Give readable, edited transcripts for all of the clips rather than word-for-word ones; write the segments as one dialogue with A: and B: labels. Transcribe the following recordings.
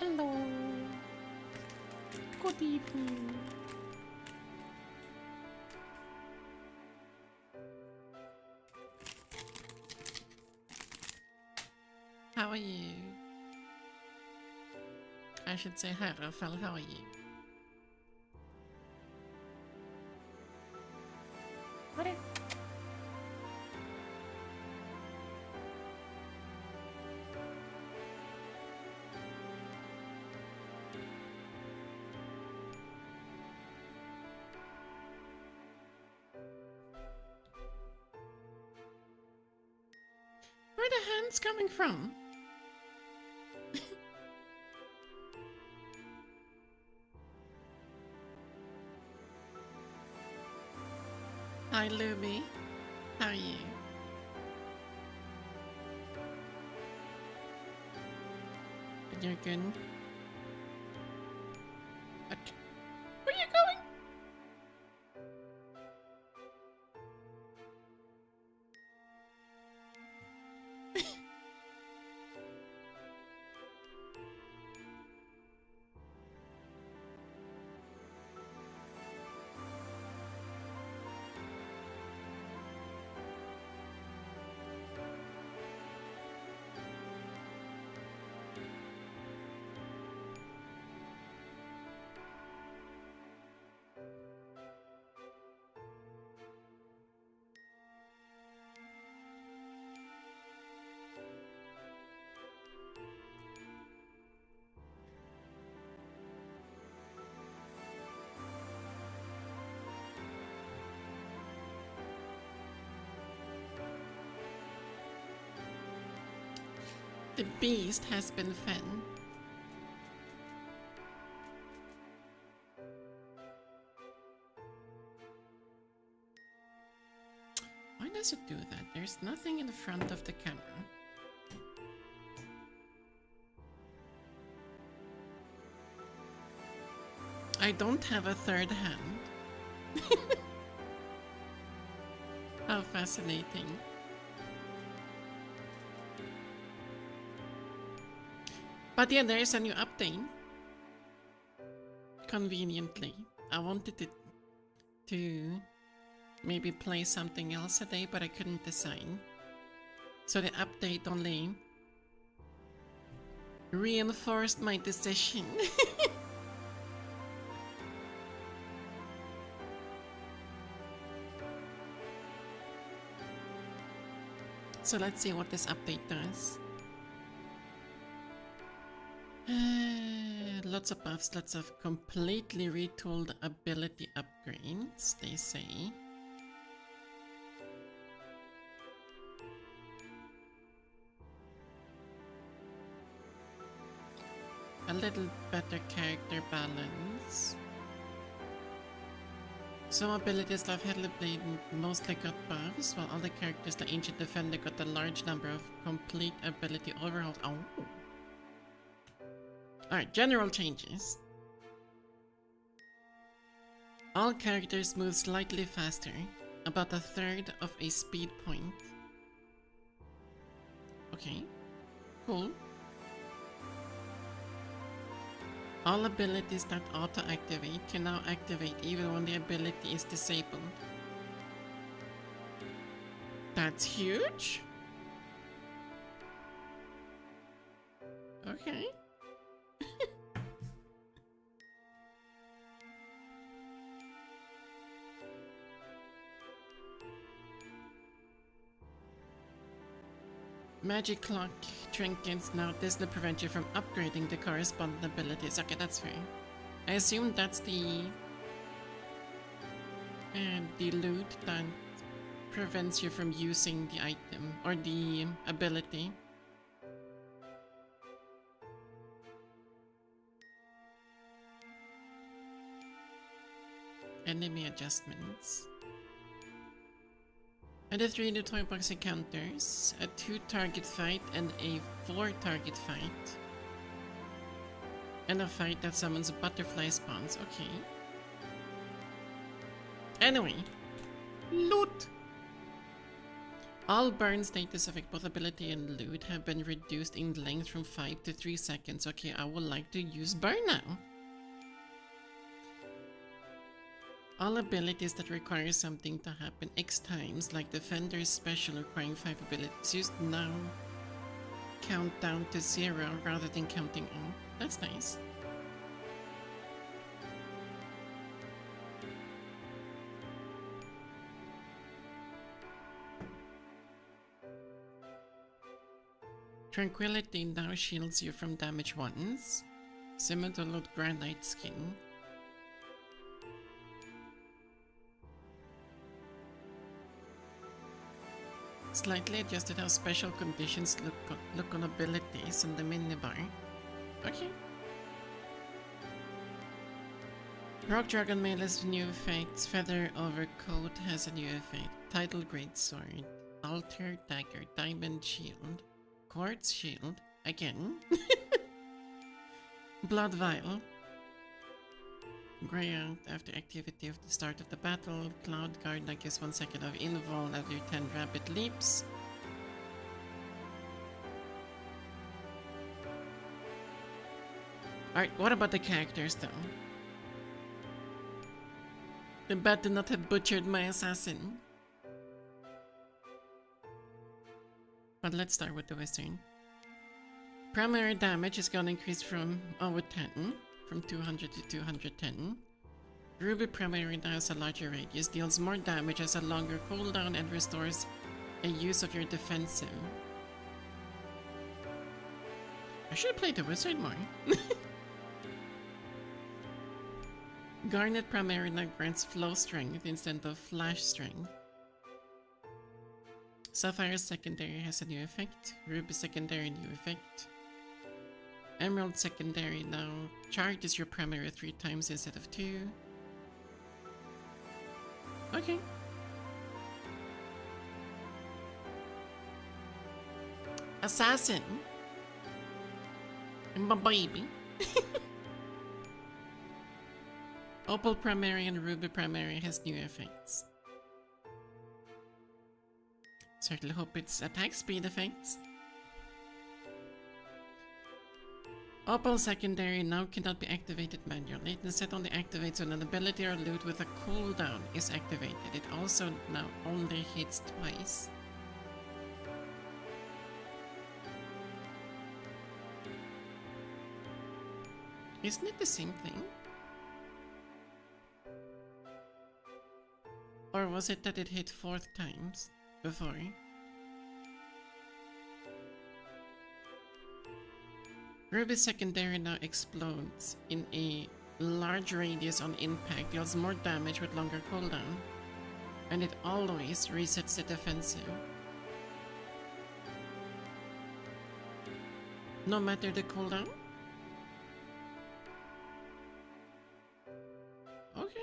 A: Hello. Good evening. How are you? I should say hi, Rafael. How are you? What? Where are the hands coming from? Hi, Luby. How are you? You're good. What? Where are you going? The beast has been fed. Why does it do that? There's nothing in the front of the camera. I don't have a third hand. How fascinating. But yeah, there is a new update. Conveniently. I wanted it to maybe play something else today, but I couldn't decide. So the update only reinforced my decision. So let's see what this update does. Lots of buffs, lots of completely retooled ability upgrades, they say. A little better character balance. Some abilities like Headley Blade mostly got buffs, while other characters like Ancient Defender got a large number of complete ability overhauls. Oh. Alright, general changes. All characters move slightly faster, about a third of a speed point. Okay, cool. All abilities that auto-activate can now activate even when the ability is disabled. That's huge. Okay. Magic Clock trinkets now doesn't prevent you from upgrading the corresponding abilities. Okay, that's fair. I assume that's the loot that prevents you from using the item or the ability. Enemy adjustments. And the 3 new toy box encounters, a 2-target fight and a 4-target fight. And a fight that summons butterfly spawns, okay. Anyway, loot! All burn status effect, both ability and loot, have been reduced in length from 5 to 3 seconds. Okay, I would like to use burn now. All abilities that require something to happen X times, like Defender's special requiring 5 abilities used, now count down to 0 rather than counting up. That's nice. Tranquility now shields you from damage once. Similar to loot granite skin. Slightly adjusted how special conditions look on abilities on the minibar. Okay. Rock Dragon Mail has new effects. Feather Overcoat has a new effect. Title Great Sword. Altar Dagger. Diamond Shield. Quartz Shield. Again. Blood Vial. Grey out after activity of the start of the battle. Cloud Guard that gives 1 second of invuln after 10 rapid leaps. Alright, what about the characters though? The bat did not have butchered my assassin. But let's start with the Western. Primary damage is gonna increase from over 10. From 200 to 210. Ruby primary now has a larger radius, deals more damage, has a longer cooldown, and restores a use of your defensive. I should play the wizard more. Garnet primary now grants flow strength instead of flash strength. Sapphire secondary has a new effect. Ruby secondary new effect. Emerald secondary now charges your primary 3 times instead of 2. Okay. Assassin. My baby. Opal primary and Ruby primary has new effects. Certainly hope it's attack speed effects. Opal secondary now cannot be activated manually. It instead only activates when an ability or loot with a cooldown is activated. It also now only hits twice. Isn't it the same thing? Or was it that it hit 4 times before? Ruby secondary now explodes in a large radius on impact, deals more damage with longer cooldown, and it always resets the defensive. No matter the cooldown? Okay.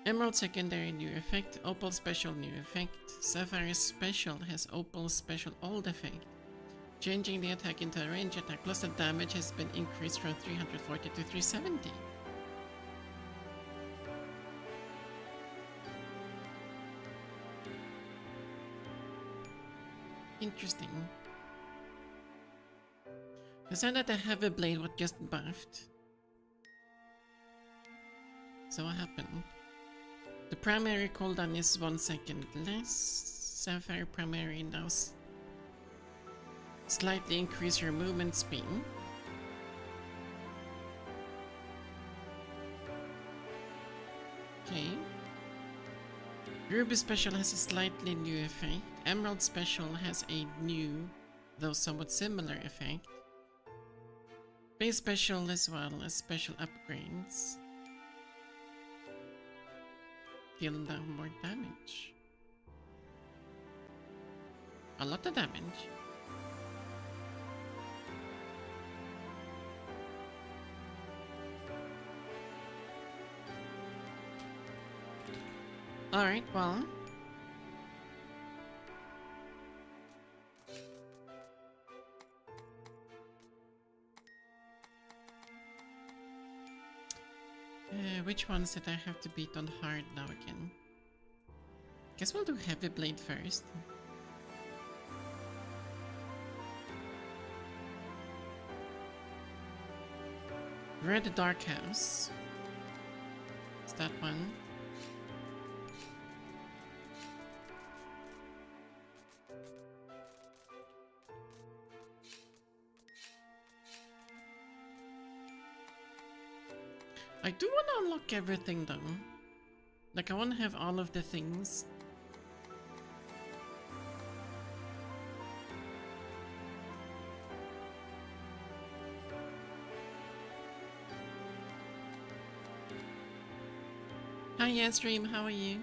A: Emerald secondary new effect, Opal special new effect, Sapphire special has Opal special old effect, changing the attack into a range attack, plus the damage has been increased from 340 to 370. Interesting. They said that the heavy blade was just buffed. So what happened? The primary cooldown is 1 second less. Sapphire primary now slightly increase your movement speed. Okay. Ruby special has a slightly new effect. Emerald special has a new, though somewhat similar effect. Base special as well as special upgrades. Deal now more damage. A lot of damage. Alright, well. Which ones did I have to beat on hard now again? Guess we'll do Heavy Blade first. Red Dark House. It's that one. I do want to unlock everything though. Like I want to have all of the things. Hi, yeah, stream. How are you?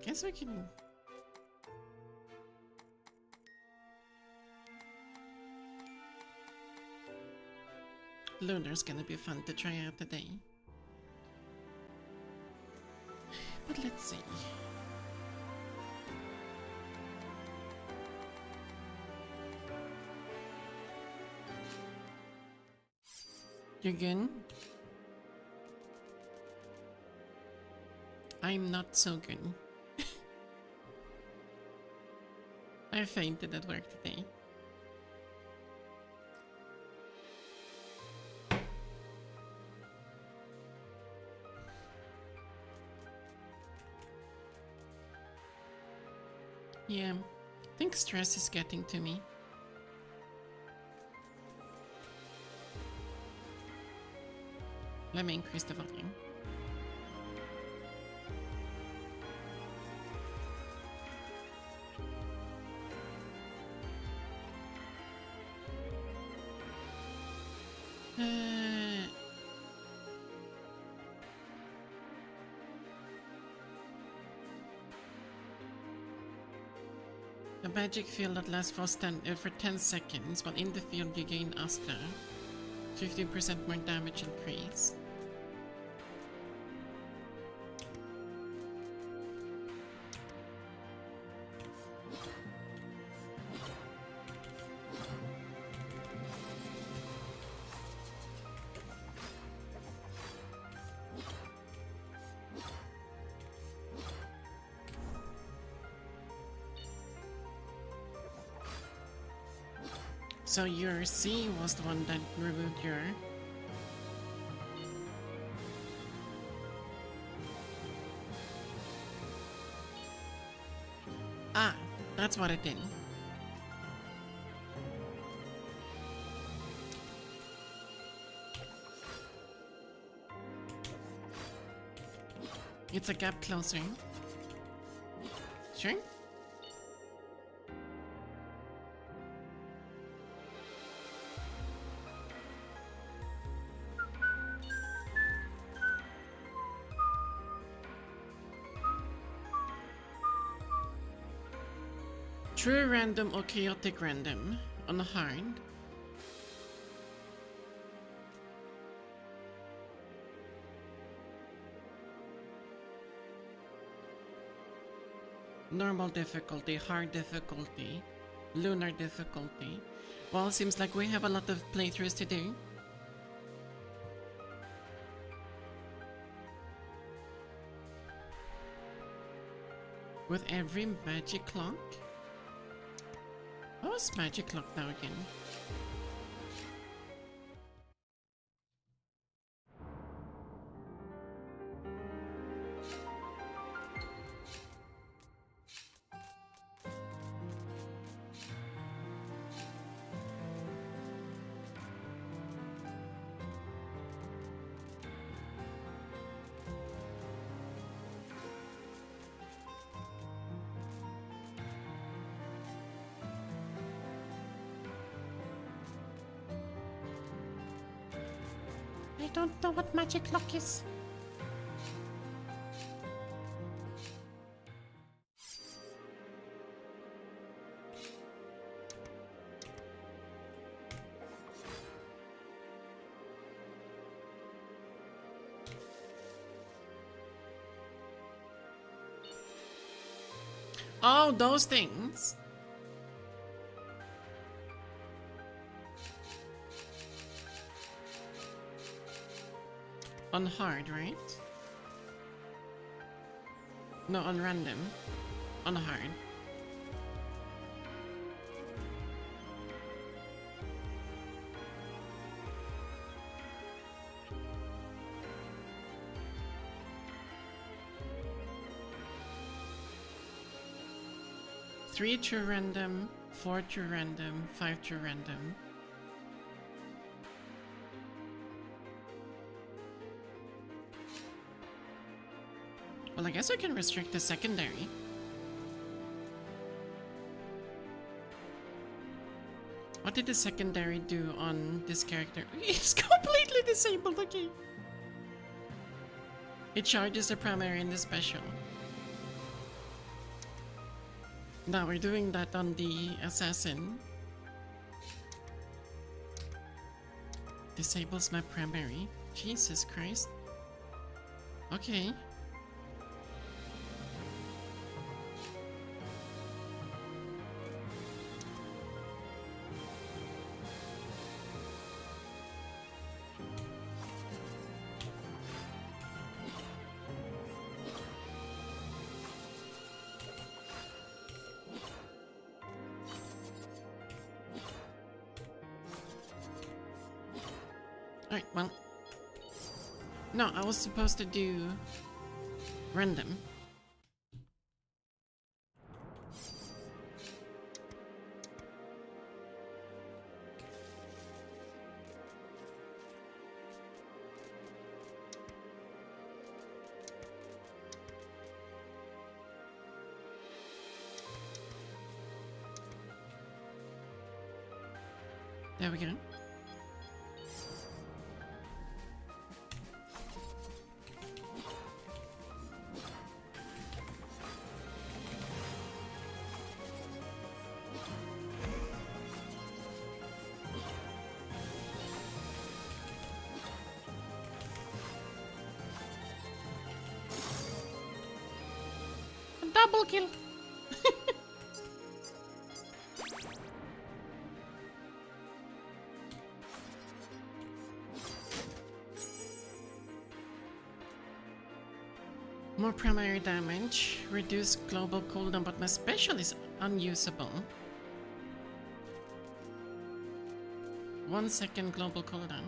A: Guess we can. Lunar's gonna be fun to try out today. But let's see. You're good? I'm not so good. I fainted at work today. Yeah, I think stress is getting to me. Let me increase the volume. A magic field that lasts for 10 seconds, while in the field you gain Astra. 15% more damage increase. So your C was the one that removed your... Ah, that's what it did. It's a gap closer. Sure? True random or chaotic random on hard. Normal difficulty, hard difficulty, lunar difficulty. Well, seems like we have a lot of playthroughs to do. With every magic clock? What was magic clock now again? I don't know what magic clock is. Oh, those things. On hard, right? No, on random. On hard. Three to random, 4 to random, 5 to random. Well, I guess I can restrict the secondary. What did the secondary do on this character? It's completely disabled, okay. It charges the primary and the special. Now we're doing that on the assassin. Disables my primary. Jesus Christ. Okay. Alright, well. No, I was supposed to do random. There we go. Double kill. More primary damage, reduce global cooldown, but my special is unusable. 1 second global cooldown.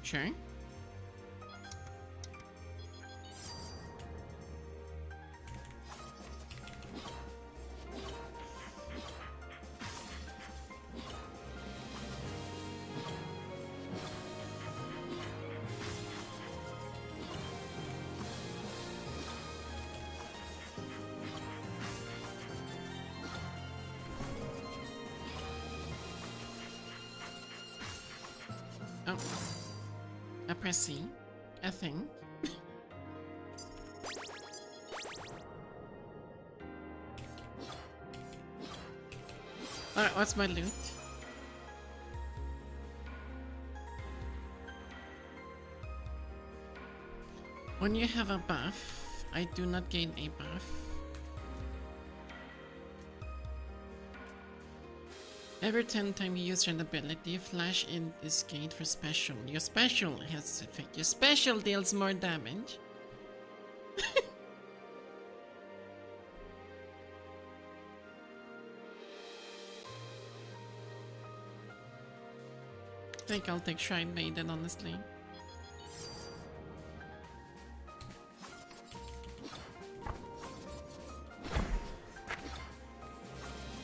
A: Sure. Oh. I press C, I think. Alright, what's my loot? When you have a buff, I do not gain a buff. Every 10 times you use an ability, flash in this gate for special. Your special has effect. Your special deals more damage. I think I'll take Shrine Maiden, honestly.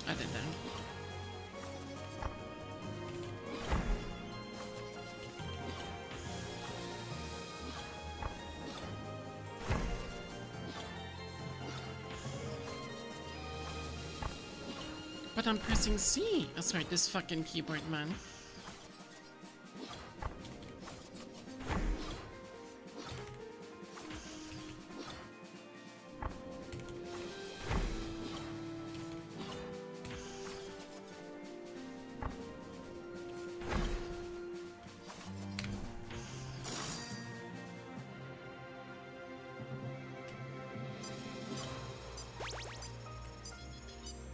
A: I did that. But I'm pressing C. Oh, sorry, this fucking keyboard, man.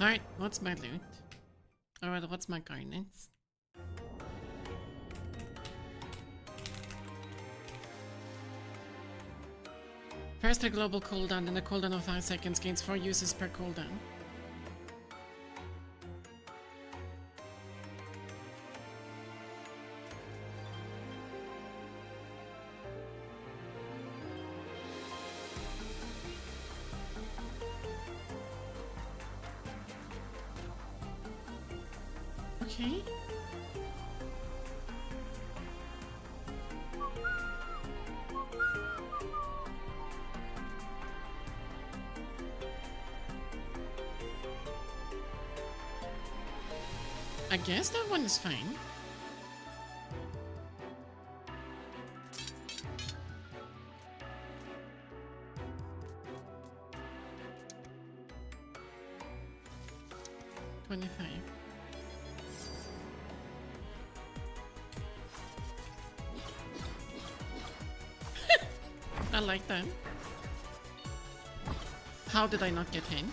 A: Alright, what's my loot? Alright, what's my coordinates? First a global cooldown, then a cooldown of 5 seconds, gains 4 uses per cooldown. Okay. I guess that one is fine. $25. I like that. How did I not get hit?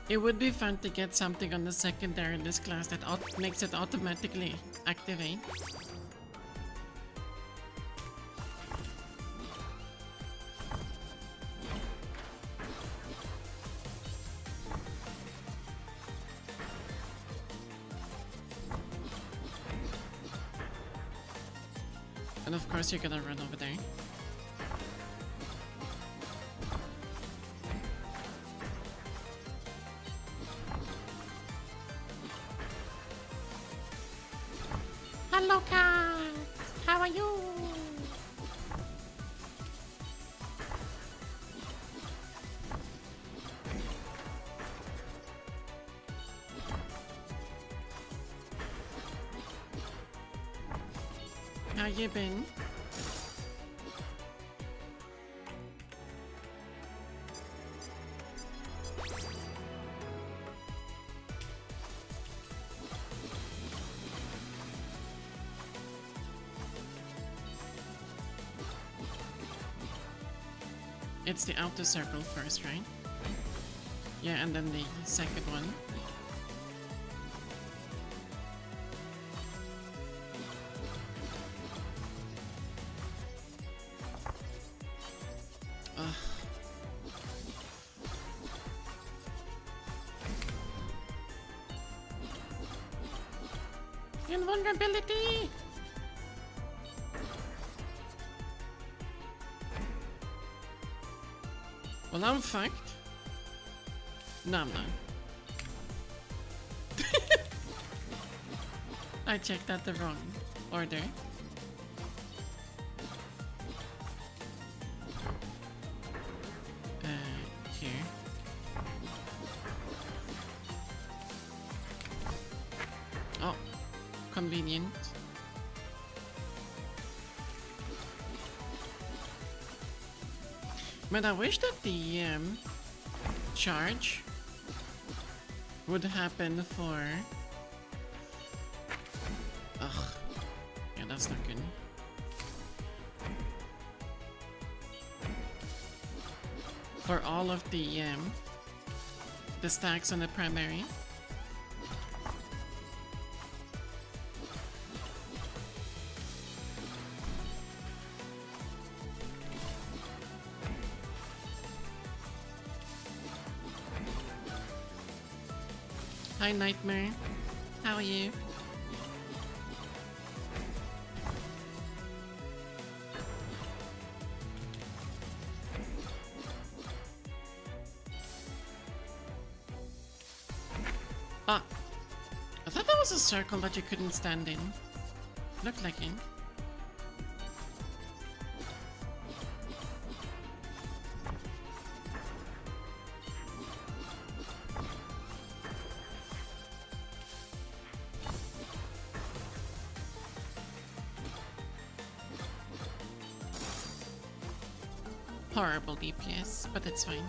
A: It would be fun to get something on the secondary list class that makes it automatically activate. And of course you're gonna run over there. Hello, cat. How are you? How you been? It's the outer circle first, right? Yeah, and then the second one. Ugh. Invulnerability! Well, I'm fucked. No, I'm not. I checked out the wrong order. Here. Oh, convenient. But I wish that the charge would happen for... Ugh. Yeah, that's not good. For all of the stacks on the primary. Hi, Nightmare. How are you? Ah, I thought that was a circle that you couldn't stand in. Looked like it. horrible DPS, but it's fine.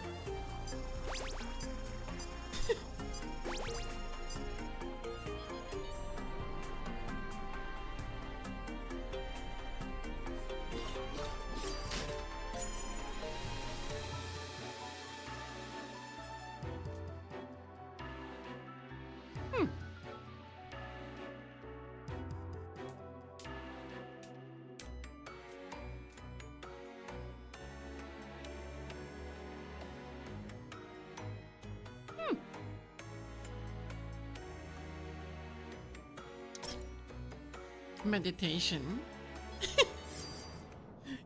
A: Meditation.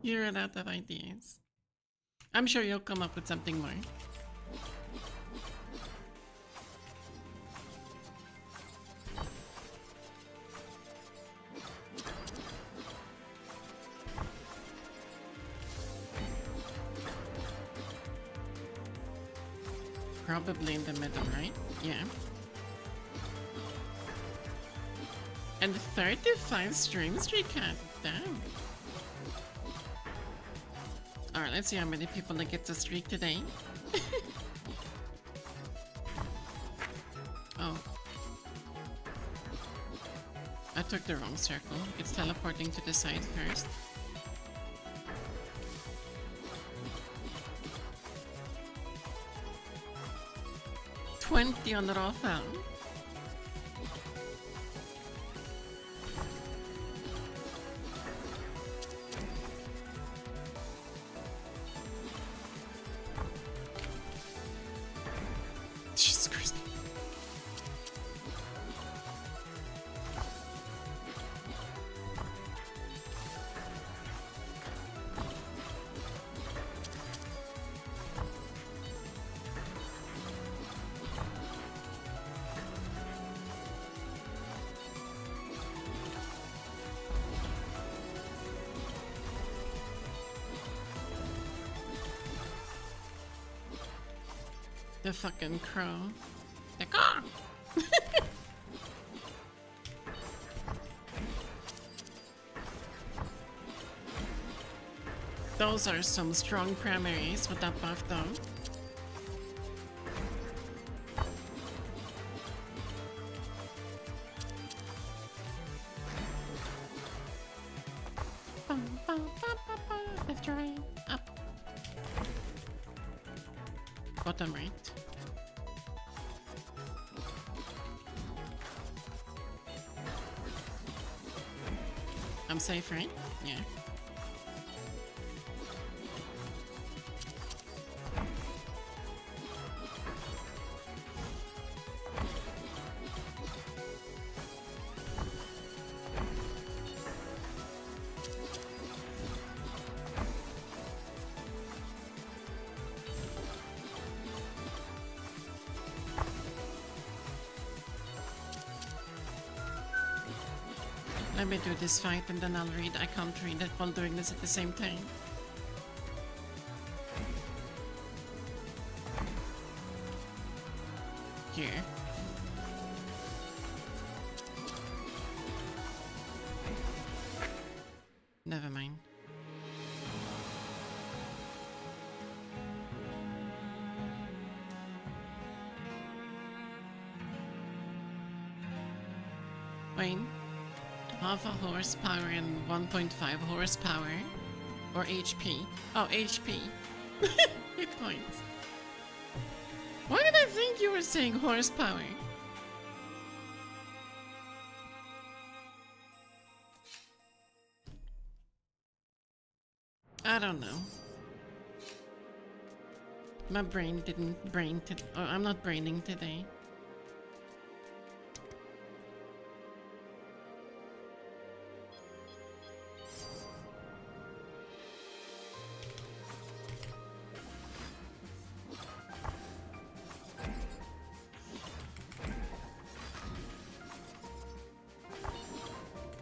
A: You ran out of ideas. I'm sure you'll come up with something more. Probably in the middle, right? Yeah. And 35 stream streak cat. Damn. Alright, let's see how many people I get to streak today. Oh. I took the wrong circle. It's teleporting to the side first. $20 on the raw found. Jesus Christ. The fucking crow. The caw! Those are some strong primaries with that buff though. Left, right, up. Bottom right. I'm safe, right? Yeah. Let me do this fight and then I'll read. I can't read it while doing this at the same time. Here. Never mind. Wayne? Half a horsepower and 1.5 horsepower. Or HP. Oh, HP. Hit points. Why did I think you were saying horsepower? I don't know. My brain didn't brain to, or I'm not braining today.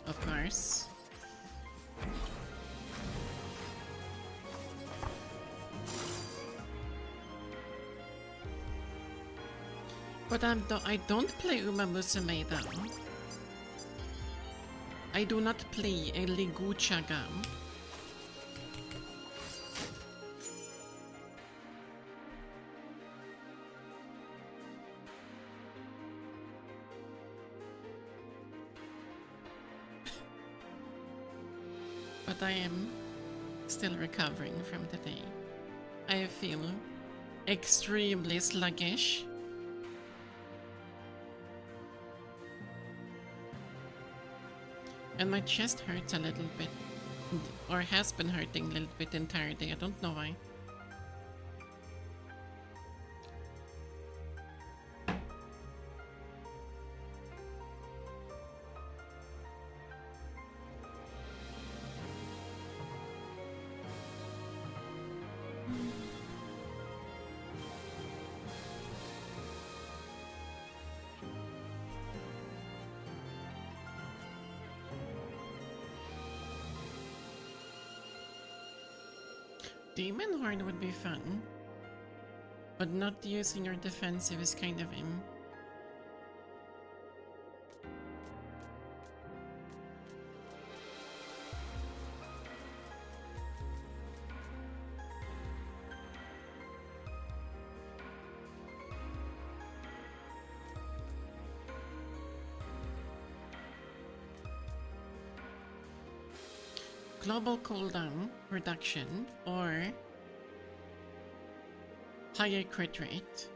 A: Of course. But I don't play Uma Musume though. I do not play a Ligucha game. but I am still recovering from the day. I feel extremely sluggish. And my chest hurts a little bit, or has been hurting a little bit the entire day. I don't know why. Demon Horde would be fun, but not using your defensive is kind of global cooldown reduction or higher crit rate,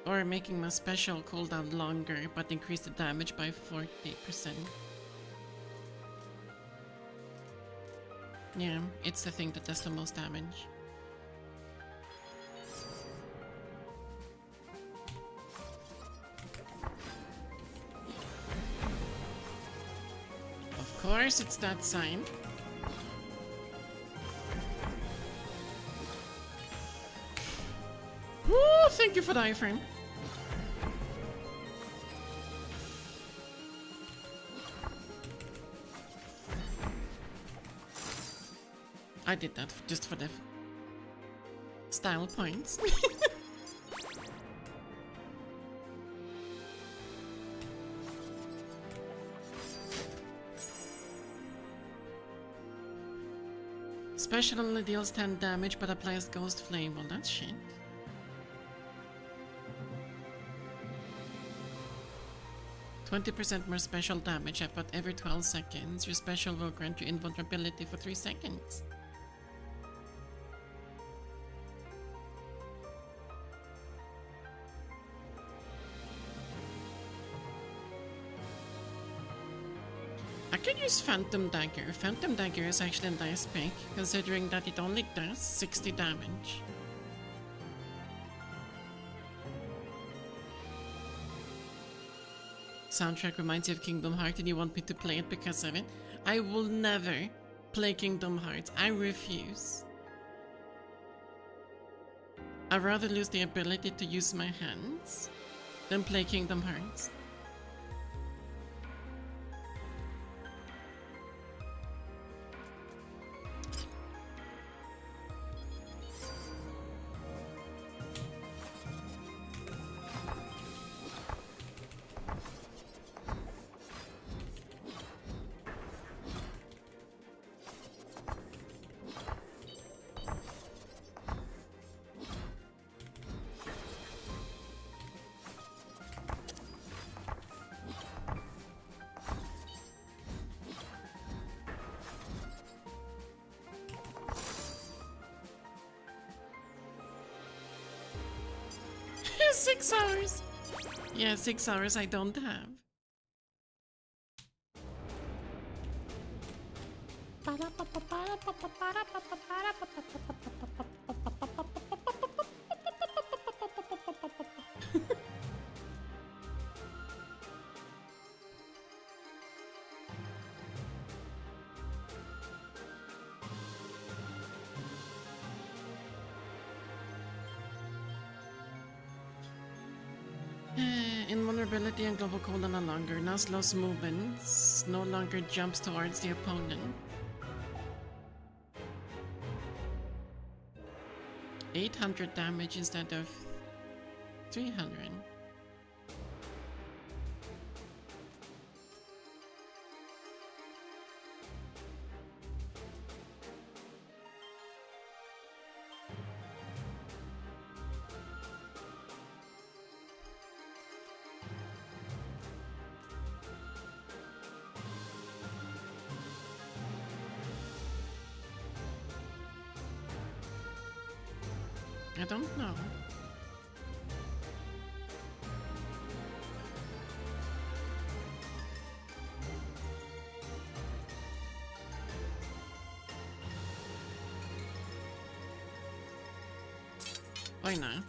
A: or making my special cooldown longer but increase the damage by 40%. Yeah, it's the thing that does the most damage. Of course, it's that sign. Woo! Thank you for the iframe. I did that just for the style points. Special only deals 10 damage but applies Ghost Flame. Well, that's shit. %20 more special damage about every 12 seconds. Your special will grant you invulnerability for 3 seconds. I could use Phantom Dagger. Phantom Dagger is actually a nice pick, considering that it only does 60 damage. Soundtrack reminds you of Kingdom Hearts and you want me to play it because of it? I will never play Kingdom Hearts. I refuse. I'd rather lose the ability to use my hands than play Kingdom Hearts. Six hours. Yeah, 6 hours I don't have. Invulnerability and global cooldown are longer. Now slows movements. No longer jumps towards the opponent. 800 damage instead of 300. I don't know. Why not?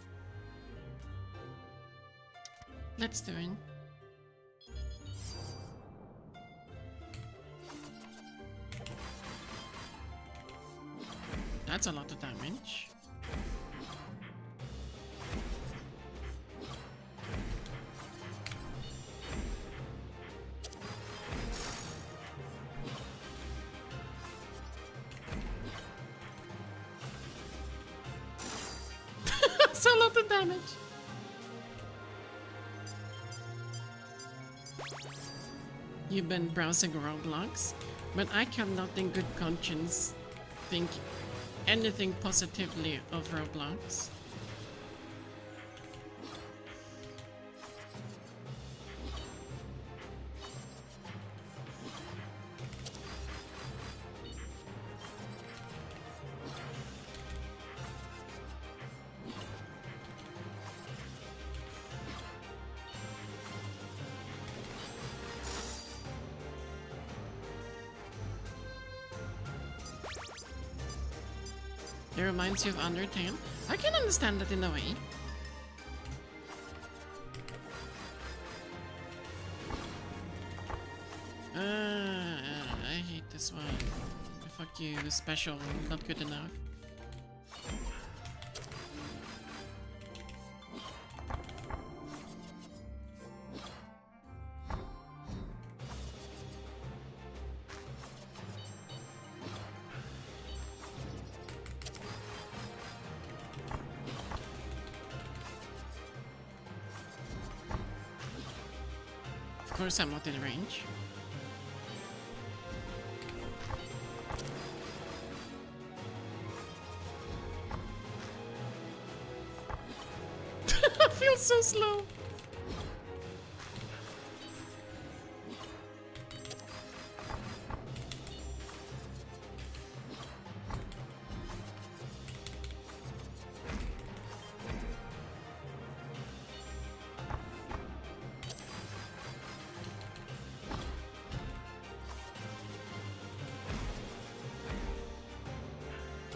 A: Let's do it. That's a lot of damage. That's a lot of damage. You've been browsing Roblox, but I cannot in good conscience think anything positively of Roblox. It reminds you of Undertale. I can understand that in a way. I hate this one. Fuck you, special, not good enough. Of course I'm not in range. I feel so slow.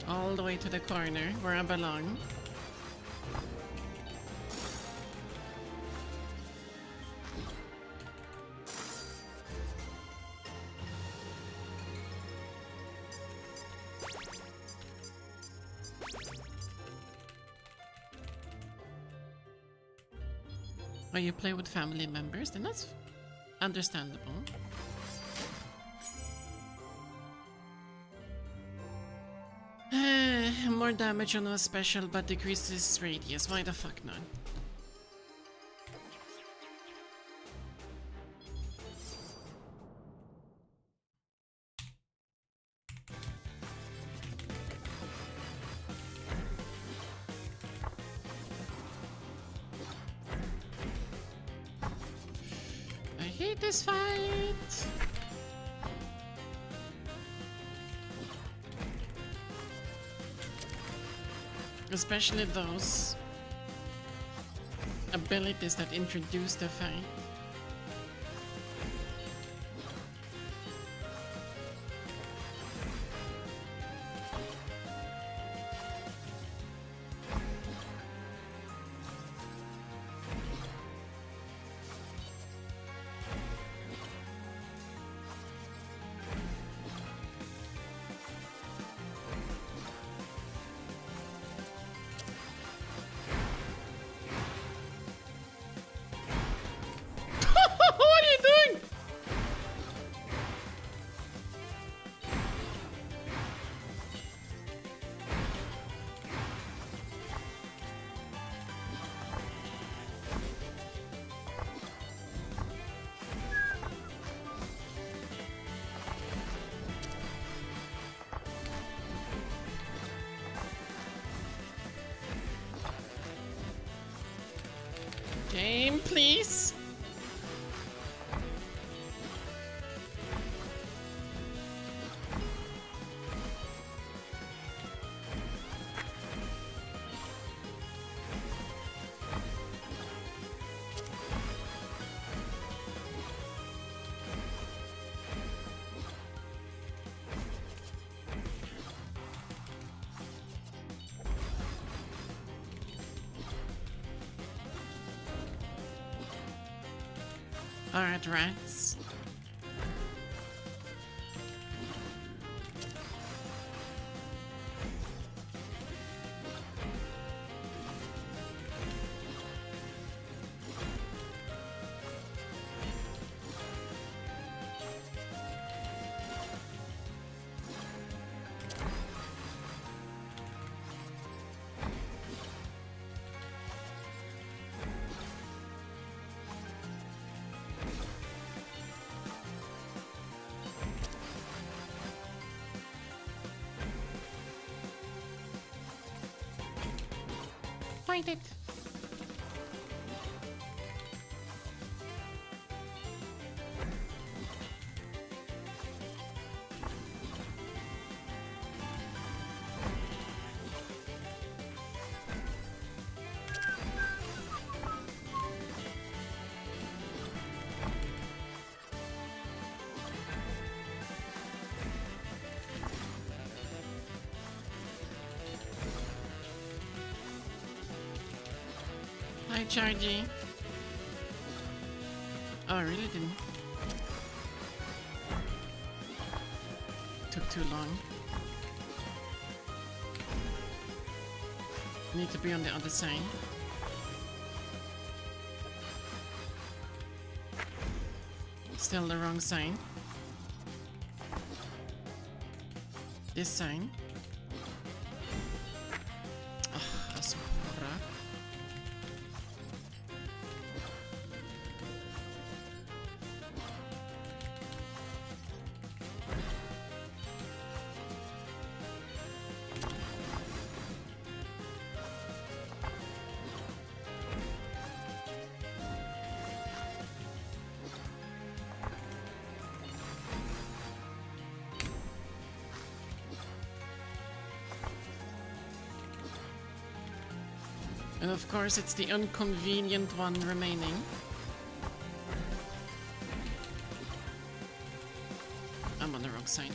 A: All the way to the corner where I belong. When you play with family members, then that's understandable. More damage on a special but decreases radius. Why the fuck not? I hate this fight! Especially those abilities that introduce the fight. Game, please. Alright, rats. Find it. Hi, Chargy. Oh, I really didn't. Took too long. Need to be on the other side. Still the wrong side. This side. Ah, Asura. And of course, it's the inconvenient one remaining. I'm on the wrong side.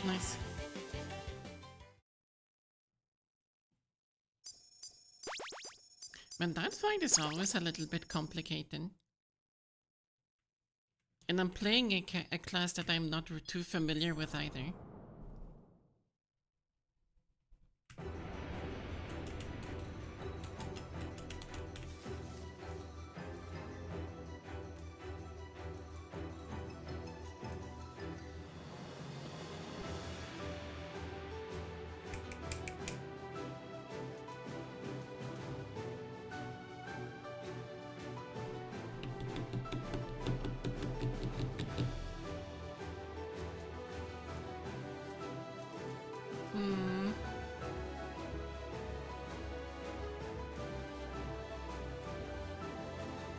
A: Nice. But that fight is always a little bit complicated. And I'm playing a class that I'm not too familiar with either.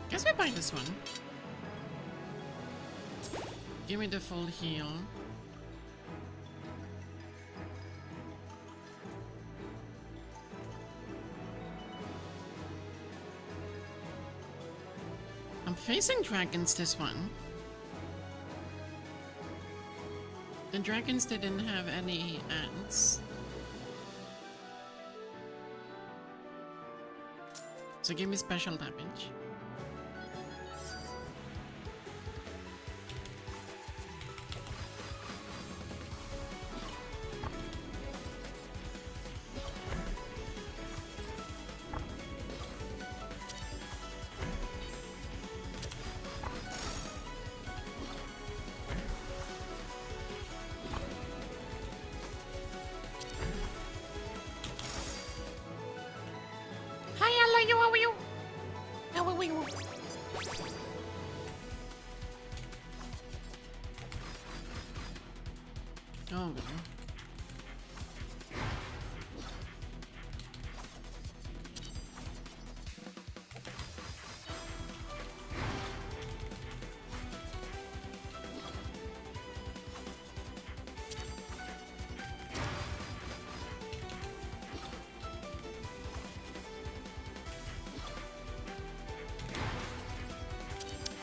A: Guess we buy this one. Give me the full heal. I'm facing dragons this one. The dragons didn't have any ants. So give me special damage. How are you? How are you? Oh, no.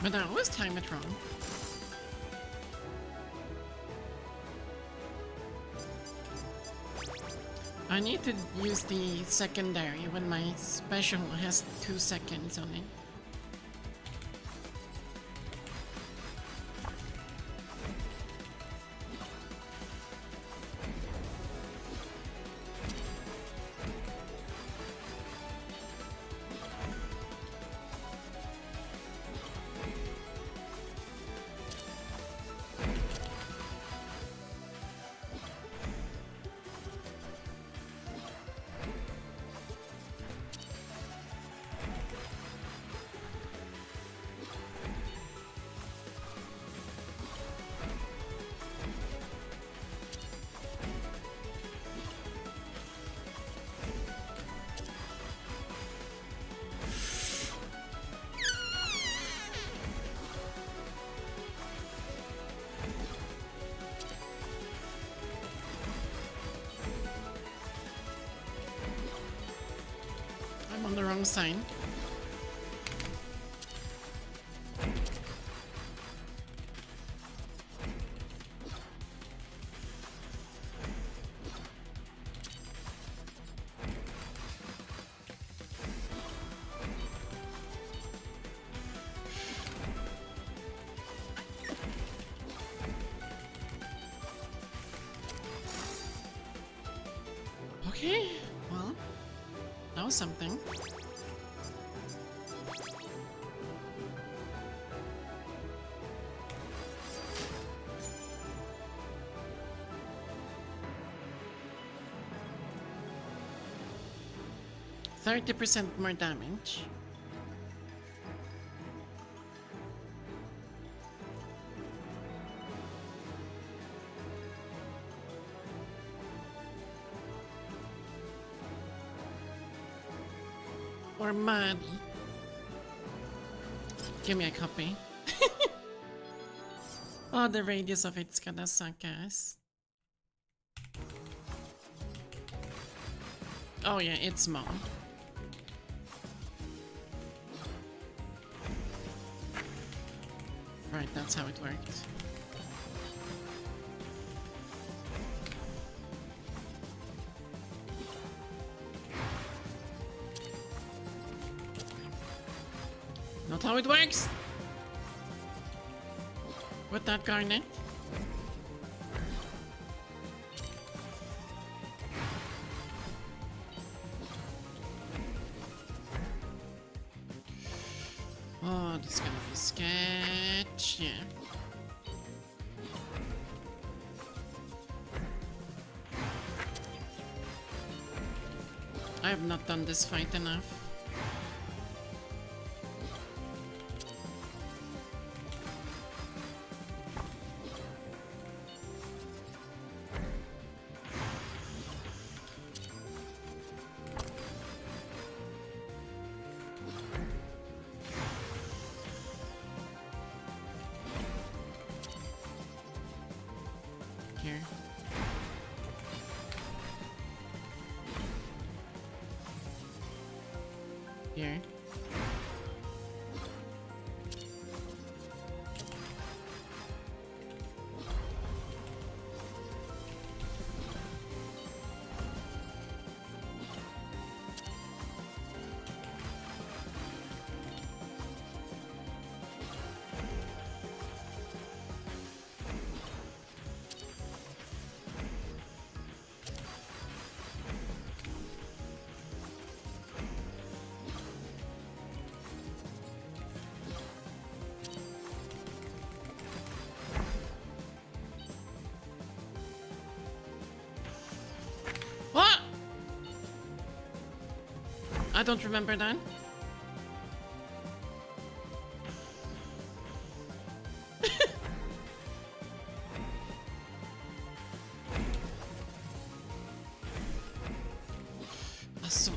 A: But I always time it wrong. I need to use the secondary when my special has 2 seconds on it. I'm on the wrong side. Okay, well, that was something. %30 more damage. Or money. Give me a copy. Oh, the radius of it's gonna suck ass. Oh yeah, it's small. Right, that's how it worked. Not how it works! With that garnet. Oh, this is gonna be sketch, yeah. I have not done this fight enough. Here. Here. What? I don't remember that. So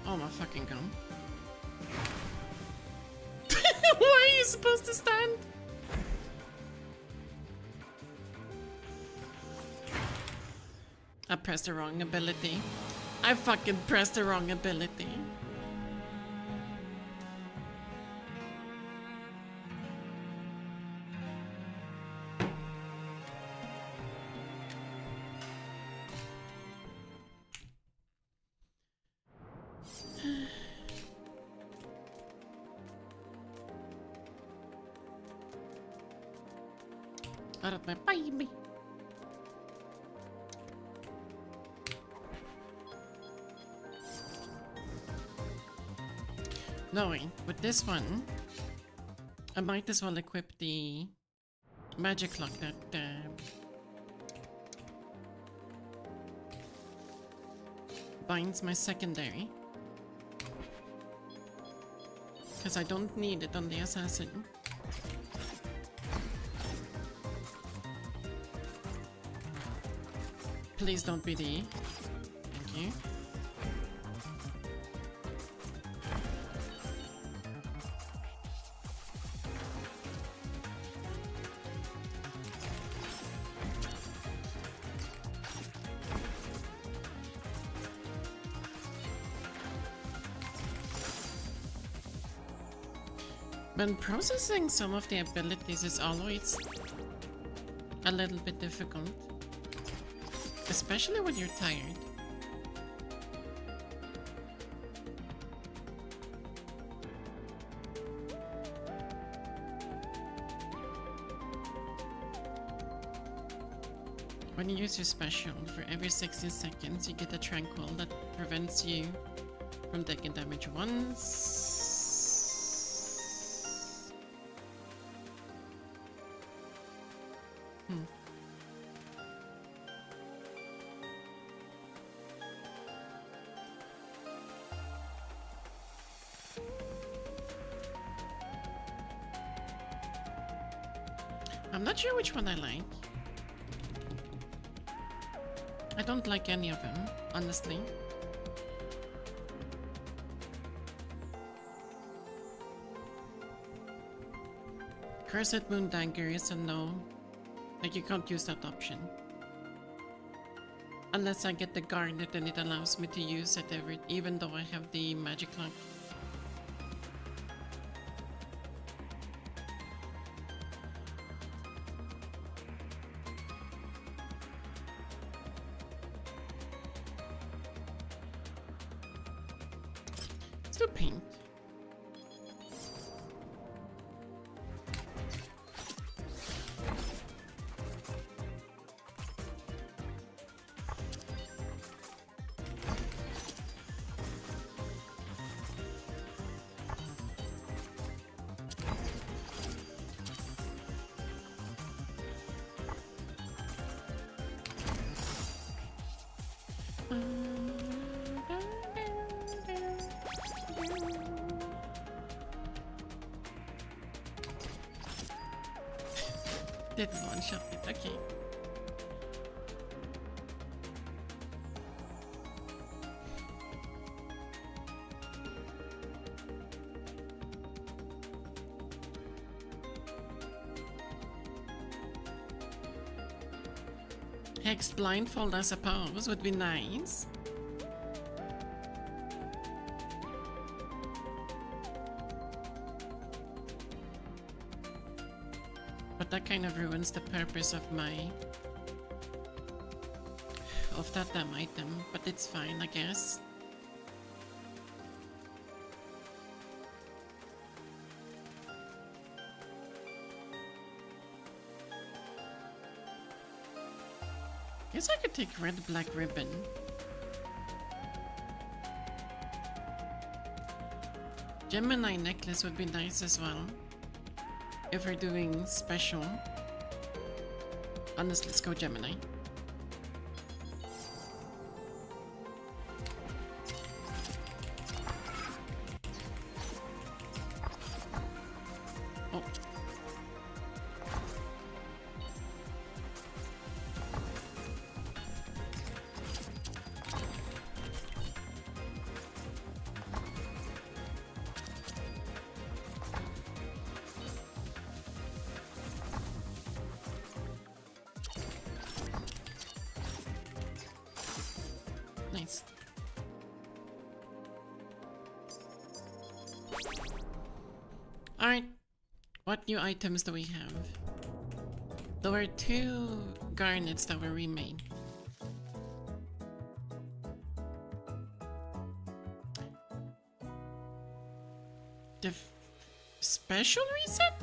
A: oh my fucking gum. Where are you supposed to stand? I pressed the wrong ability. I fucking pressed the wrong ability. Out of my baby. No, wait, with this one, I might as well equip the magic lock that binds my secondary. Because I don't need it on the assassin. Please don't be the. Thank you. When processing some of the abilities is always a little bit difficult. Especially when you're tired. When you use your special, for every 16 seconds you get a tranquil that prevents you from taking damage once. I'm not sure which one I like. I don't like any of them, honestly. Cursed Moon Dagger is a no. Like, you can't use that option. Unless I get the Garnet and it allows me to use it even though I have the magic lock. Let's do paint. Didn't one-shot it, okay. Hex blindfold, I suppose, would be nice. But that kind of ruins the purpose of that damn item, but it's fine, I guess. Guess I could take red black ribbon. Gemini necklace would be nice as well. If we're doing special. Honestly, let's go Gemini. Oh. Nice. Alright. What new items do we have? There were 2 garnets that were remade. The special reset?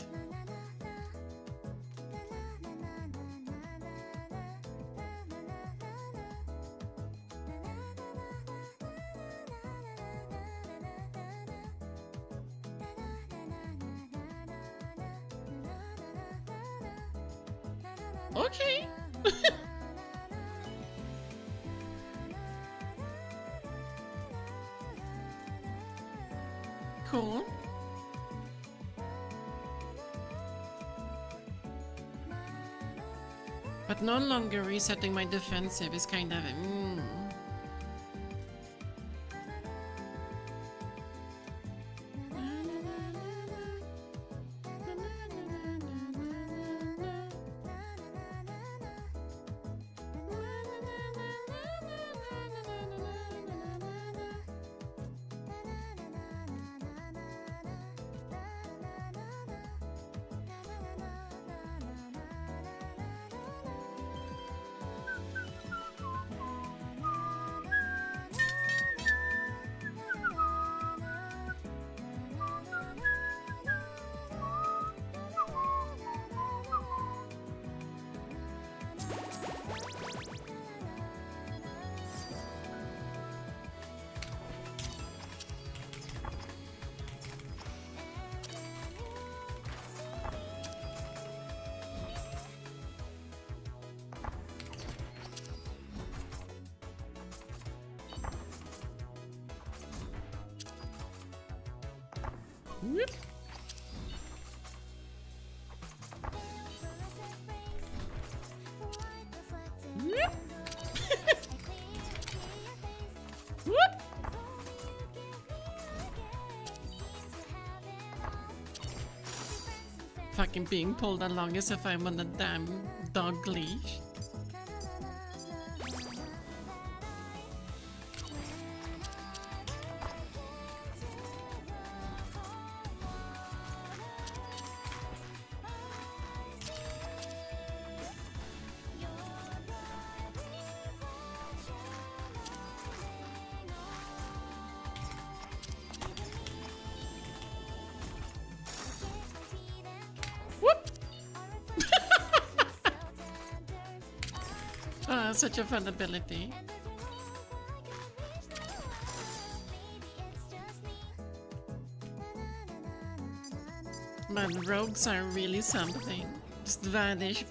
A: Okay. Cool. But no longer resetting my defensive is kind of Whoop. Whoop. Whoop. Fucking being pulled along as if I'm on a damn dog leash. Such a fun ability. Man, rogues are really something. Just vanish.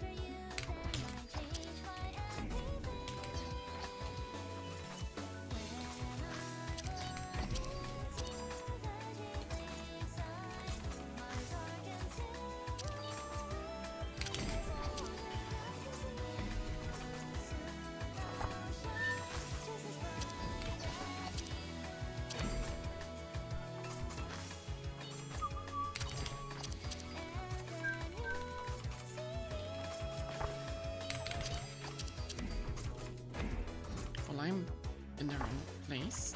A: I'm in the wrong place.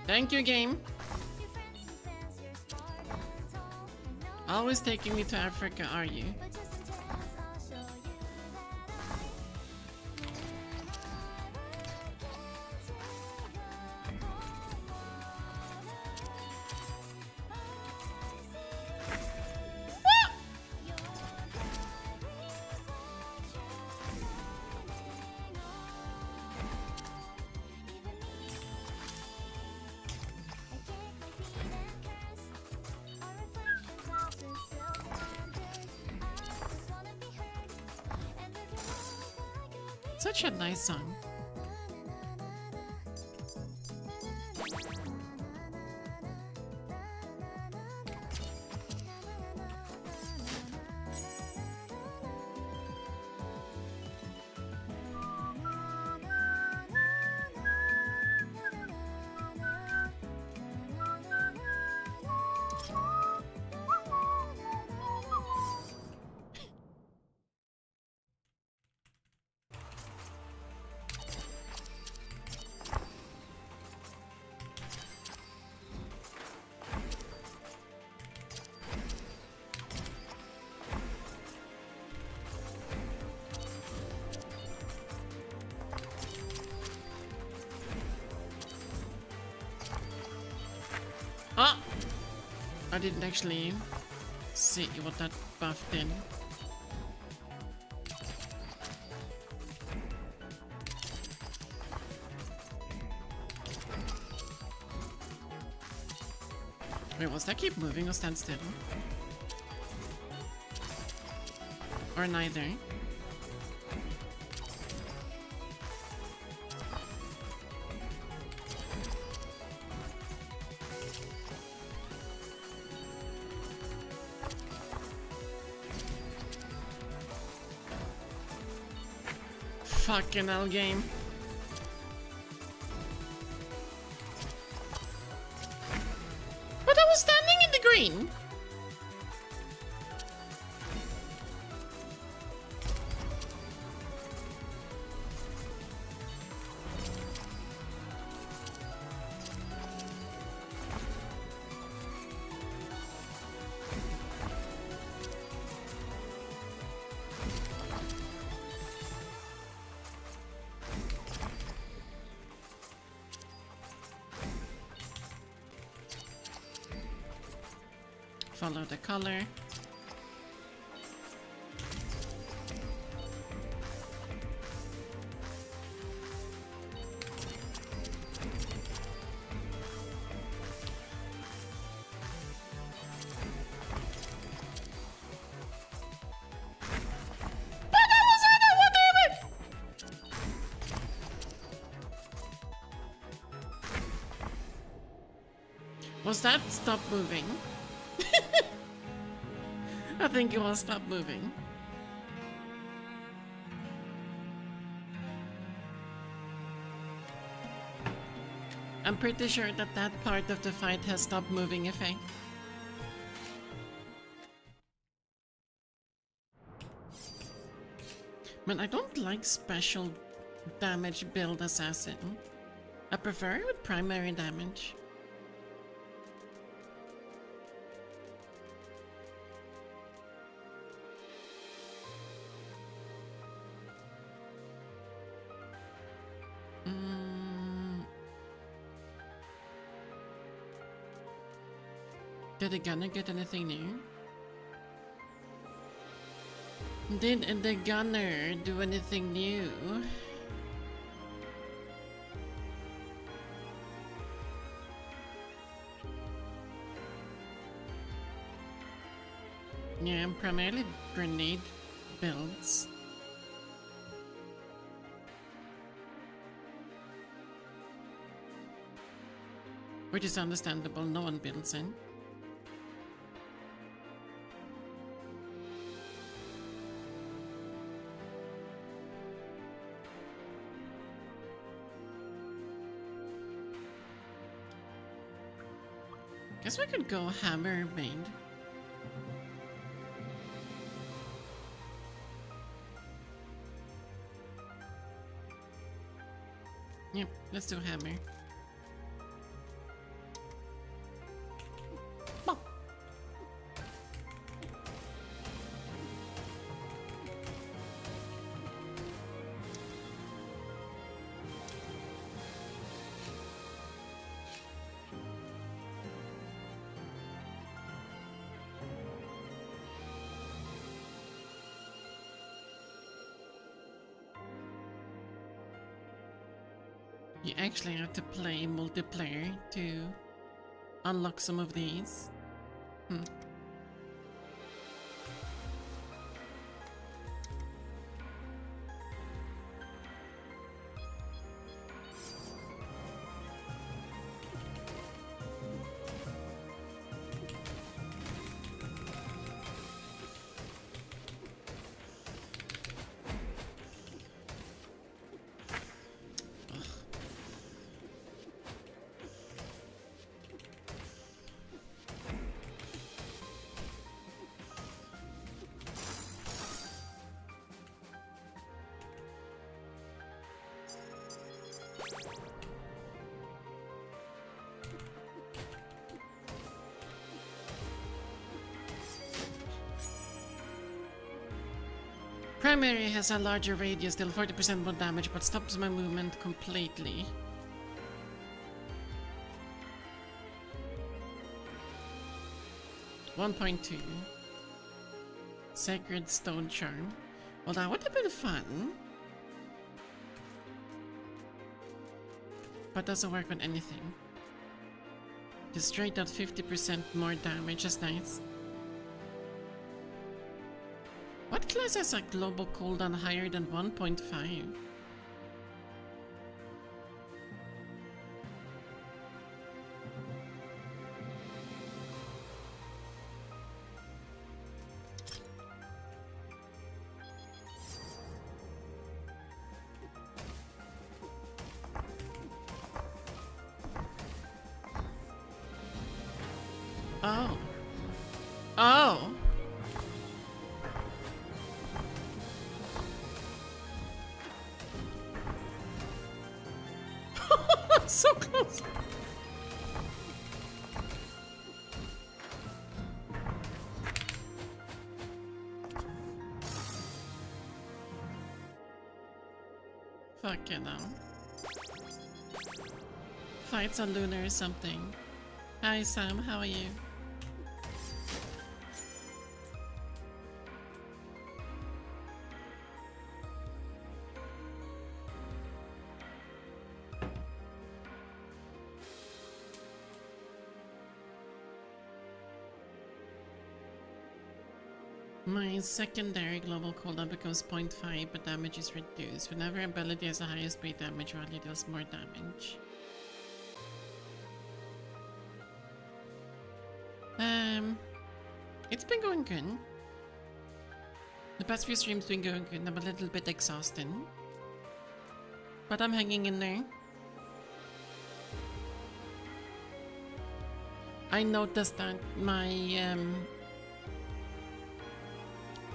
A: Thank you, game. Always taking me to Africa, are you? Such a nice song. I didn't actually see what that buff did. Wait, was that keep moving or stand still? Or neither? Fucking hell game. But I was standing in the green. Follow the color. Was that stop moving? I think it was stop moving. I'm pretty sure that that part of the fight has stop moving effect. But I don't like special damage build assassin. I prefer it with primary damage. Did the gunner get anything new? Did the gunner do anything new? Yeah, primarily grenade builds. Which is understandable, no one builds in. Guess we could go hammer main. Yep, let's do hammer. You actually have to play multiplayer to unlock some of these. Primary has a larger radius, deal 40% more damage, but stops my movement completely. 1.2. Sacred Stone Charm. Well, that would have been fun. But doesn't work on anything. Just straight out 50% more damage is nice. What class has a global cooldown higher than 1.5? Oh. Oh! So close! Fucking hell. Fights on Lunar or something. Hi Sam, how are you? My secondary global cooldown becomes 0.5, but damage is reduced. Whenever ability has the highest base damage value, deals more damage. It's been going good. The past few streams been going good. I'm a little bit exhausted, but I'm hanging in there. I noticed that my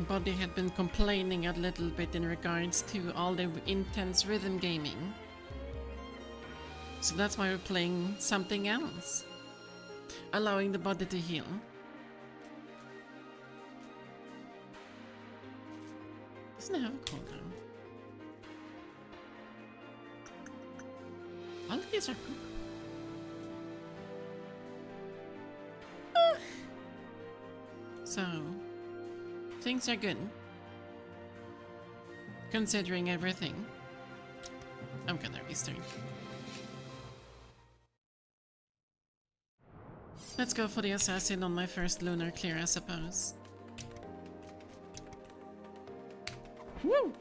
A: body had been complaining a little bit in regards to all the intense rhythm gaming. So that's why we're playing something else. Allowing the body to heal. Doesn't it have a cooldown? All of these are poop. So, things are good. Considering everything. I'm gonna restart. Let's go for the assassin on my first lunar clear, I suppose. Woo!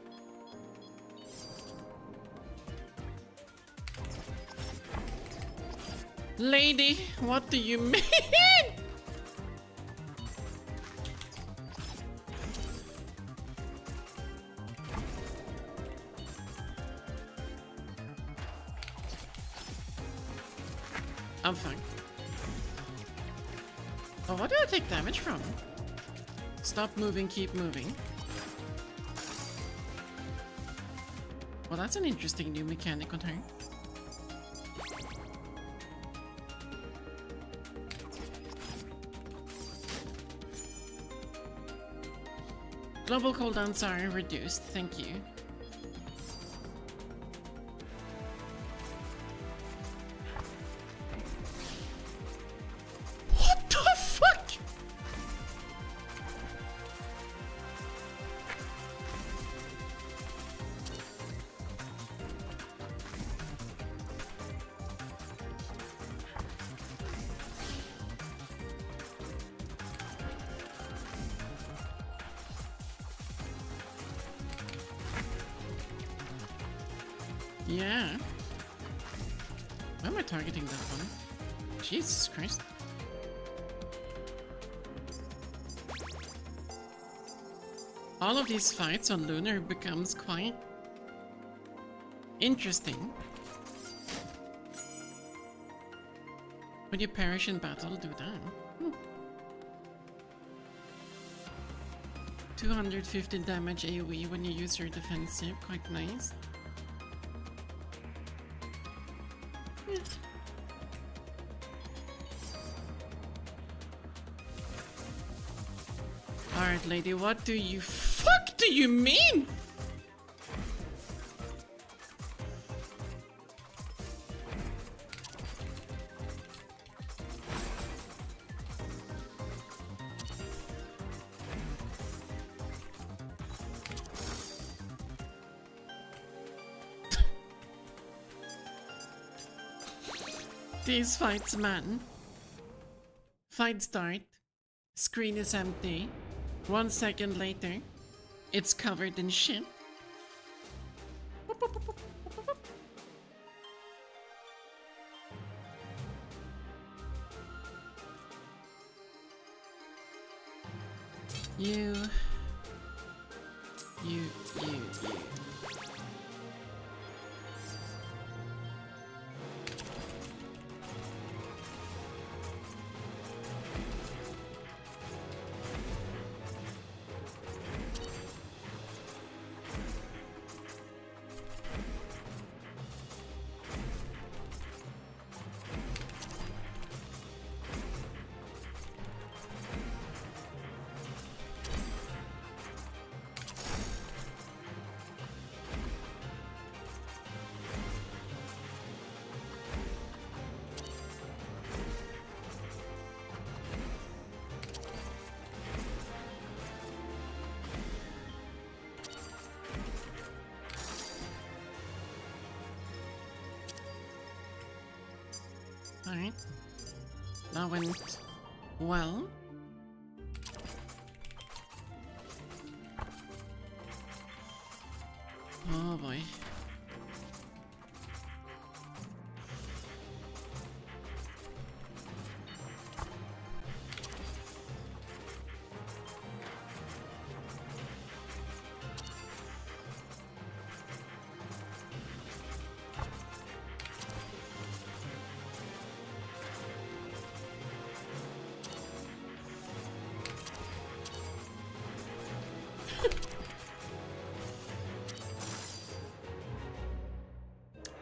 A: Lady, what do you mean? I'm fine. Oh, what did I take damage from? Stop moving, keep moving. Well, that's an interesting new mechanic on her. Global cooldowns are reduced, thank you. What the fuck? Yeah. Why am I targeting that one? Jesus Christ. All of these fights on Lunar becomes quite interesting. When you perish in battle, do that. 250 damage AoE when you use your defensive, quite nice. Alright, lady, what do you fuck do you mean? These fights, man. Fight start. Screen is empty. 1 second later, it's covered in shit. You. Alright. That went well. Oh boy.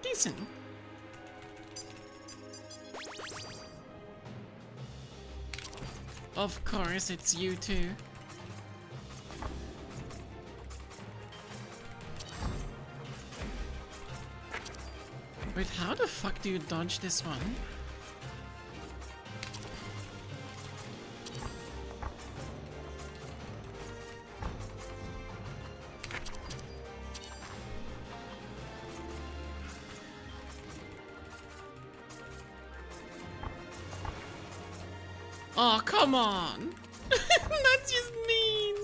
A: Decent. Of course, it's you too. Wait, how the fuck do you dodge this one? Oh, come on! That's just mean!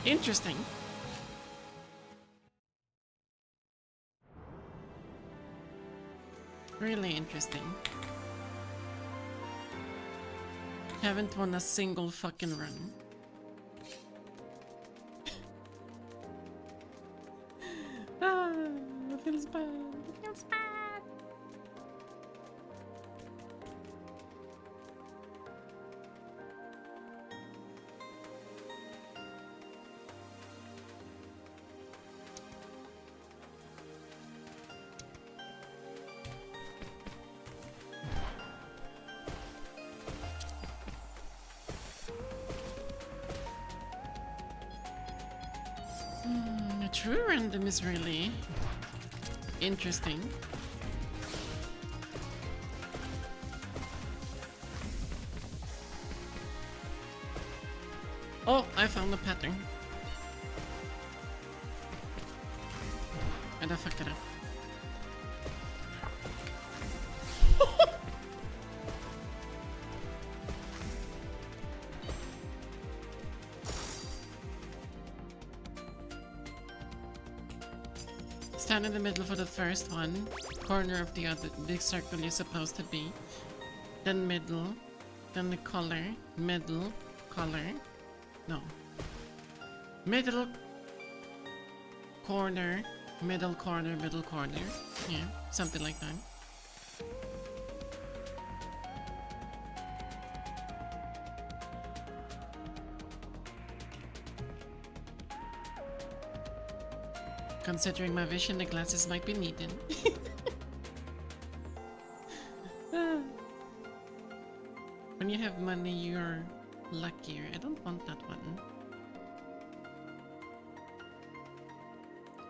A: Interesting. Really interesting. Haven't won a single fucking run. Ah, it feels bad. It feels bad. True random is really interesting. Oh, I found the pattern. And I fucked it up. Stand in the middle for the first one, corner of the other big circle you're supposed to be, then middle, then the color, middle, color, no, middle, corner, middle corner, yeah, something like that. Considering my vision, the glasses might be needed. When you have money, you're luckier. I don't want that one.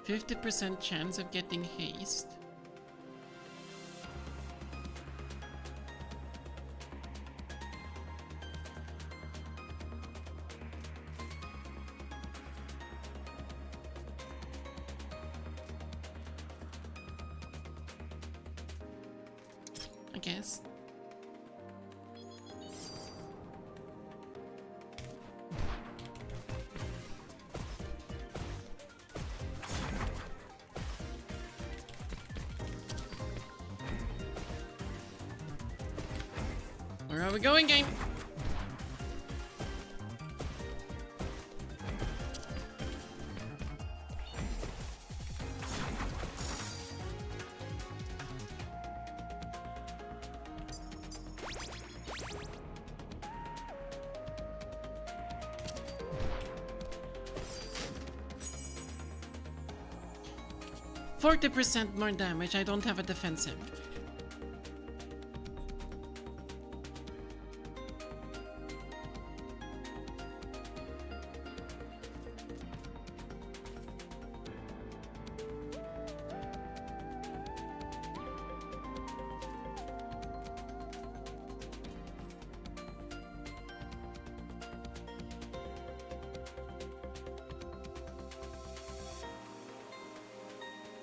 A: 50% chance of getting haste. guess. Where are we going, game? 40% more damage. I don't have a defensive.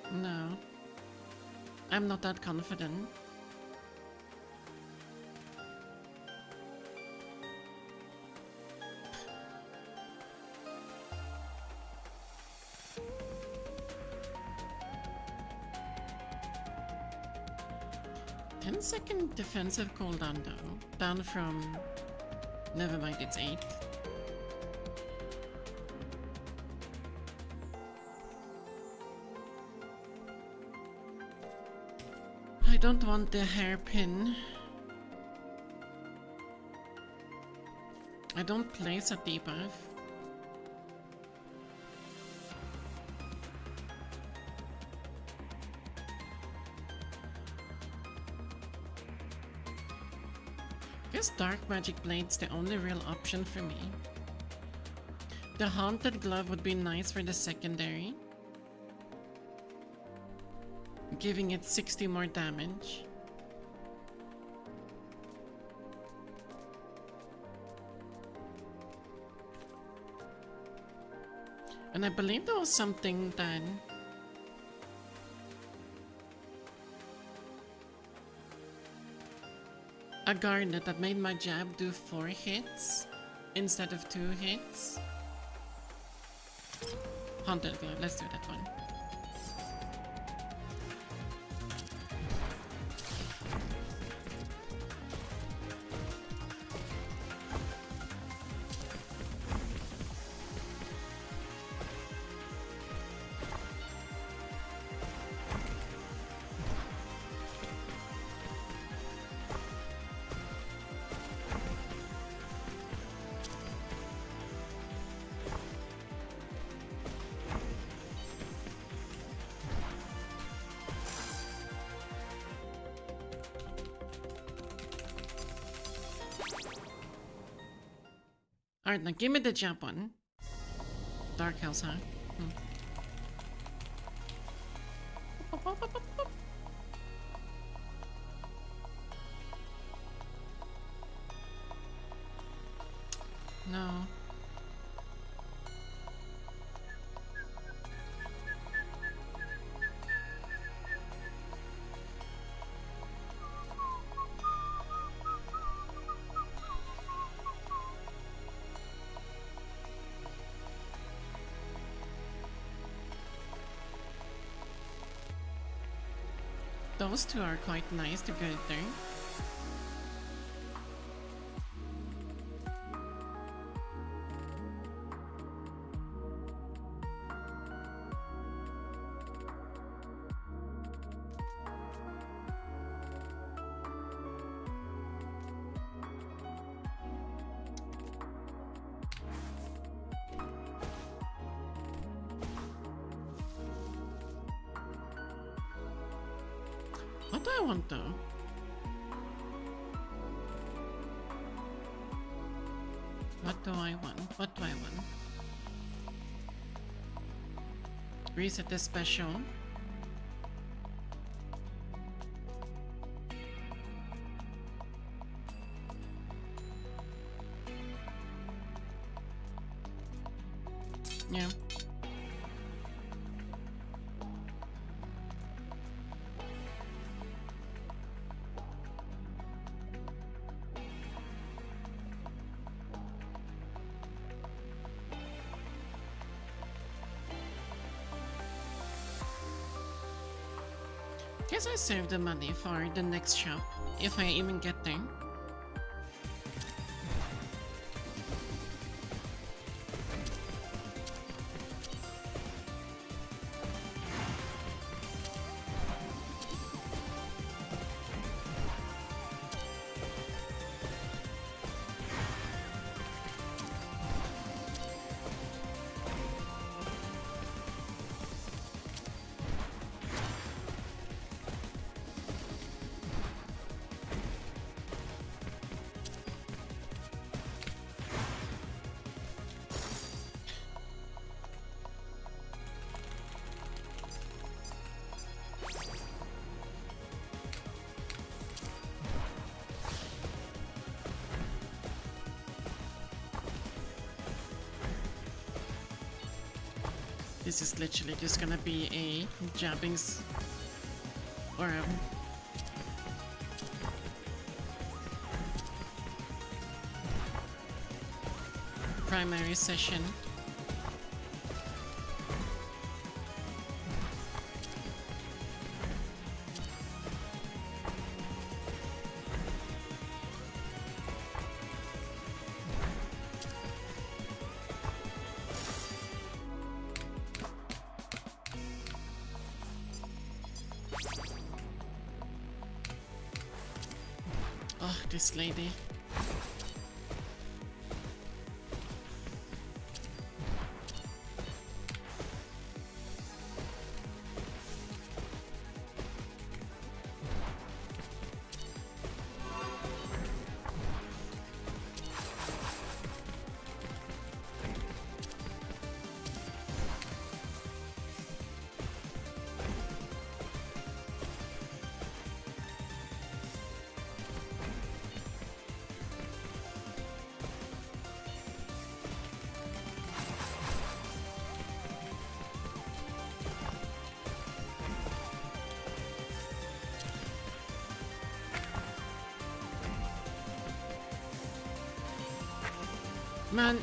A: No. I'm not that confident. Ten-second defensive cooldown though. Down from... Never mind, it's 8. I don't want the hairpin. I don't place a debuff. Guess Dark Magic Blade's the only real option for me. The Haunted Glove would be nice for the secondary, giving it 60 more damage. And I believe there was something that a garnet that made my jab do 4 hits instead of 2 hits. Haunted Glove, let's do that one. Alright, now give me the jump one. Dark House, huh? No. Those two are quite nice to go there. What do I want though? What do I want? What do I want? Reset the special. Yeah. Guess I save the money for the next shop, if I even get there. This is literally just gonna be a jabbings or a primary session. Oh, this lady. Man.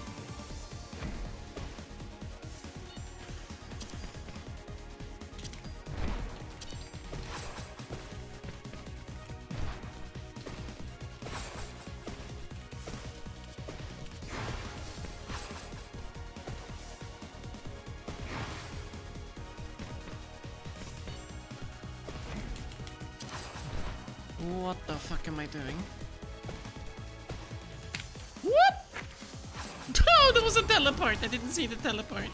A: What the fuck am I doing? Oh, there was a teleport. I didn't see the teleport.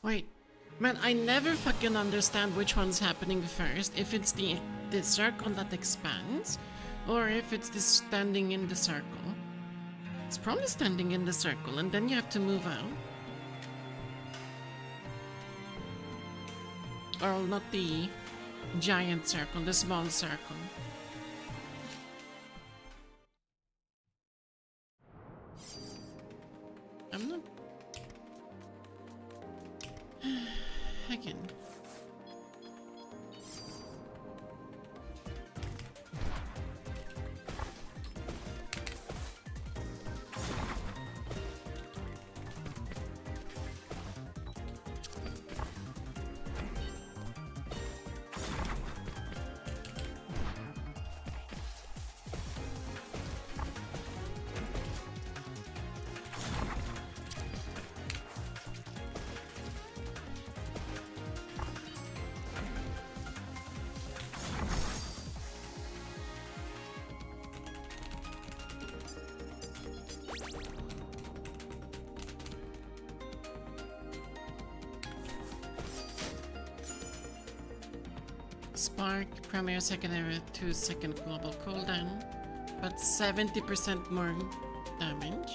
A: Wait, man, I never fucking understand which one's happening first. If it's the circle that expands, or if it's the standing in the circle. It's probably standing in the circle, and then you have to move out. Or not the giant circle, the small circle. I'm not... Again. Spark, primary, secondary, 2-second global cooldown, but 70% more damage.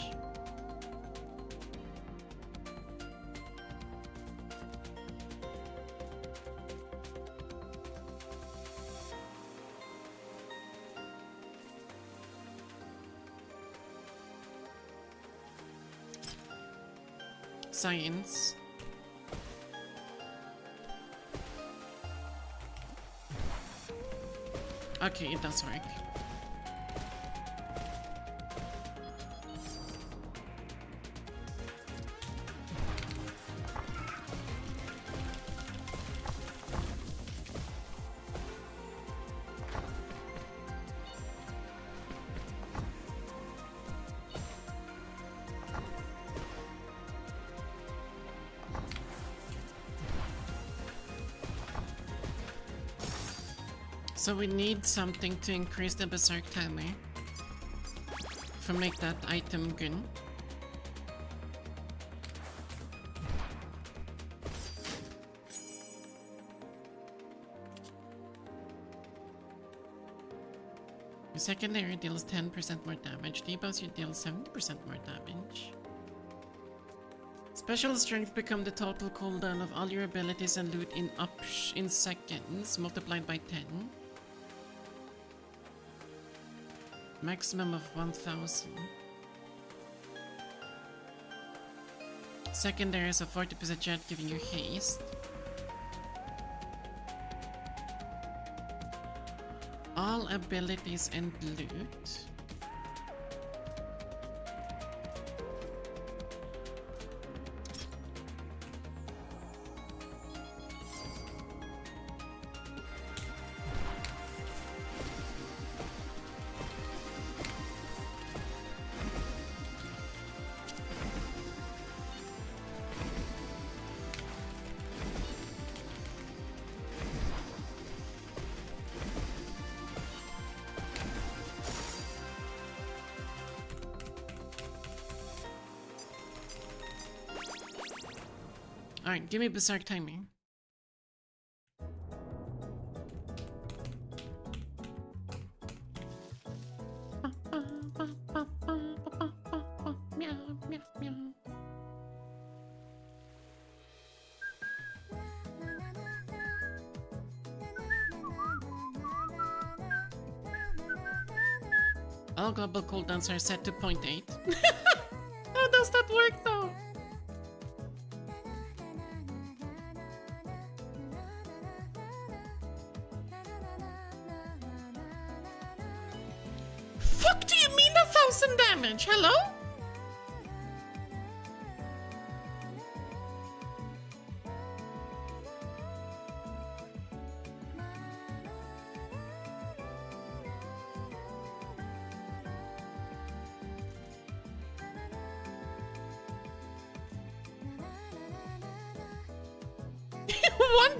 A: Science. Okay, it does work. So we need something to increase the berserk timer to make that item good. The secondary deals 10% more damage, debuffs you deal 70% more damage. Special strength become the total cooldown of all your abilities and loot in seconds, multiplied by 10. Maximum of 1000. Secondary is a 40% chance giving you haste. All abilities and loot. Alright, give me berserk timing. All global cooldowns are set to 0.8. How does that work though? Fuck do you mean 1000 damage? Hello?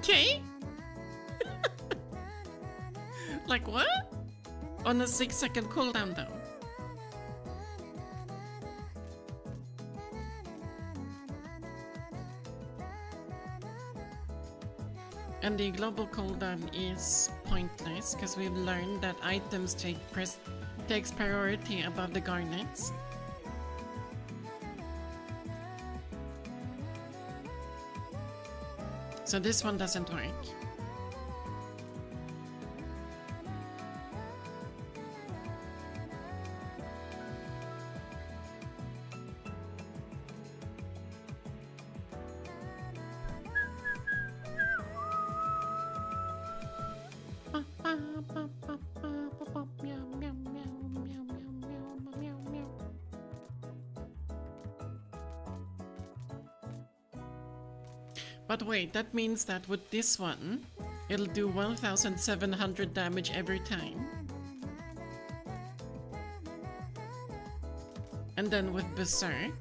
A: $1K? Like what? On a 6-second cooldown though. And the global cooldown is pointless because we've learned that items takes priority above the garnets. So this one doesn't work. But wait, that means that with this one, it'll do 1700 damage every time. And then with Berserk,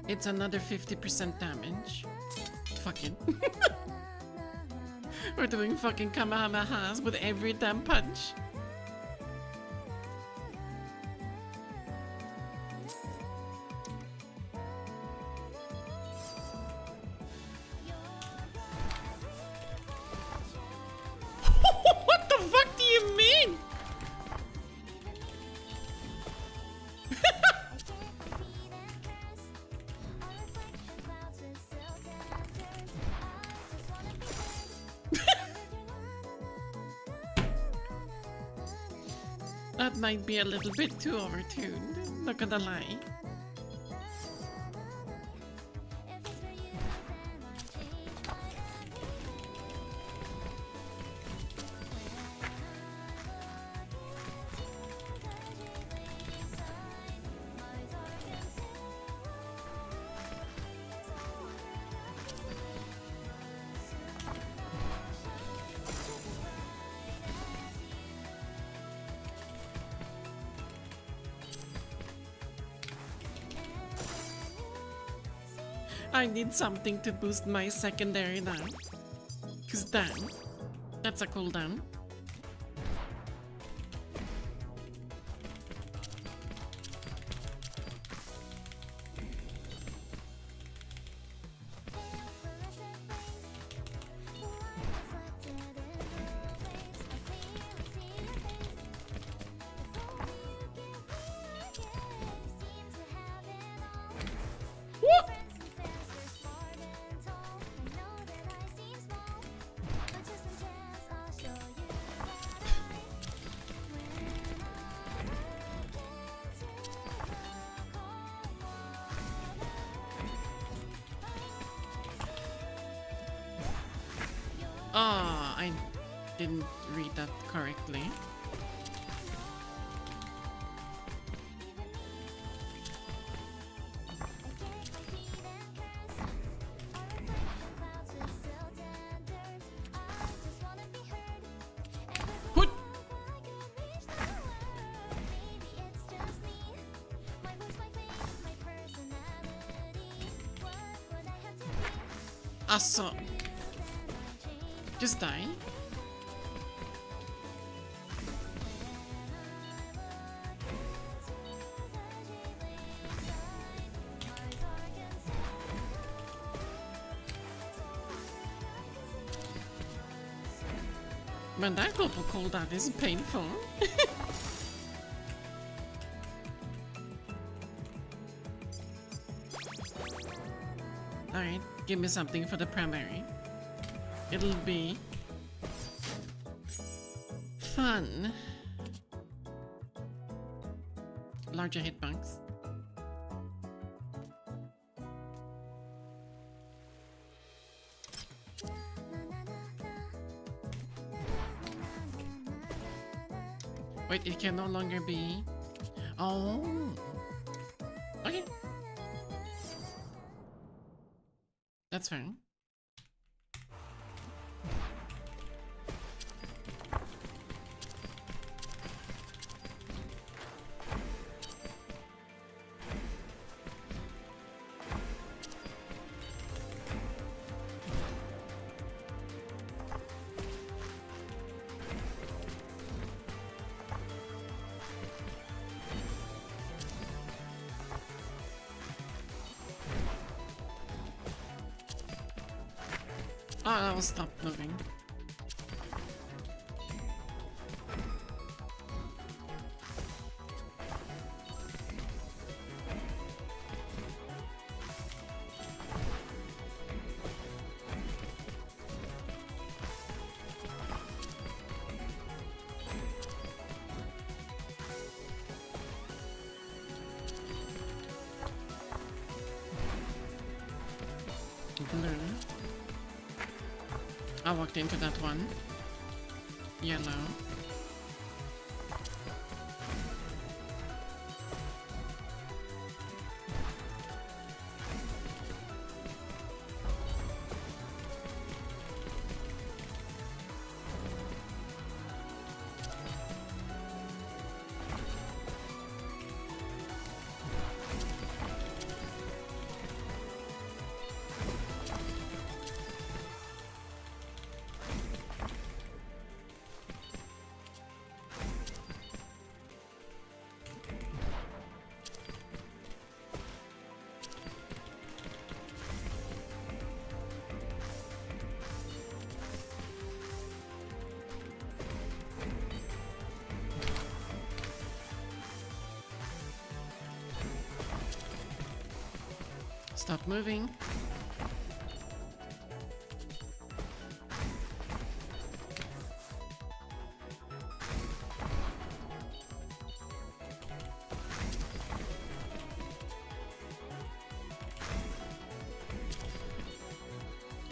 A: it's another 50% damage. Fuck it. We're doing fucking Kamehamehas with every damn punch. What the fuck do you mean? That might be a little bit too overtuned, not gonna lie. I need something to boost my secondary now. Cause damn, that's a cooldown. Oh, I didn't read that correctly. What? Asså. Just die. Men that global cooldown is painful. Alright, give me something for the primary. It'll be fun. Larger hitbox. Wait, it can no longer be. Oh. Okay. That's fine. Oh, I'll stop moving. Blue. I walked into that one. Yellow. Stop moving.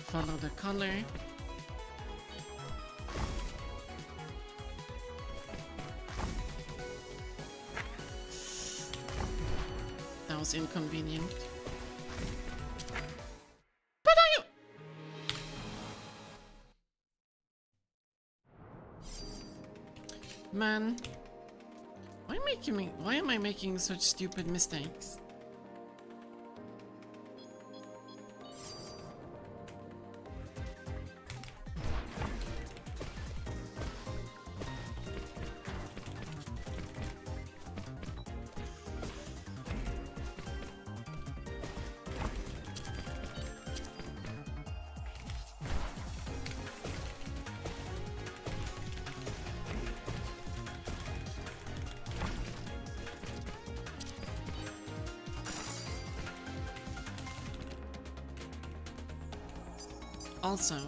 A: follow the color. That was inconvenient. What are you? Man, why am I making such stupid mistakes? Also,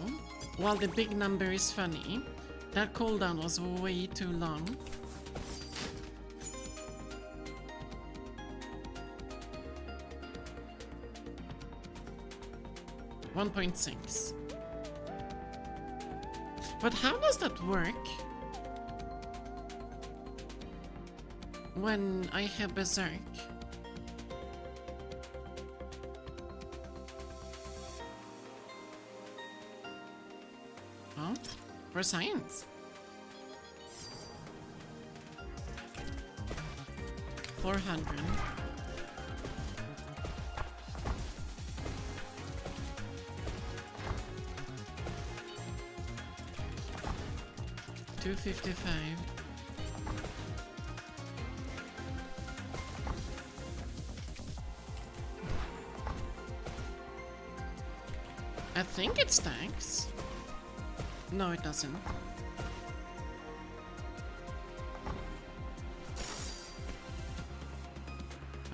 A: while the big number is funny, that cooldown was way too long. $1.6. But how does that work when I have Berserk? Oh, for science. 400. $255. I think it stacks. No, it doesn't.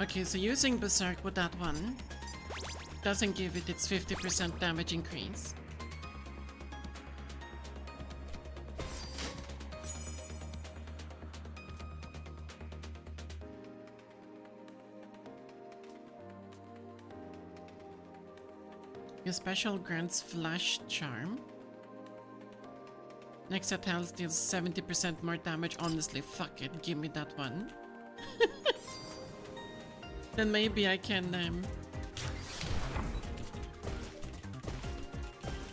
A: Okay, so using Berserk with that one doesn't give it its 50% damage increase. Your special grants Flash Charm. Next attack deals 70% more damage. Honestly, fuck it, give me that one. Then maybe I can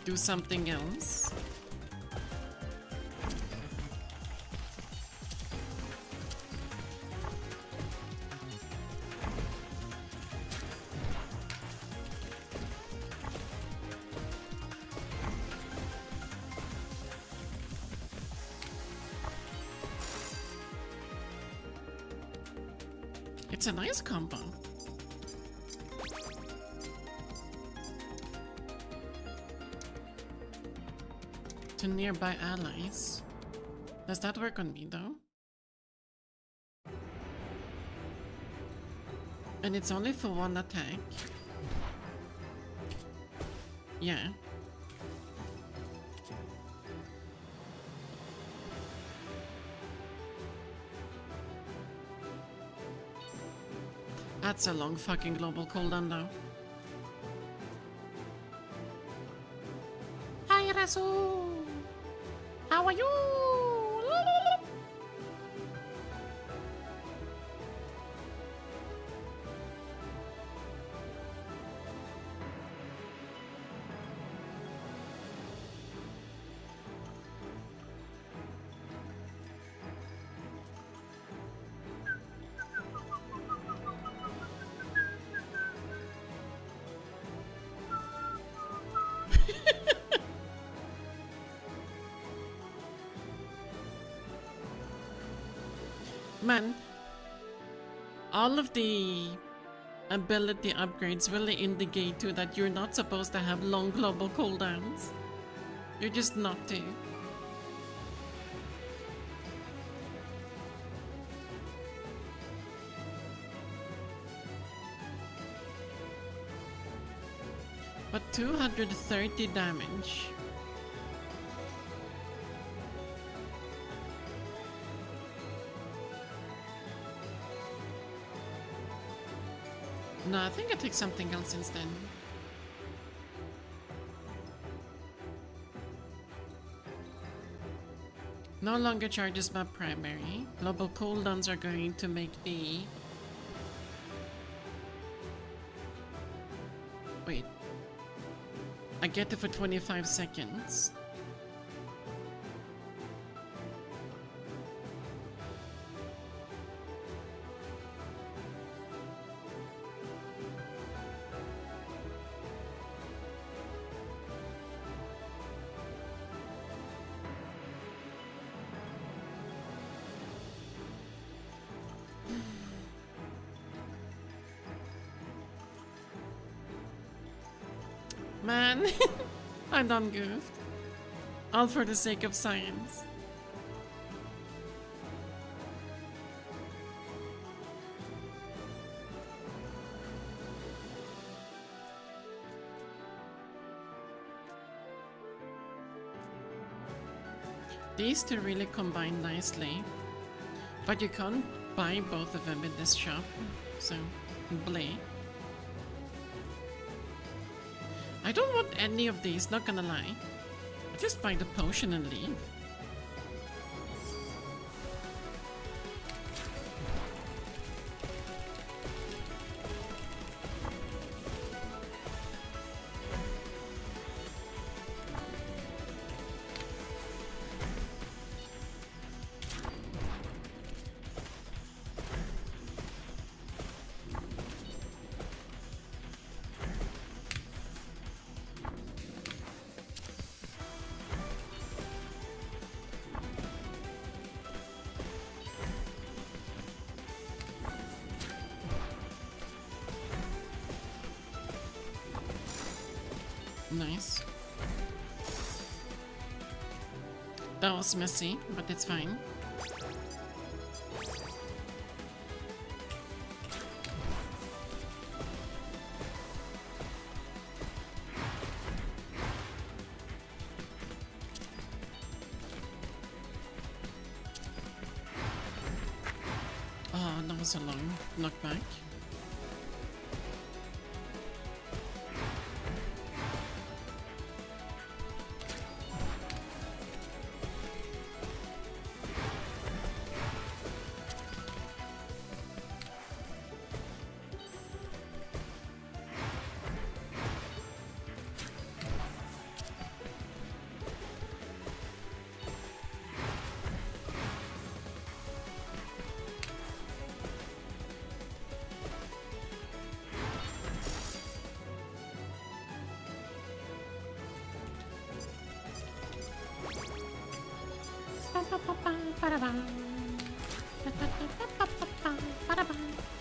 A: do something else. It's a nice combo. To nearby allies. Does that work on me though? And it's only for one attack. Yeah. That's a long fucking global cooldown though. Hi Rasu! How are you? Man, all of the ability upgrades really indicate too that you're not supposed to have long global cooldowns. You're just not to. But 230 damage. No, I think I take something else instead. No longer charges by primary. Global cooldowns are going to make the... Wait. I get it for 25 seconds. Man, I done goofed. All for the sake of science. These two really combine nicely, but you can't buy both of them in this shop, so bleh. I don't want any of these, not gonna lie. Just buy the potion and leave. Nice. That was messy, but it's fine. Oh, that was a long knockback.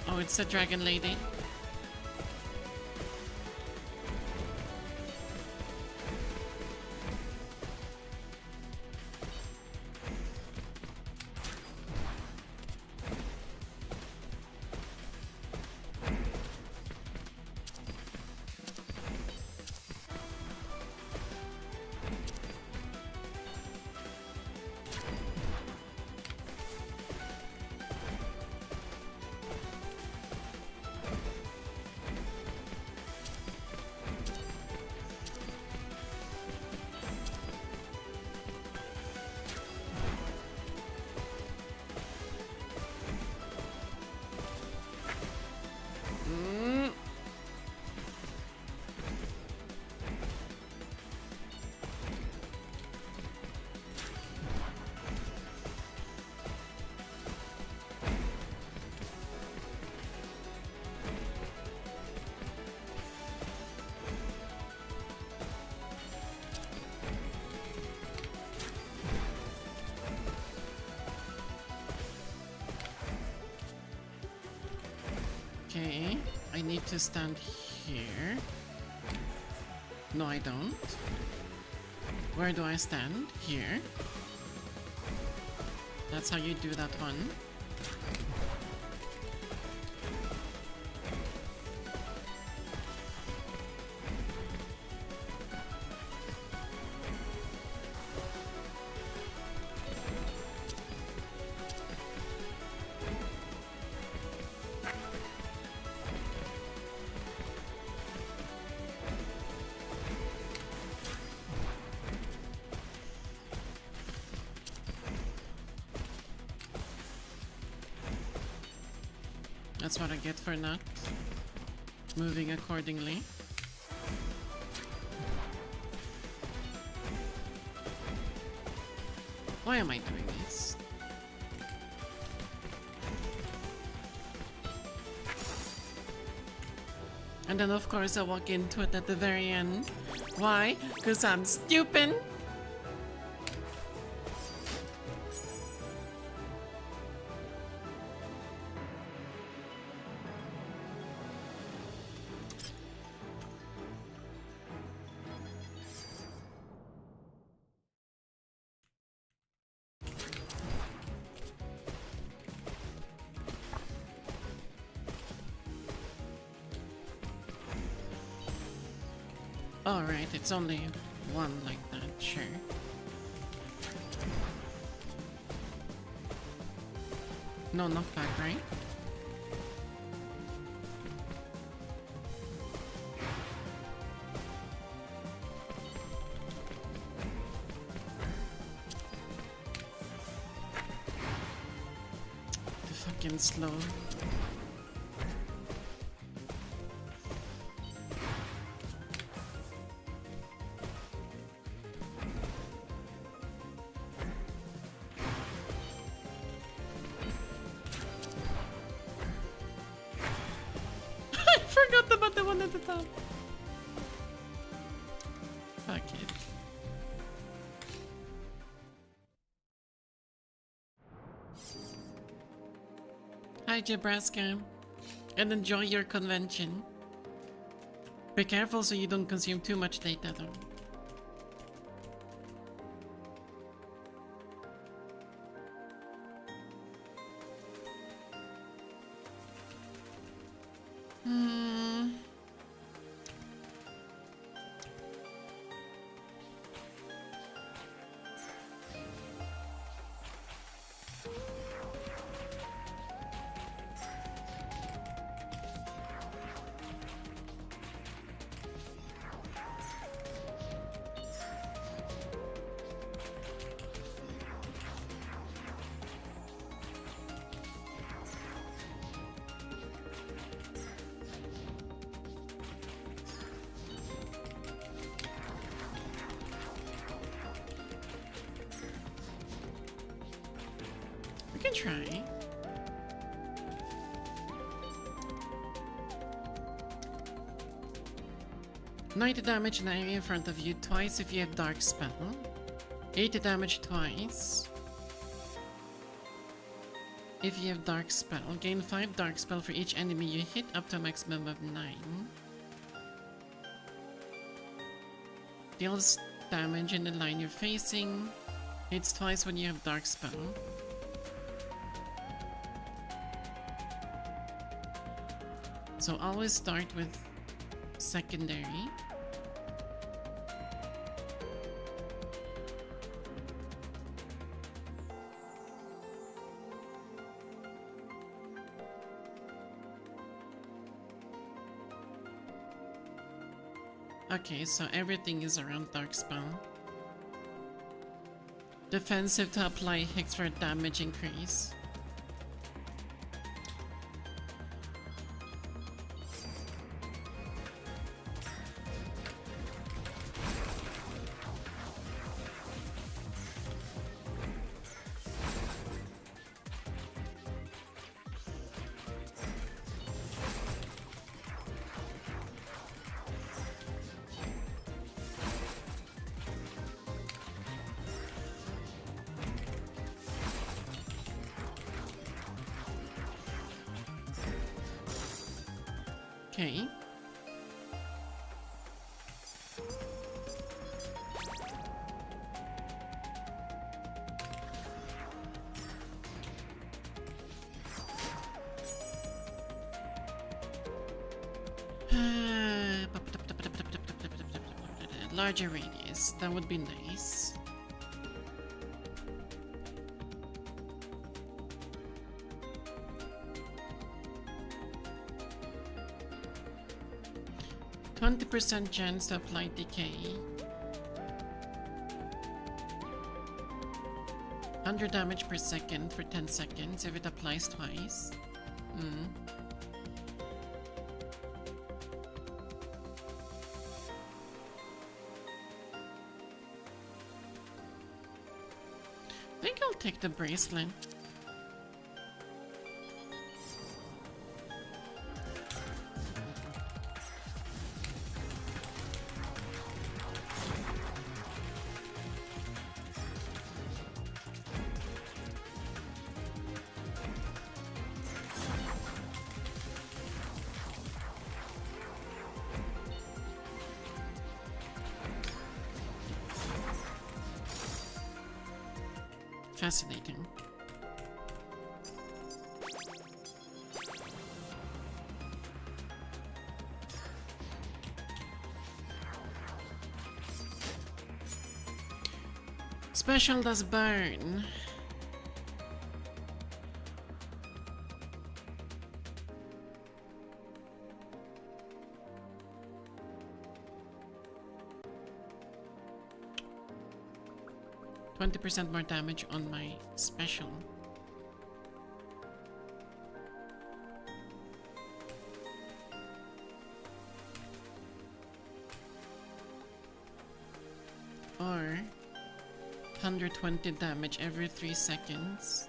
A: Oh, it's the dragon lady. Okay, I need to stand here. No, I don't. Where do I stand? Here. That's how you do that one. That's what I get for not moving accordingly. Why am I doing this? And then of course I walk into it at the very end. Why? Because I'm stupid. Alright, it's only one like that, sure. No knockback, right? The fucking slow. Forgot about the one at the top. Fuck it. Hi, Jabraska. And enjoy your convention. Be careful so you don't consume too much data though. We can try. Ninety damage in the area in front of you twice if you have Dark Spell. 80 damage twice. If you have Dark Spell, gain 5 Dark Spell for each enemy you hit up to a maximum of 9. Deals damage in the line you're facing. Hits twice when you have Dark Spell. So always start with secondary. Okay, so everything is around Dark Spell. Defensive to apply Hex for damage increase. Okay. Larger radius, that would be nice. %, chance to apply decay. 100 damage per second for 10 seconds if it applies twice. think I'll take the bracelet. Fascinating. Special does burn. %20 more damage on my special. Or 120 damage every 3 seconds.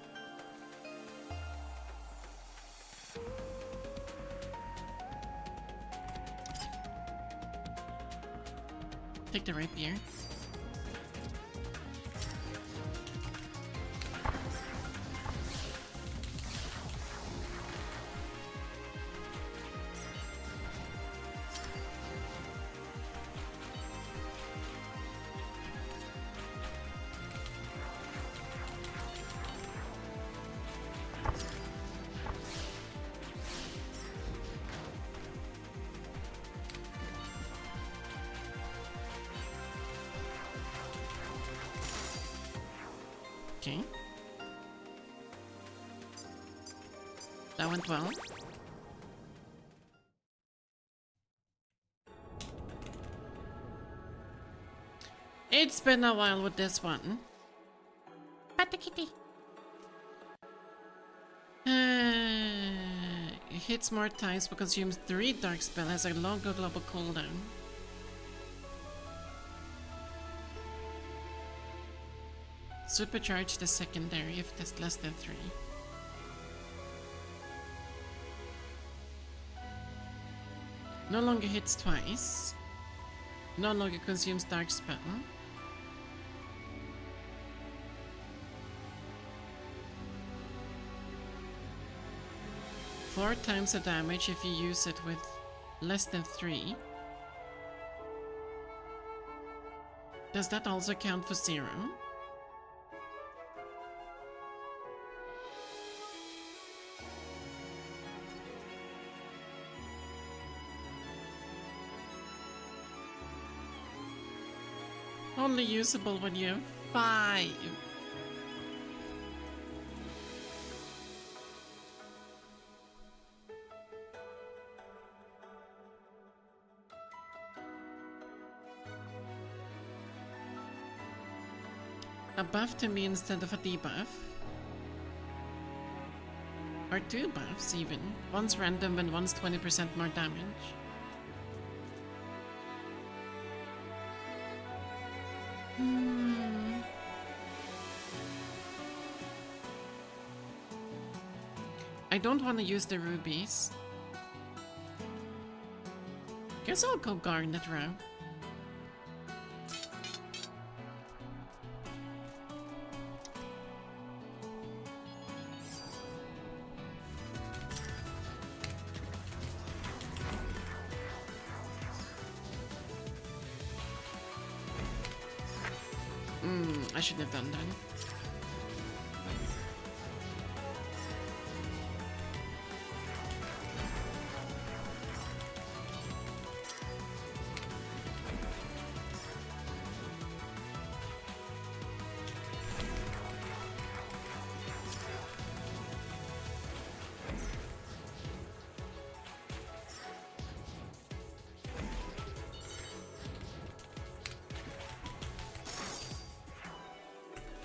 A: Take the rapier. Okay. That went well. It's been a while with this one. Pata kitty. It hits more times but consumes 3 dark spell, has a longer global cooldown. Supercharge the secondary if that's less than 3. No longer hits twice. No longer consumes dark spell. Four times the damage if you use it with less than 3. Does that also count for 0? Only usable when you have 5. A buff to me instead of a debuff. Or 2 buffs even. One's random and one's 20% more damage. I don't want to use the rubies. Guess I'll go Garnet route. I shouldn't have done that.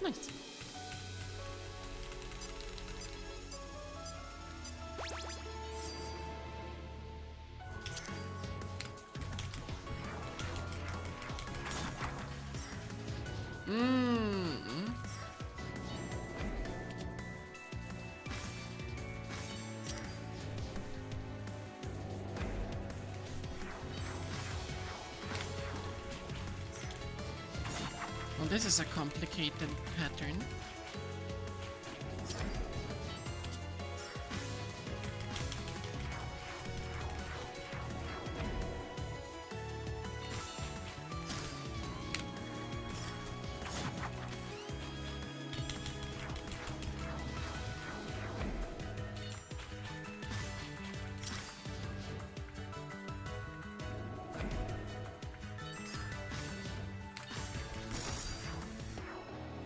A: Nice. This is a complicated pattern.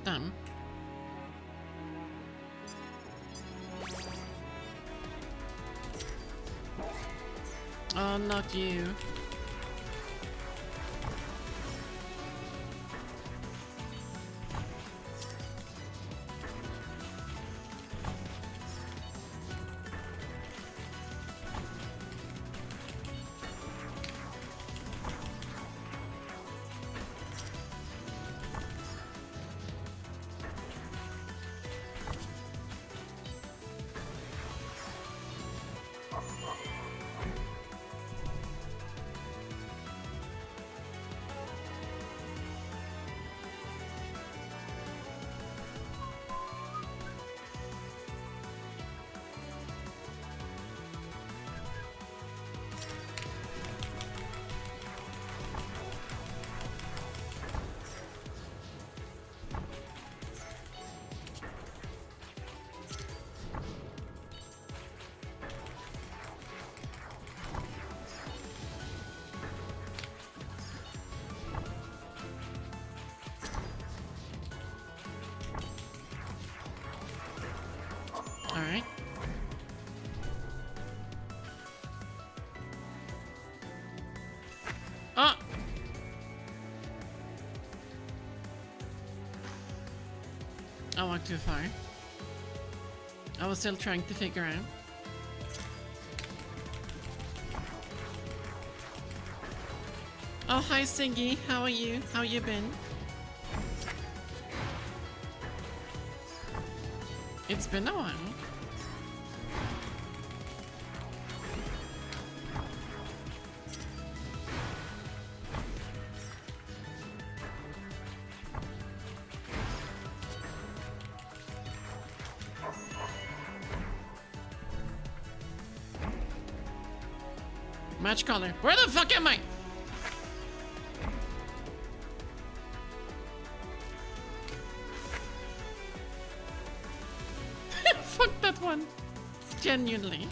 A: Damn. Oh, not you. All right. Ah! I walked too far. I was still trying to figure out. Oh, hi Siggy. How are you? How you been? It's been a while. Match color. Where the fuck am I? Fuck that one. Genuinely.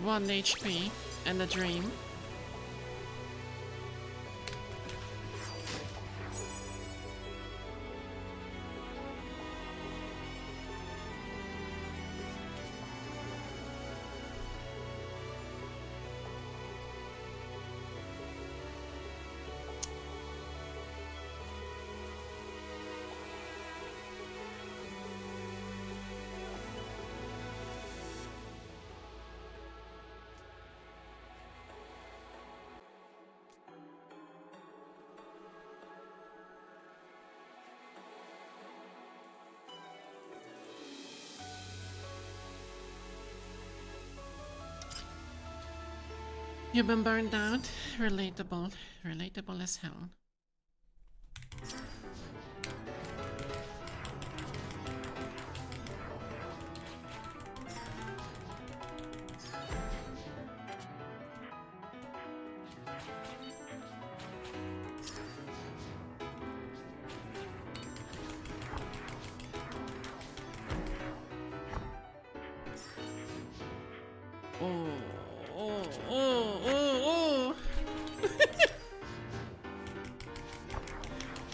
A: One HP and a dream. You've been burned out? Relatable. Relatable as hell.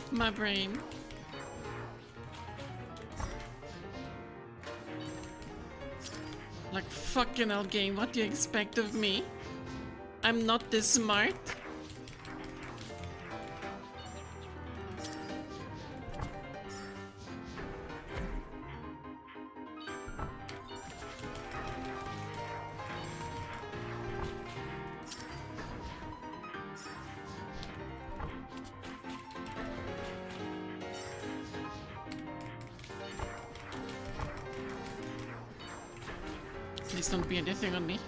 A: My brain. Like fucking hell game, what do you expect of me? I'm not this smart. Please don't be anything on me.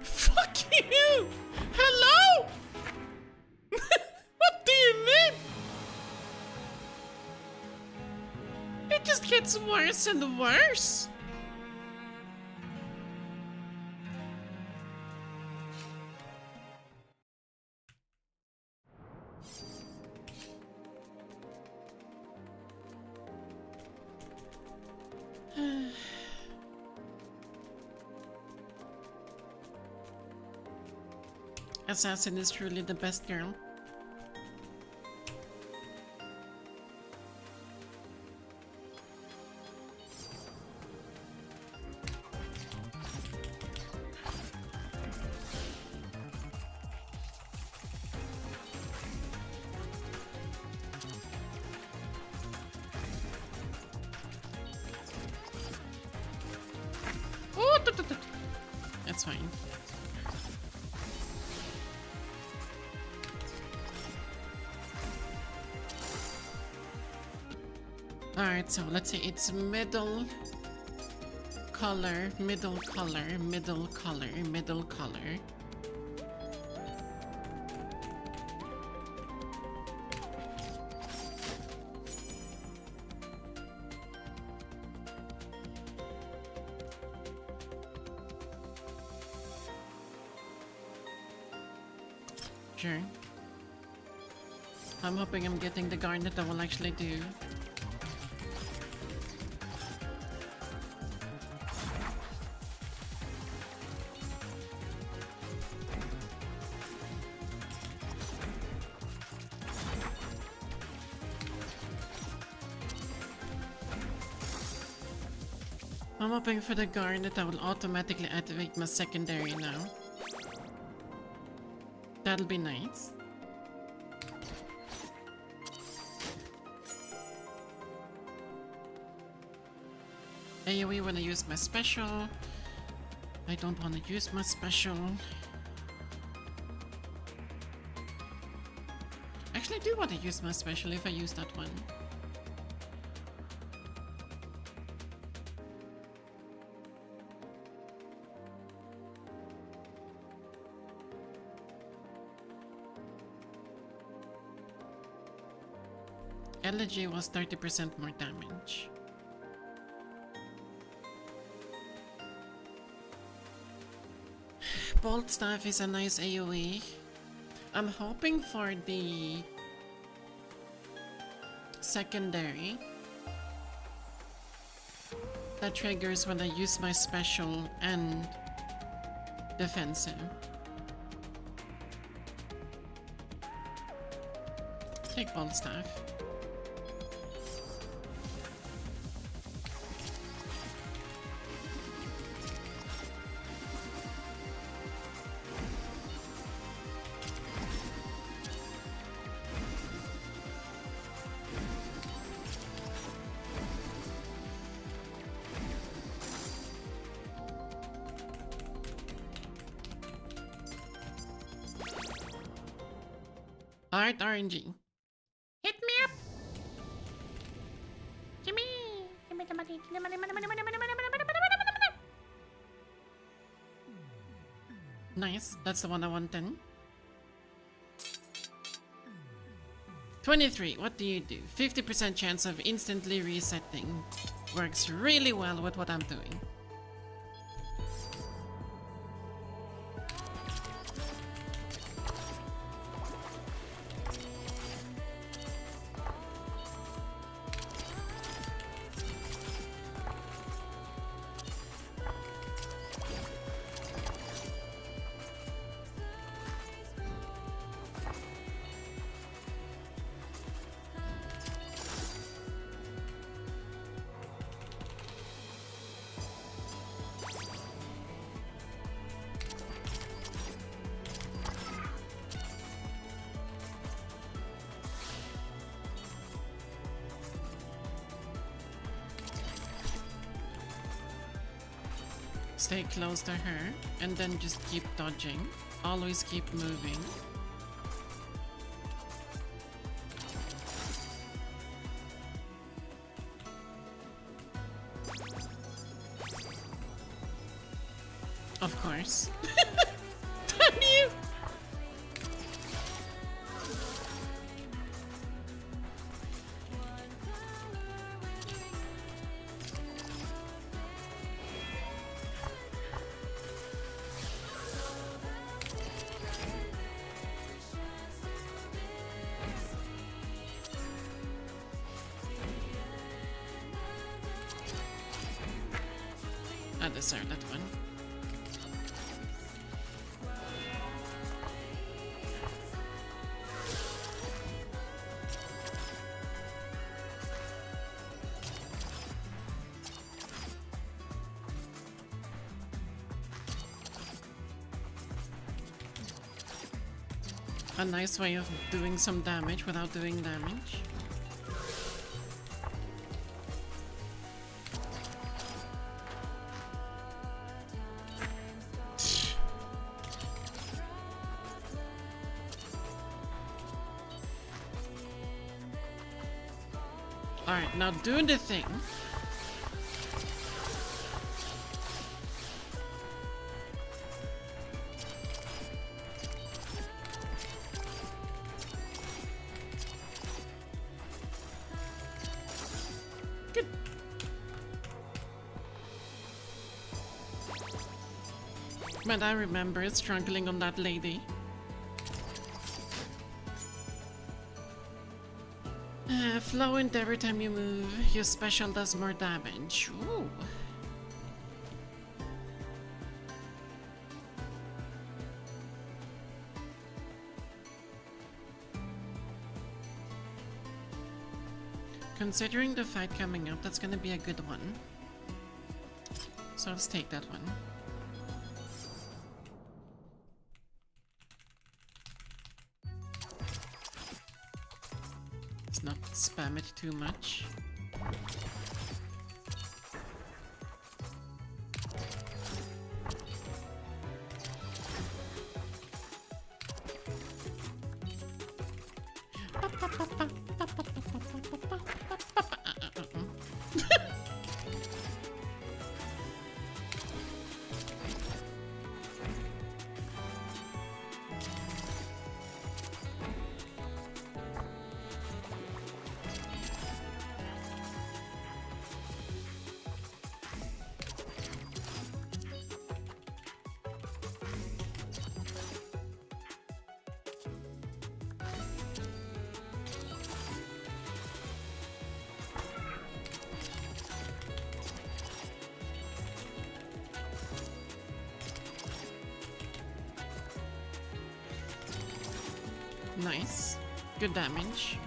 A: Fuck you! Hello? What do you mean? It just gets worse and worse. Assassin is truly the best girl. Oh, that's fine. Alright, so let's say it's middle color, middle color, middle color, middle color. Sure. I'm hoping I'm getting the garnet that will actually do. I'm hoping for the garnet that will automatically activate my secondary now. That'll be nice. AoE when I use my special. I don't want to use my special. Actually, I do want to use my special if I use that one. Elegy was 30% more damage. Bolt Staff is a nice AoE. I'm hoping for the secondary that triggers when I use my special and defensive. Take Bolt Staff. Alright, RNG. Hit me up! Gimme! Gimme the money, the money, money, money, money, money, money, money, money, money. Nice, that's the one I want then. 23, what do you do? 50% chance of instantly resetting. Works really well with what I'm doing. Stay close to her and then just keep dodging. Always keep moving. Of course. Damn you! I deserve that one. A nice way of doing some damage without doing damage. Alright, now do the thing. Good. But I remember struggling on that lady. Fluent every time you move, your special does more damage. Ooh. Considering the fight coming up, that's gonna be a good one. So let's take that one. Let's not spam it too much. Nice. Good damage.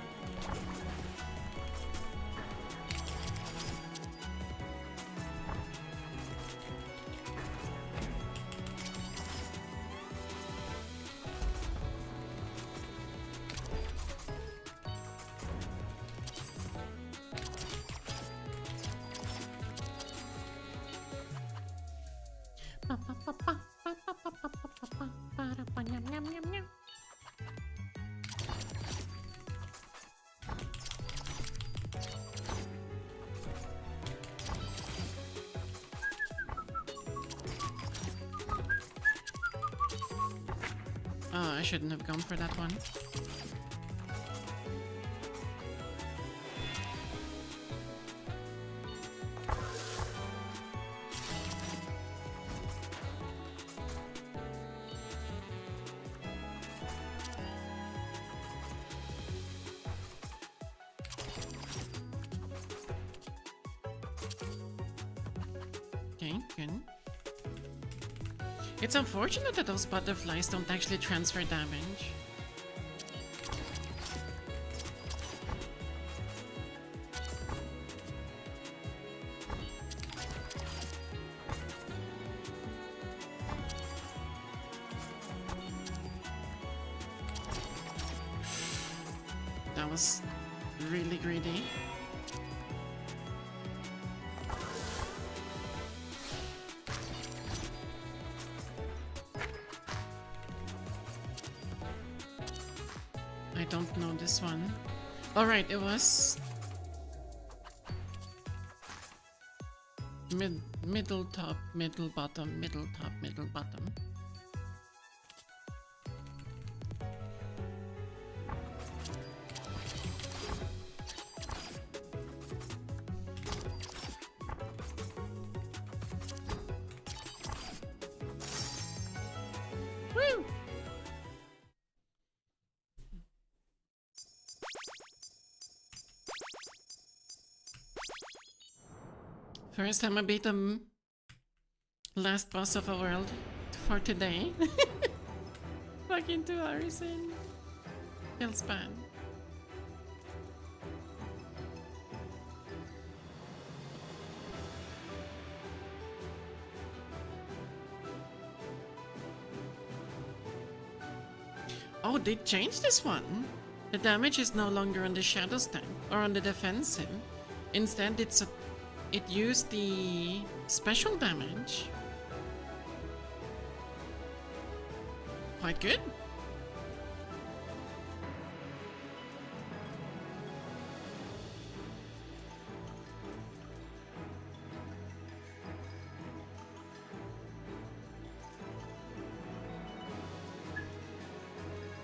A: Oh, I shouldn't have gone for that one. Okay, good. It's unfortunate that those butterflies don't actually transfer damage. That was really greedy. don't know this one. Alright, it was... middle top, middle bottom, middle top, middle bottom. Woo! First time I beat the last boss of a world for today. Fucking 2 hours in. Feels bad. Oh, they changed this one. The damage is no longer on the shadow stand or on the defensive. Instead, it used the special damage. Quite good.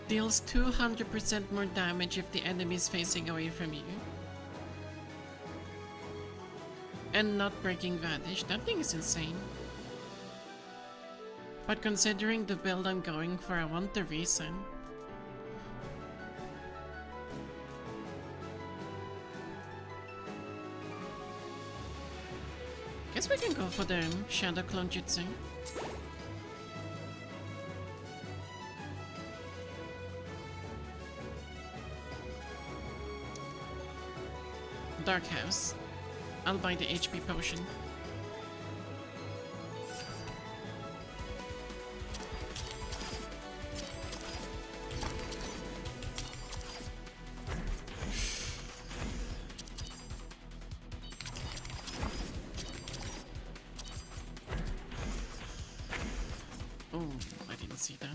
A: Deals 200% more damage if the enemy is facing away from you. And not breaking Vanish. That thing is insane. But considering the build I'm going for, I want the reason. Guess we can go for the Shadow Clone Jutsu. Dark House. I'll buy the HP potion. Oh, I didn't see that.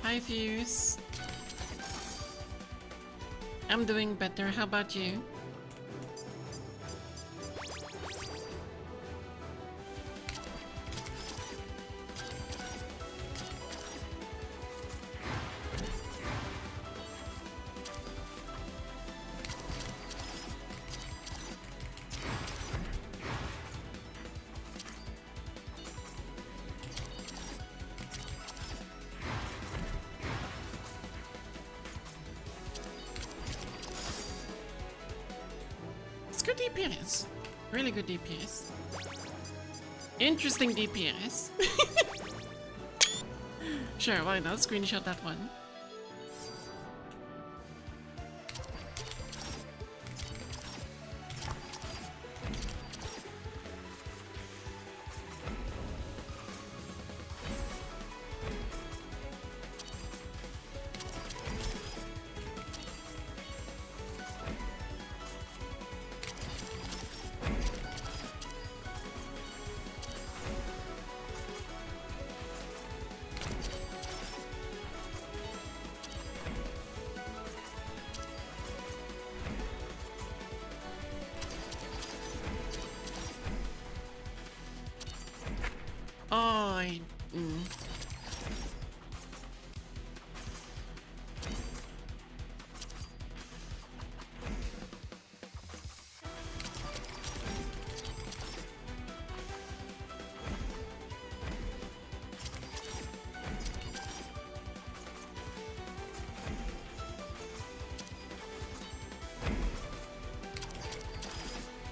A: Hi, Fuse. I'm doing better. How about you? It's good DPS. Really good DPS. Interesting DPS. Sure, why not? Screenshot that one.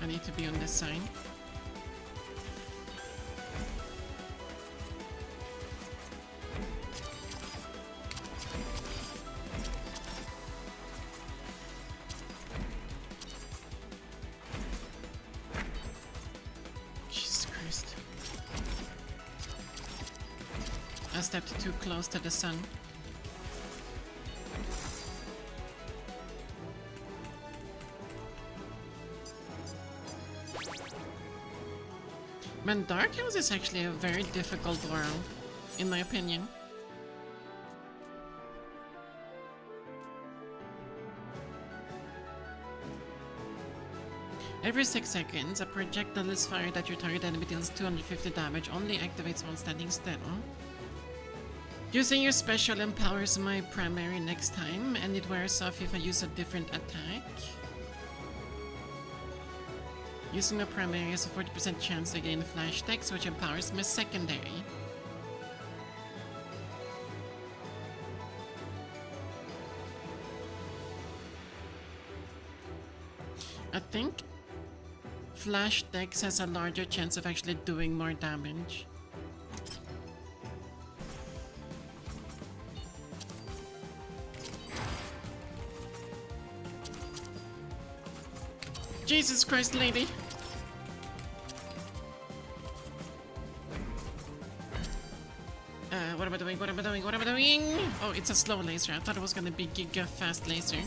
A: I need to be on this side. Jesus Christ. I stepped too close to the sun. Man, Dark House is actually a very difficult world, in my opinion. Every 6 seconds, a projectile is fired at your target enemy deals 250 damage, only activates while standing still. Using your special empowers my primary next time, and it wears off if I use a different attack. Using my primary has a 40% chance to gain flash dex, which empowers my secondary. I think Flash Dex has a larger chance of actually doing more damage. Jesus Christ, lady! What am I doing? What am I doing? What am I doing? Oh, it's a slow laser. I thought it was gonna be giga fast laser.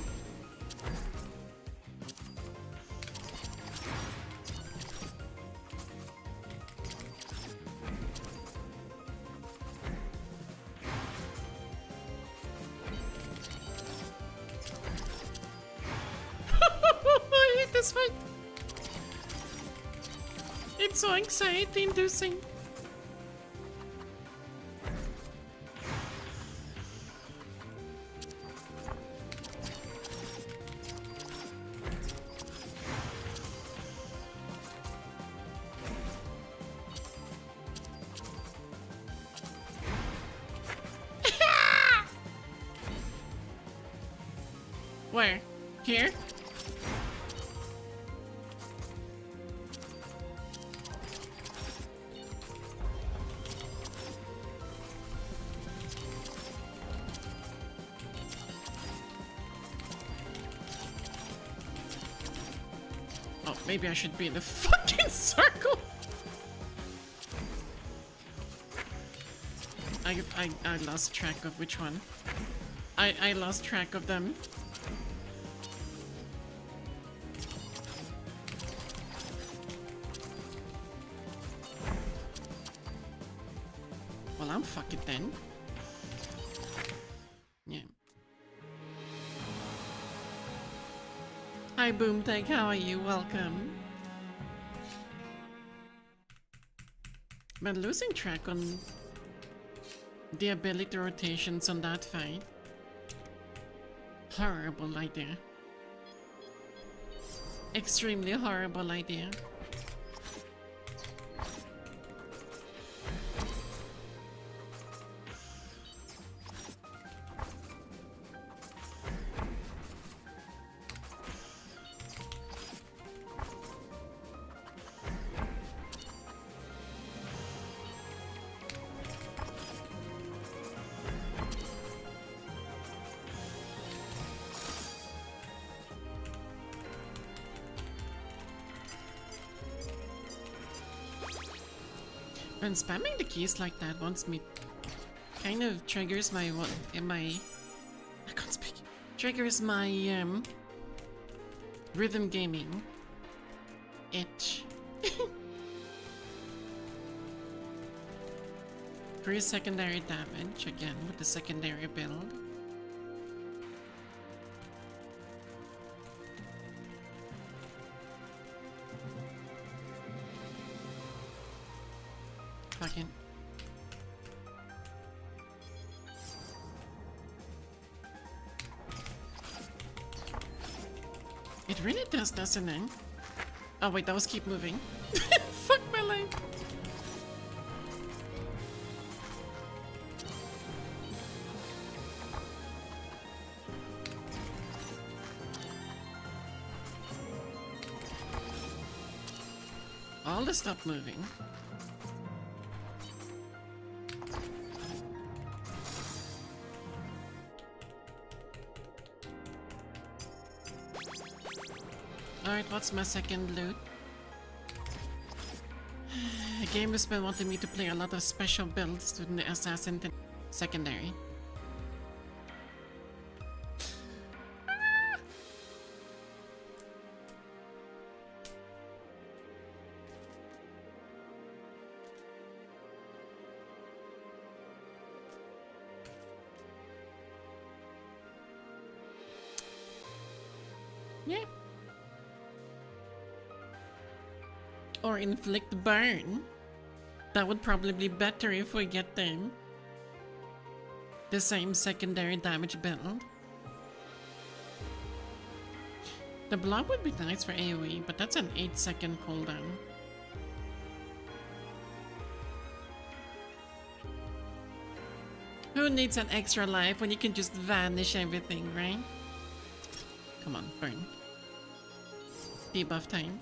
A: I hate this fight. It's so anxiety-inducing. Where? Here? Oh, maybe I should be in the fucking circle. I lost track of which one. I lost track of them. Well, I'm fuck it then. Yeah. Hi Boomtech, how are you? Welcome. But losing track on the ability rotations on that fight. Horrible idea. Extremely horrible idea. When spamming the keys like that wants me kind of triggers my I can't speak. Triggers my rhythm gaming itch. 3 secondary damage again with the secondary build. Fucking. It really does, doesn't it? Oh wait, that was keep moving. Fuck my life. All the stop moving. Alright, what's my second loot? A game has been wanting me to play a lot of special builds to the assassin secondary. Yeah. Or inflict burn. That would probably be better if we get the same secondary damage build. The blob would be nice for AoE, but that's an 8-second cooldown. Who needs an extra life when you can just vanish everything, right? Come on, burn. Debuff time.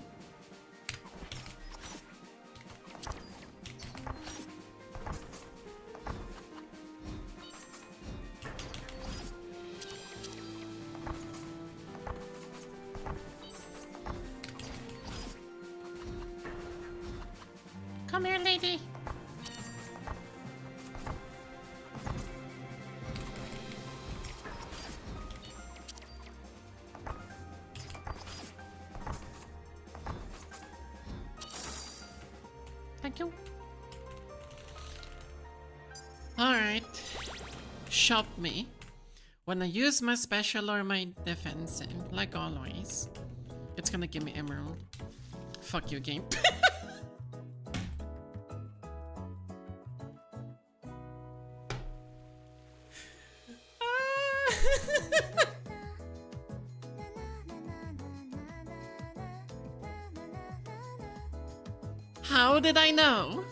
A: Come here, lady. Thank you. Alright. Shop me. When I use my special or my defensive, like always, it's gonna give me emerald. Fuck you, game. How did I know?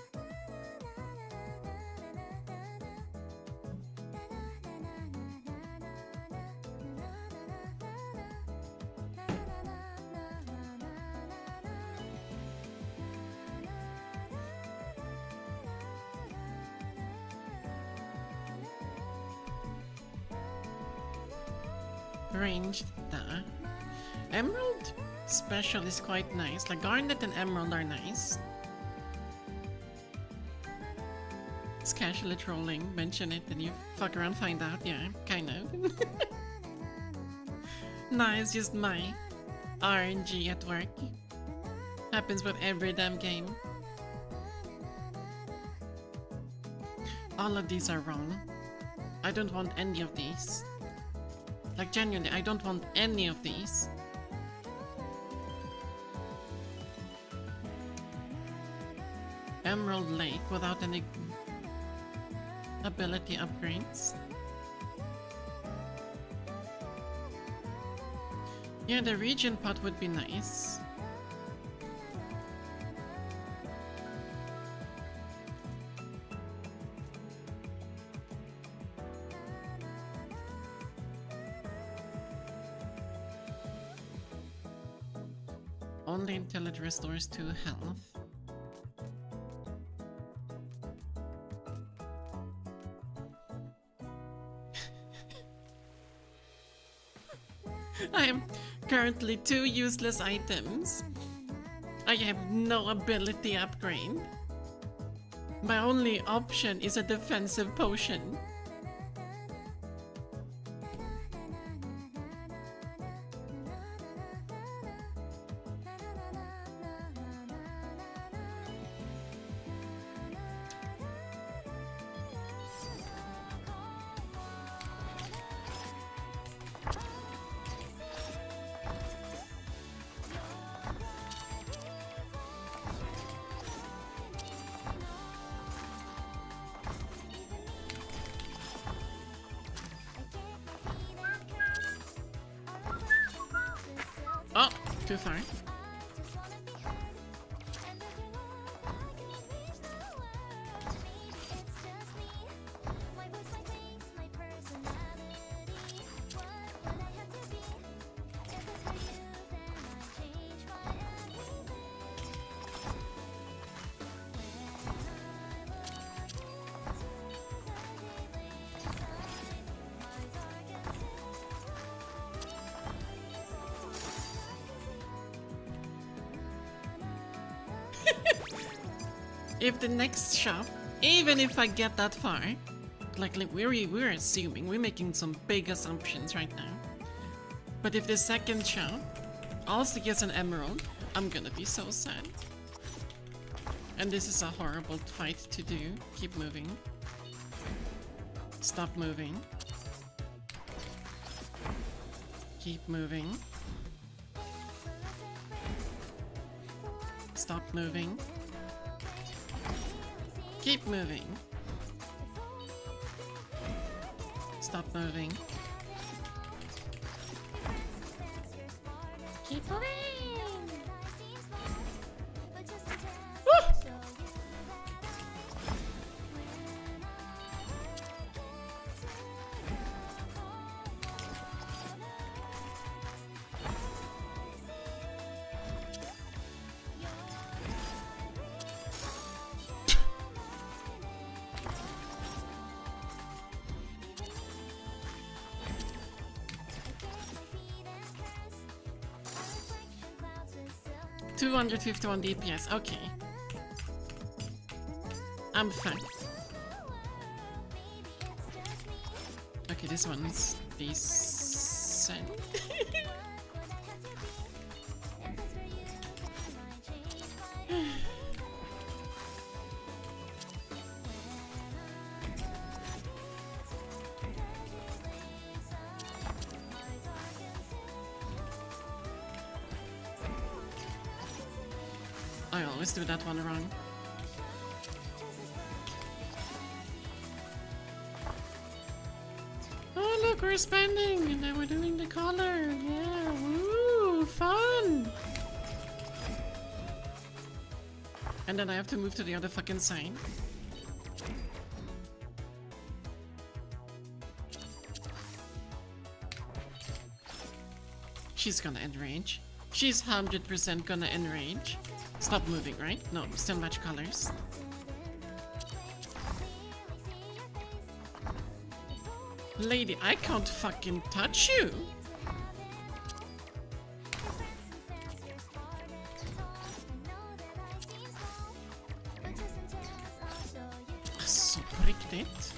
A: Ranged, Emerald special is quite nice. Like Garnet and Emerald are nice. It's casually trolling. Mention it and you fuck around, find out. Yeah, kind of. Nah, it's just my RNG at work. Happens with every damn game. All of these are wrong. I don't want any of these. Like genuinely, I don't want any of these. Emerald Lake without any ability upgrades. Yeah, the region pot would be nice. Only until it restores 2 health. I have currently 2 useless items. I have no ability upgrade. My only option is a defensive potion. Oh, too far. If the next shop, even if I get that far, like we're assuming, we're making some big assumptions right now. But if the second shop also gets an emerald, I'm gonna be so sad. And this is a horrible fight to do. Keep moving. Stop moving. Keep moving. Stop moving. Keep moving. Stop moving. Keep moving! Woo! 251 DPS, okay. I'm fine. Okay, this one's decent. I always do that one wrong. Oh look, we're spending and then we're doing the color. Yeah, woo, fun! And then I have to move to the other fucking side. She's gonna enrage. She's 100% gonna enrage. Stop moving, right? No, still match colors. Lady, I can't fucking touch you! Så på riktigt.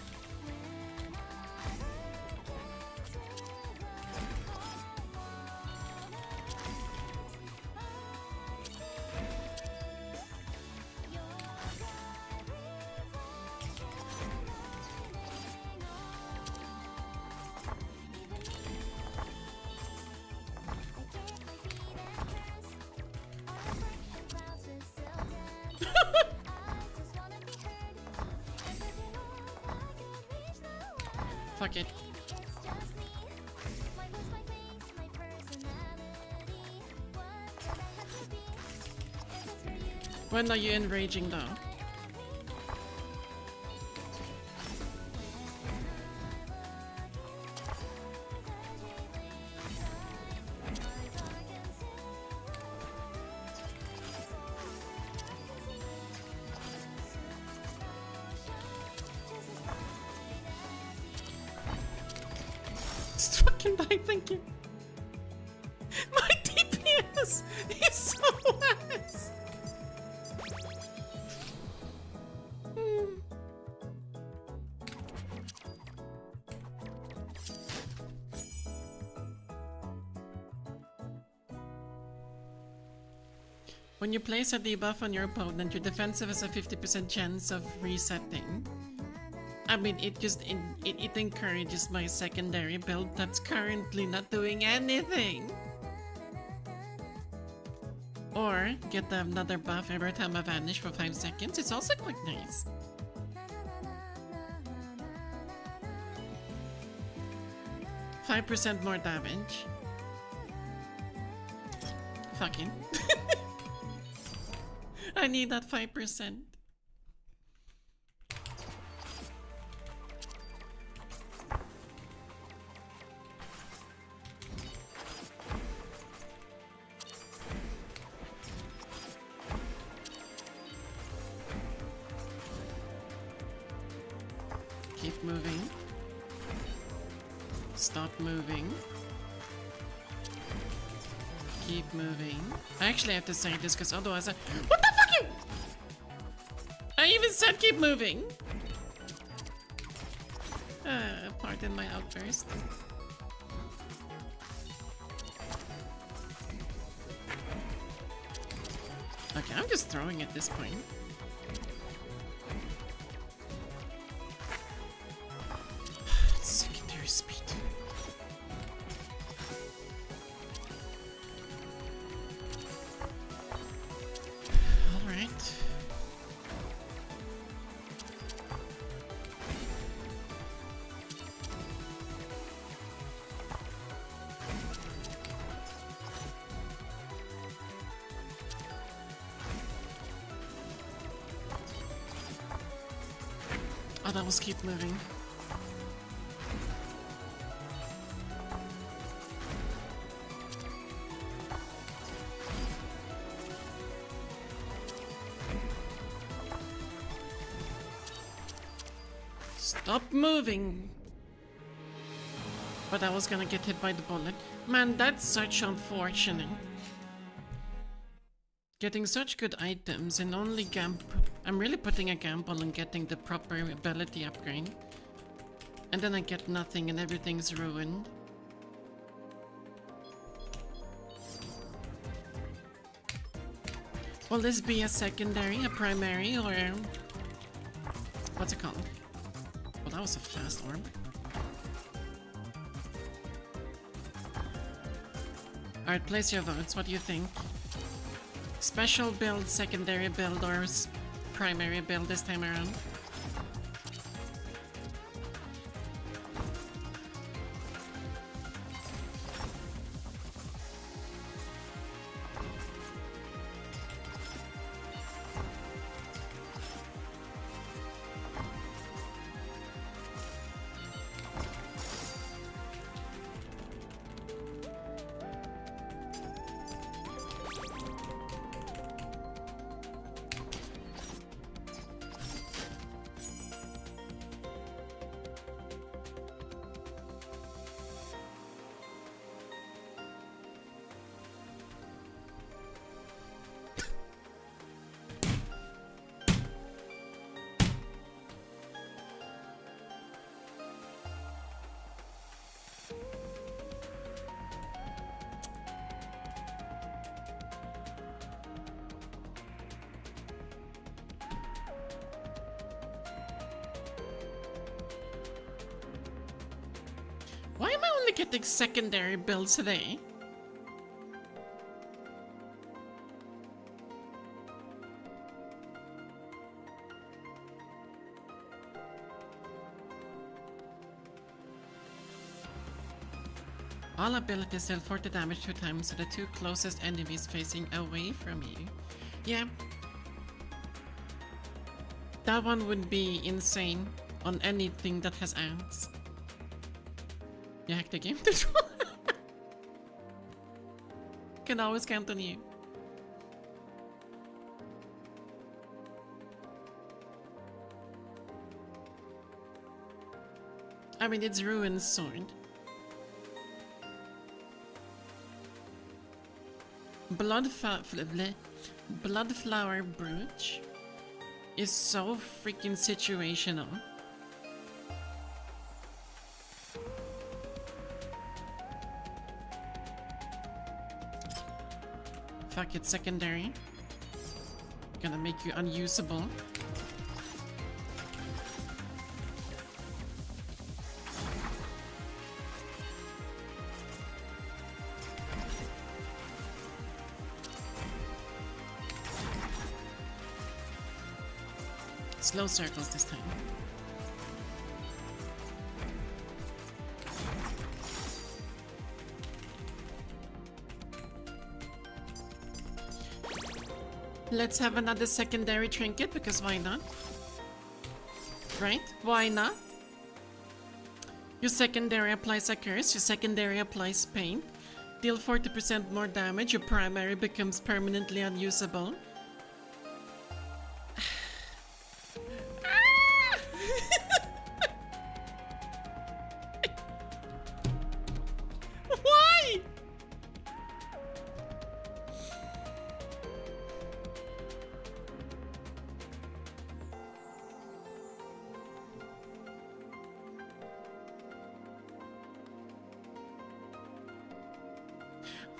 A: Fuck it. When are you enraging though? Fucking die, thank you. My DPS is so ass. When you place a debuff on your opponent, your defensive has a 50% chance of resetting. I mean, it encourages my secondary build that's currently not doing anything. Or get another buff every time I vanish for 5 seconds. It's also quite nice. %5 more damage. Fucking. I need that 5%. Keep moving. Stop moving. Keep moving. I actually have to say this because otherwise I— What the fuck you— I even said keep moving! Pardon my outburst. Okay, I'm just throwing at this point. Secondary speed. Oh, that was keep moving. Stop moving! But I was gonna get hit by the bullet. Man, that's such unfortunate. Getting such good items and only I'm really putting a gamble on getting the proper ability upgrade. And then I get nothing and everything's ruined. Will this be a secondary, a primary, or... what's it called? Well, that was a fast orb. Alright, place your votes. What do you think? Special build, secondary build, or primary build this time around? Why am I only getting secondary builds today? All abilities deal 40 damage 2 times to the 2 closest enemies facing away from you. Yeah. That one would be insane on anything that has ants. You hacked the game to draw. Can always count on you. I mean, it's Ruin's sword. Bloodflower brooch is so freaking situational. Fuck it, secondary. Gonna make you unusable. Slow circles this time. Let's have another secondary trinket, because why not? Right? Why not? Your secondary applies a curse, your secondary applies pain. Deal 40% more damage, your primary becomes permanently unusable. Why?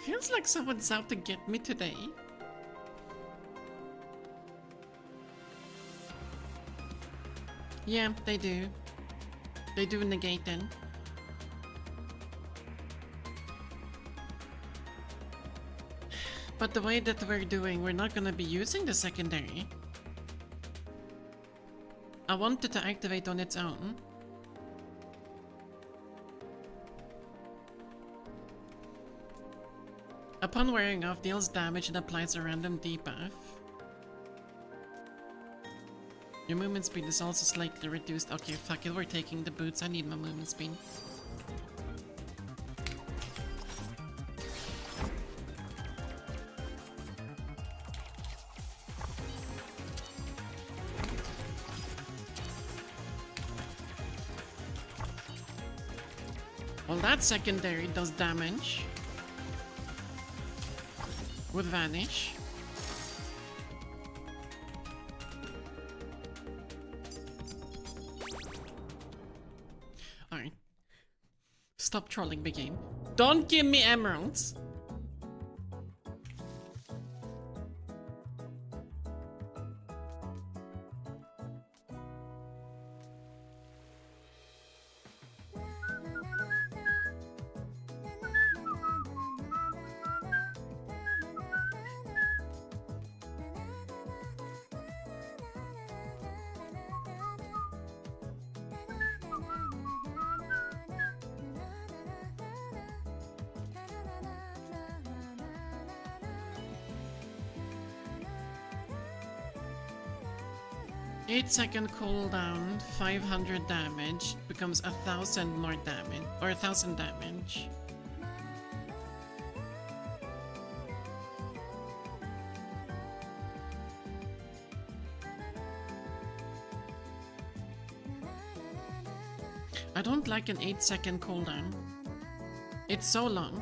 A: Feels like someone's out to get me today. Yeah, they do. They do negate then. But the way that we're doing, we're not gonna be using the secondary. I want it to activate on its own. Upon wearing off, deals damage and applies a random debuff. Your movement speed is also slightly reduced. Okay, fuck it, we're taking the boots. I need my movement speed. Well, that secondary does damage. Would vanish. Alright. Stop trolling the game. Don't give me emeralds! Second cooldown, 500 damage, becomes 1000 more damage, or 1000 damage. I don't like an 8-second cooldown. It's so long.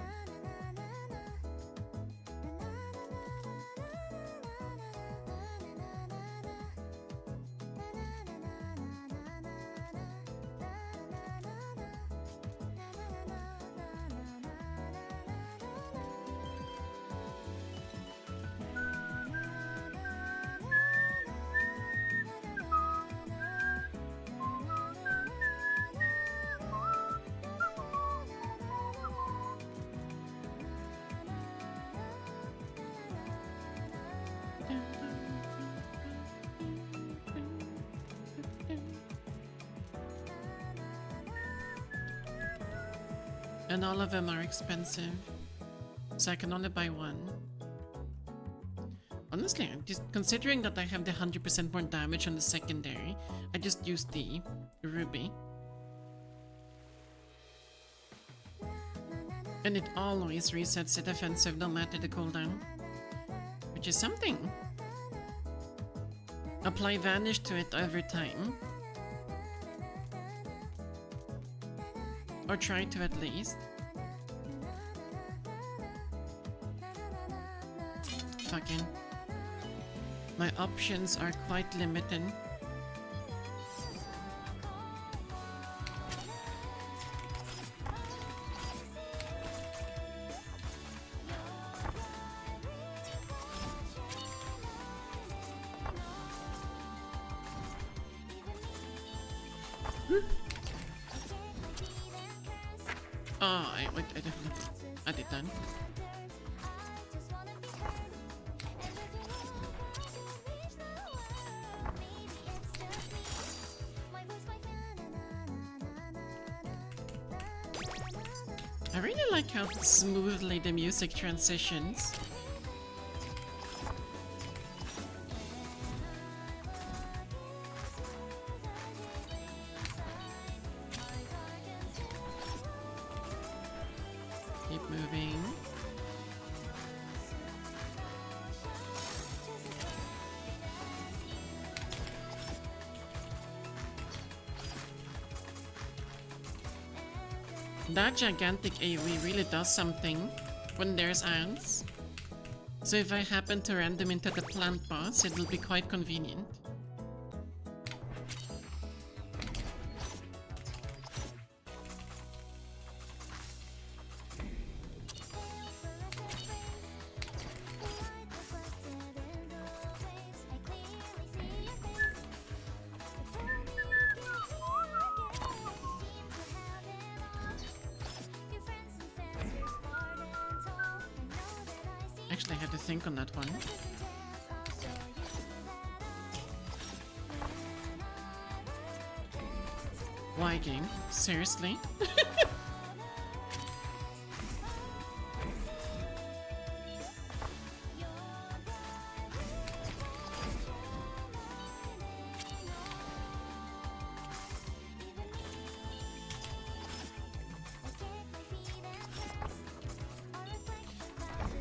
A: And all of them are expensive, so I can only buy one. Honestly, just considering that I have the 100% more damage on the secondary, I just used the ruby. And it always resets the defensive no matter the cooldown, which is something. Apply vanish to it every time. Or try to at least. Fucking. My options are quite limited. I did that. I really like how smoothly the music transitions. Keep moving. That gigantic AoE really does something when there's ants. So if I happen to random into the plant boss, it will be quite convenient. Actually, I had to think on that one. Why, game? Seriously?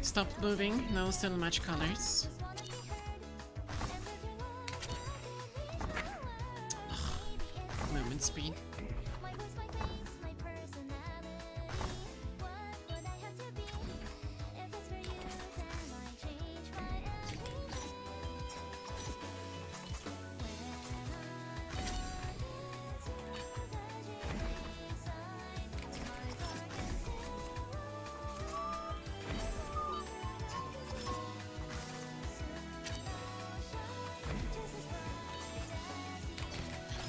A: Stop moving. No, still match colors. Movement speed.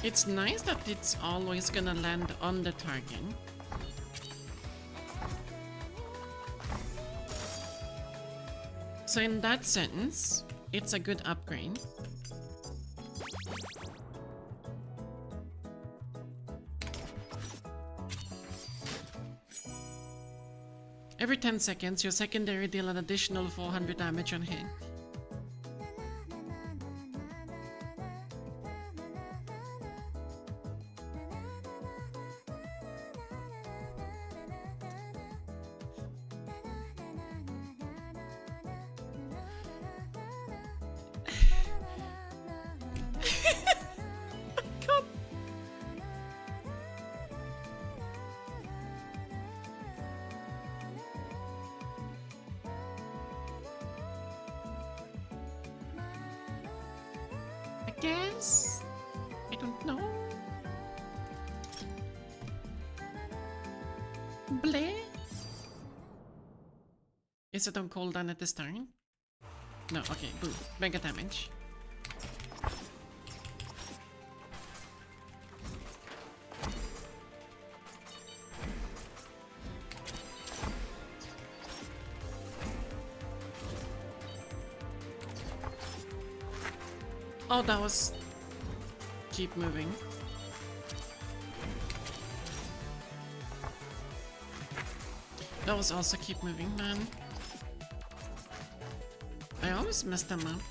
A: It's nice that it's always gonna land on the target. So in that sense, it's a good upgrade. Every 10 seconds, your secondary deal an additional 400 damage on hit. Guess? I don't know. Bleh? Is it on cooldown at the start? No, okay, boo. Mega damage. Oh, that was... Keep moving. That was also keep moving, man. I always mess them up.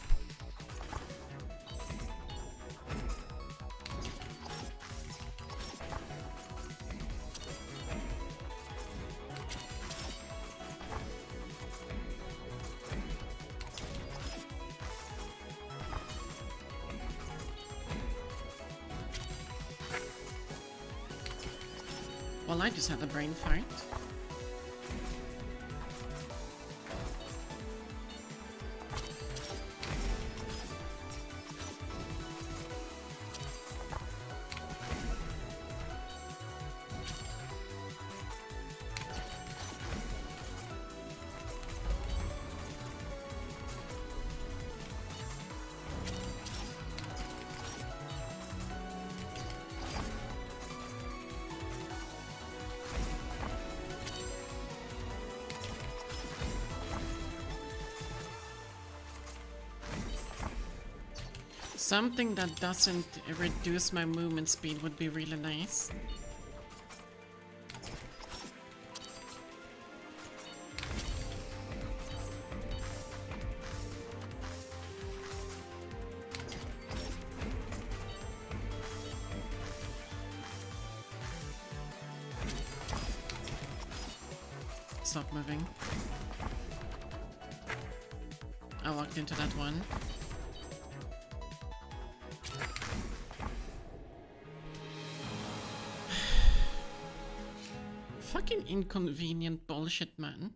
A: Well, I just had a brain fart. Something that doesn't reduce my movement speed would be really nice. Stop moving. I walked into that one. Fucking inconvenient bullshit, man.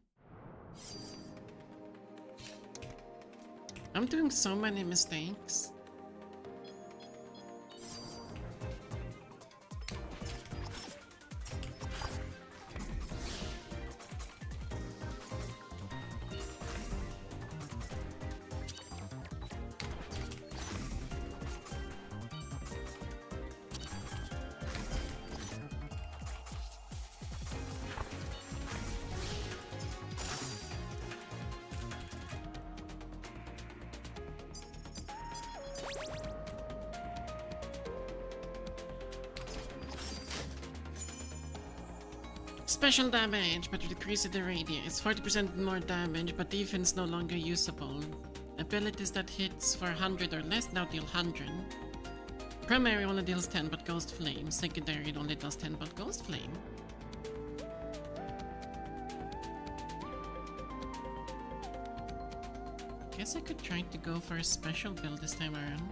A: I'm doing so many mistakes. Special damage, but decrease the radius. 40% more damage, but defense no longer usable. Abilities that hits for 100 or less now deal 100. Primary only deals 10 but Ghost Flame. Secondary it only does 10 but Ghost Flame. guess I could try to go for a special build this time around.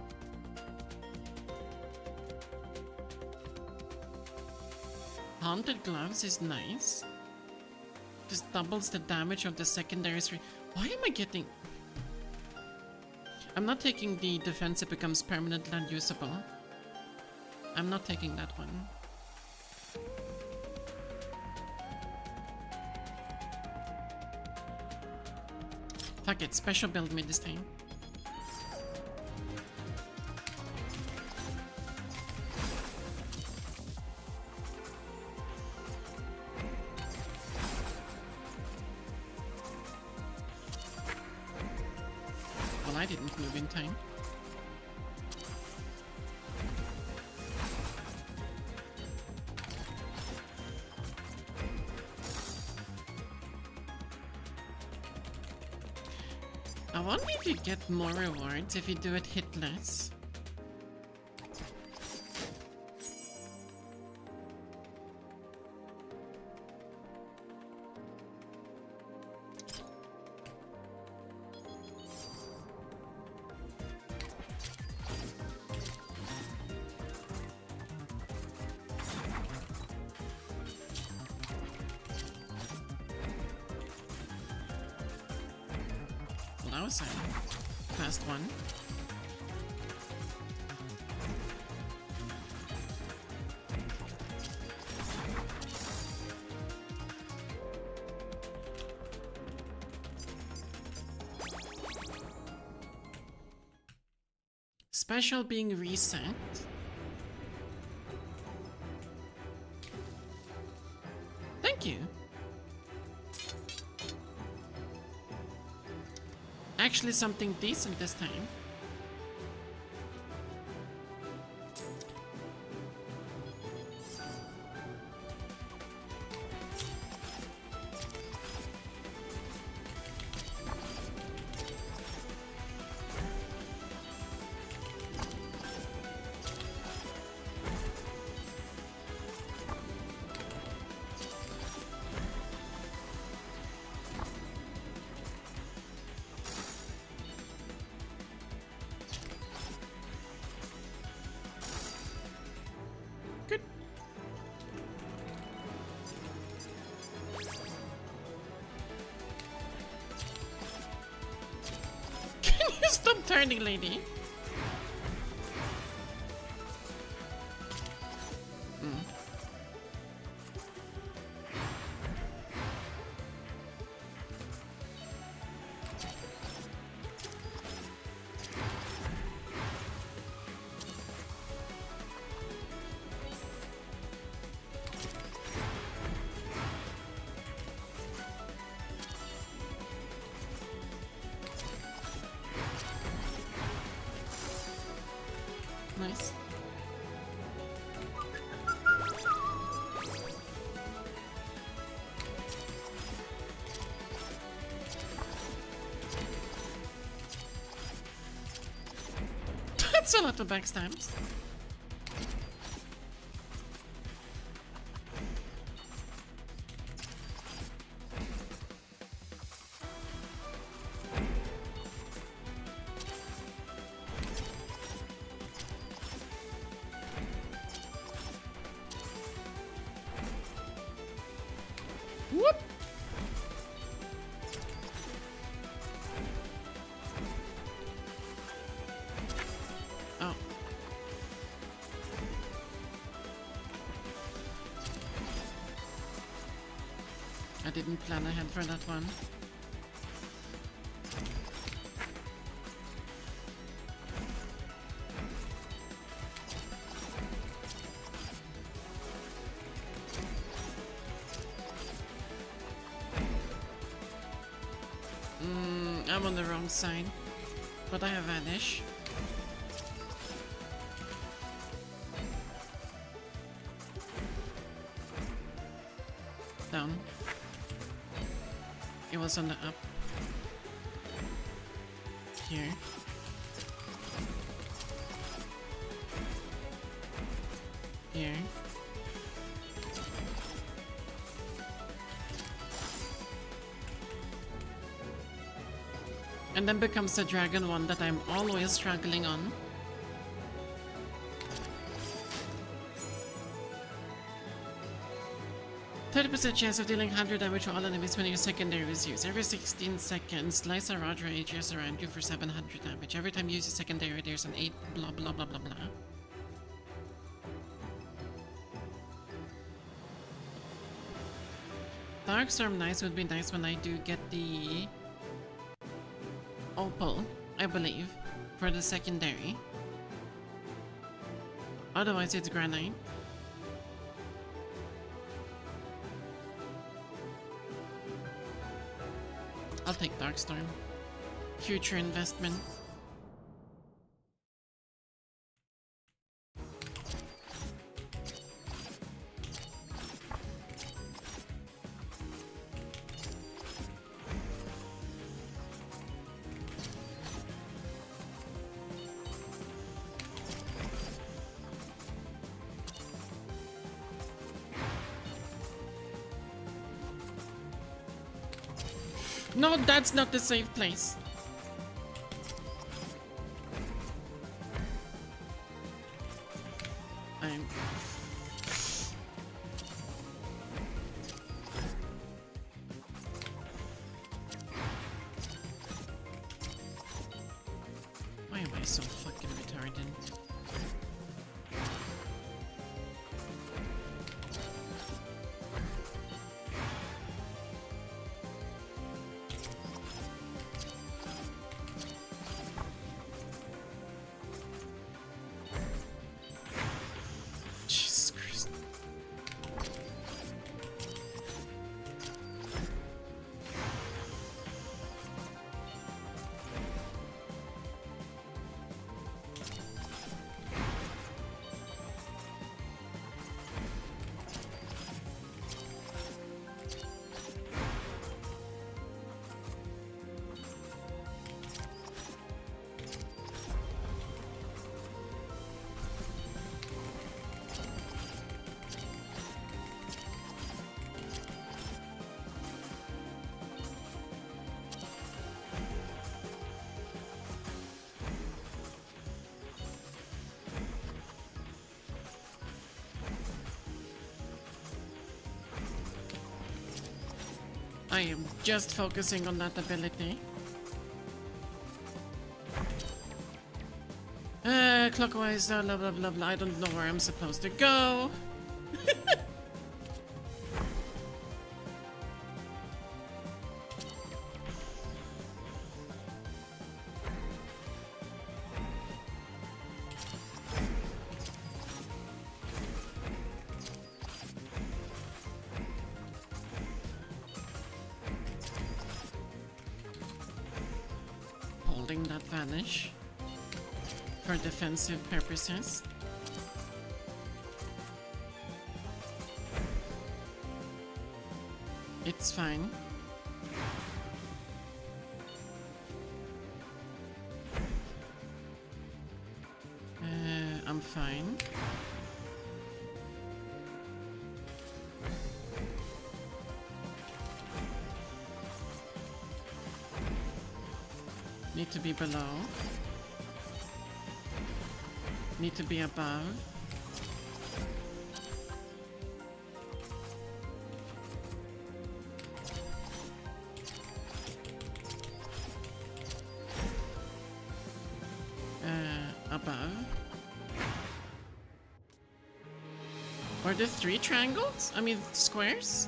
A: Haunted Gloves is nice. Just doubles the damage of the secondary. Why am I getting... I'm not taking the defense, it becomes permanently unusable. I'm not taking that one. Fuck it, special build me this time. Well, I didn't move in time. I wonder if you get more rewards if you do it hitless. That was a fast one. Special being reset. Thank you. Actually something decent this time. Good. Can you stop turning, lady? Nice. That's a lot of backstabs. Whoop! Oh. I didn't plan ahead for that one. I'm on the wrong side, but I have Vanish. Down. It was on the up. Here. Here. And then becomes the dragon one that I'm always struggling on. %30 chance of dealing 100 damage to all enemies when your secondary is used. Every 16 seconds, Lysa Rod rages around you for 700 damage. Every time you use a secondary, there's an 8 blah blah blah blah blah. Darkstorm Knights would be nice when I do get the Opal, I believe, for the secondary. Otherwise, it's Granite. I'll take Darkstorm. Future investment. No, that's not the safe place. I'm... Why am I so fucking retarded? I am just focusing on that ability. Clockwise, blah blah blah blah. I don't know where I'm supposed to go. Holding that vanish for defensive purposes. It's fine. I'm fine. Need to be below. Need to be above. Above. Are there 3 triangles? I mean, squares?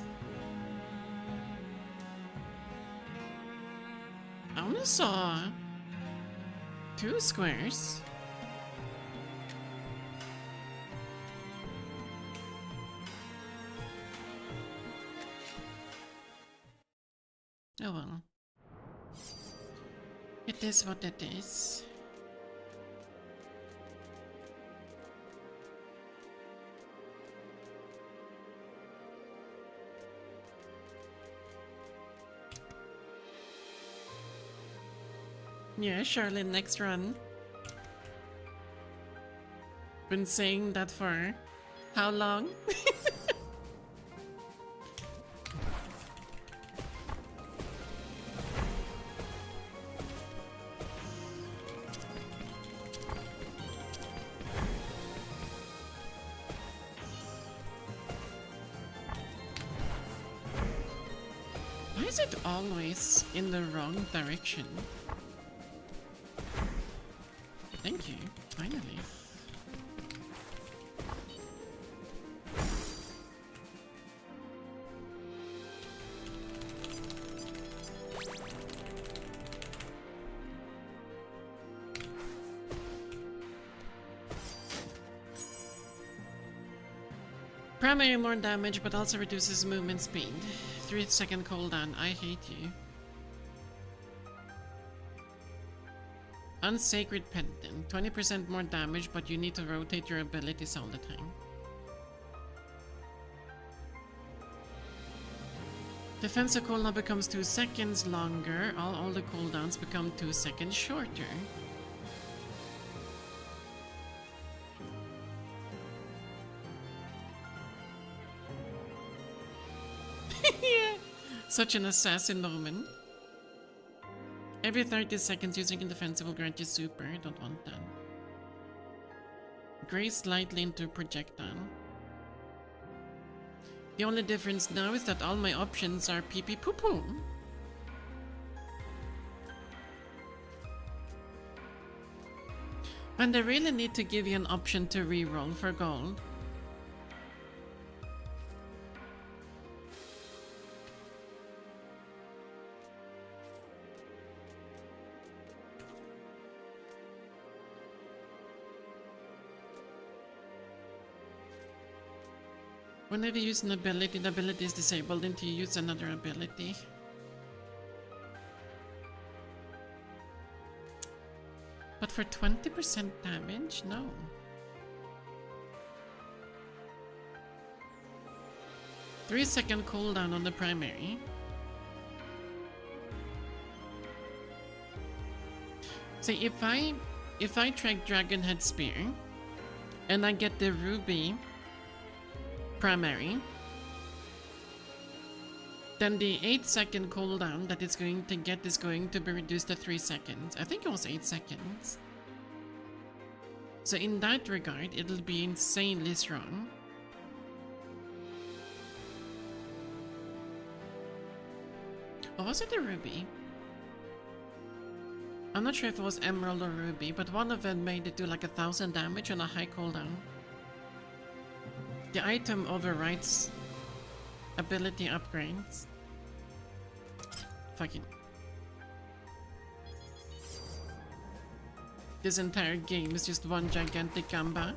A: I only saw 2 squares. Oh well. It is what it is. Yeah, Charlotte, next run. Been saying that for how long? is it always in the wrong direction? Thank you, finally. Primary more damage, but also reduces movement speed. 3-second cooldown. I hate you. Unsacred Pendant. 20% more damage, but you need to rotate your abilities all the time. Defensive cooldown becomes 2 seconds longer. All the cooldowns become 2 seconds shorter. Yeah. Such an assassin moment. Every 30 seconds using a defensive will grant you super. Don't want that. Graze slightly into projectile. The only difference now is that all my options are pee pee poo poo. And they really need to give you an option to reroll for gold. Whenever you use an ability, the ability is disabled until you use another ability. But for 20% damage? No. Three-second cooldown on the primary. See, if I track Dragonhead Spear and I get the ruby primary, then the 8-second cooldown that it's going to get is going to be reduced to 3 seconds. I think it was 8 seconds. So in that regard, it'll be insanely strong. Or was it a ruby? I'm not sure if it was emerald or ruby, but one of them made it do like 1000 damage on a high cooldown. The item overwrites ability upgrades. Fucking. This entire game is just one gigantic gamba.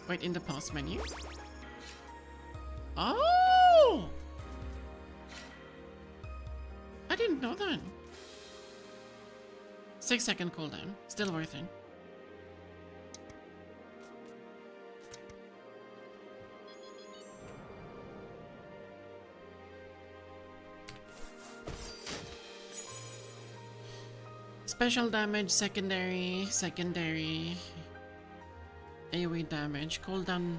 A: Wait, in the pause menu? Oh! I didn't know that. 6-second cooldown. Still worth it. Special damage, secondary. AoE damage, cooldown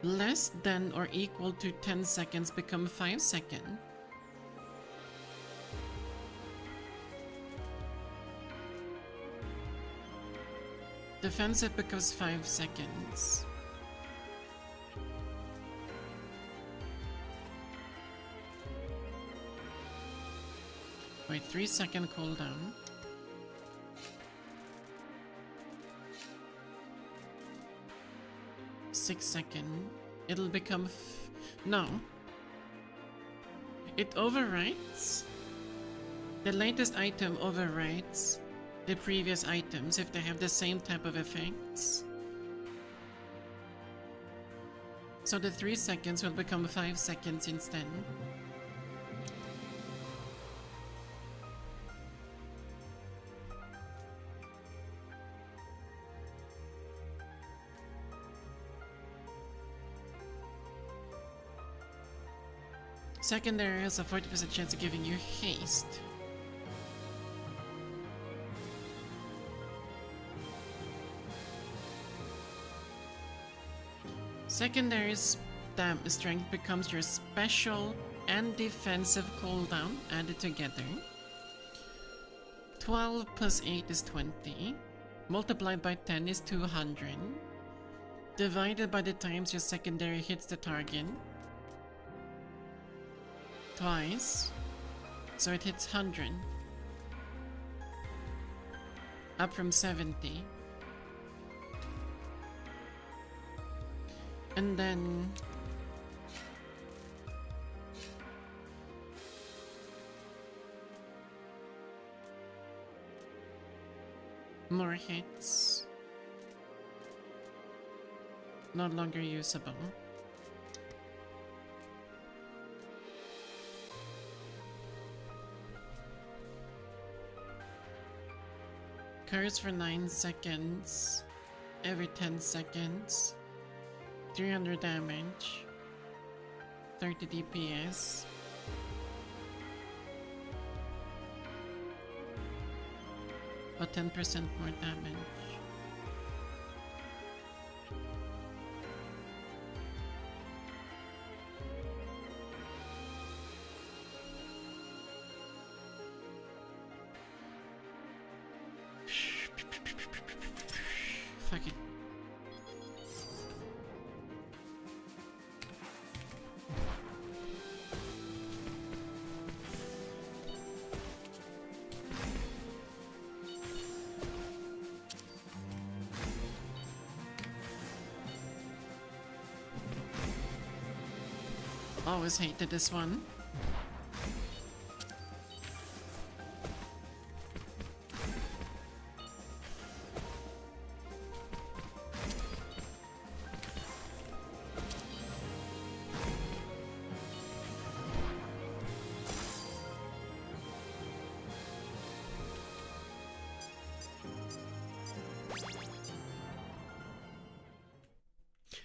A: less than or equal to 10 seconds become 5 seconds. Defensive becomes 5 seconds. Wait, 3-second cooldown. 6-second. It'll become no. It overwrites. The latest item overwrites the previous items if they have the same type of effects. So the 3 seconds will become 5 seconds instead. Secondary has a 40% chance of giving you haste. Secondary's strength becomes your special and defensive cooldown added together. 12 plus 8 is 20. Multiplied by 10 is 200. Divided by the times your secondary hits the target. Twice. So it hits 100. Up from 70. And then more hits. No longer usable. Curse for 9 seconds. Every 10 seconds. 300 damage. 30 DPS. But 10% more damage. Fuck it. Always hated this one.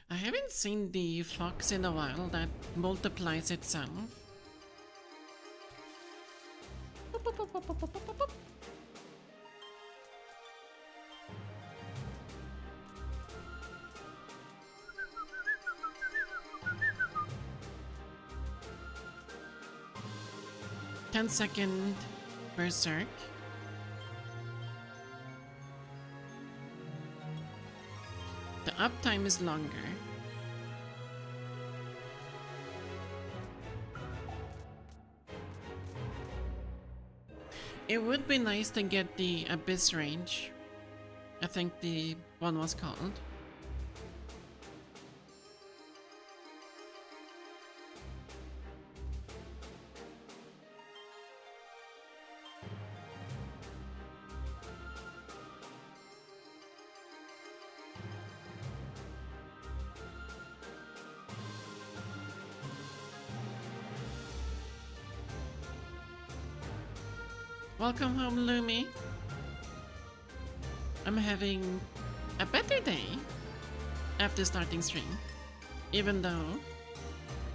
A: I haven't seen the fox in a while that multiplies itself. Boop, boop, boop, boop, boop, boop, boop, boop. Ten-second berserk. The uptime is longer. It would be nice to get the Abyss range. I think the one was called. Welcome home, Lumi. I'm having a better day after starting stream, even though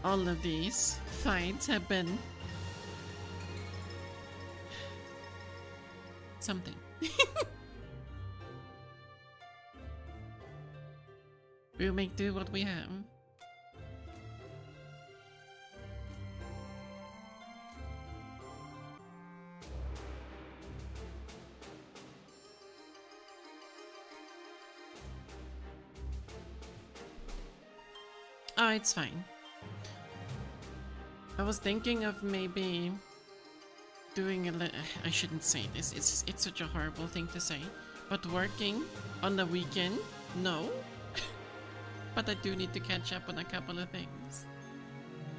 A: all of these fights have been something. We'll make do what we have. Oh, it's fine. I was thinking of maybe doing I shouldn't say this. It's such a horrible thing to say. But working on the weekend? No. But I do need to catch up on a couple of things.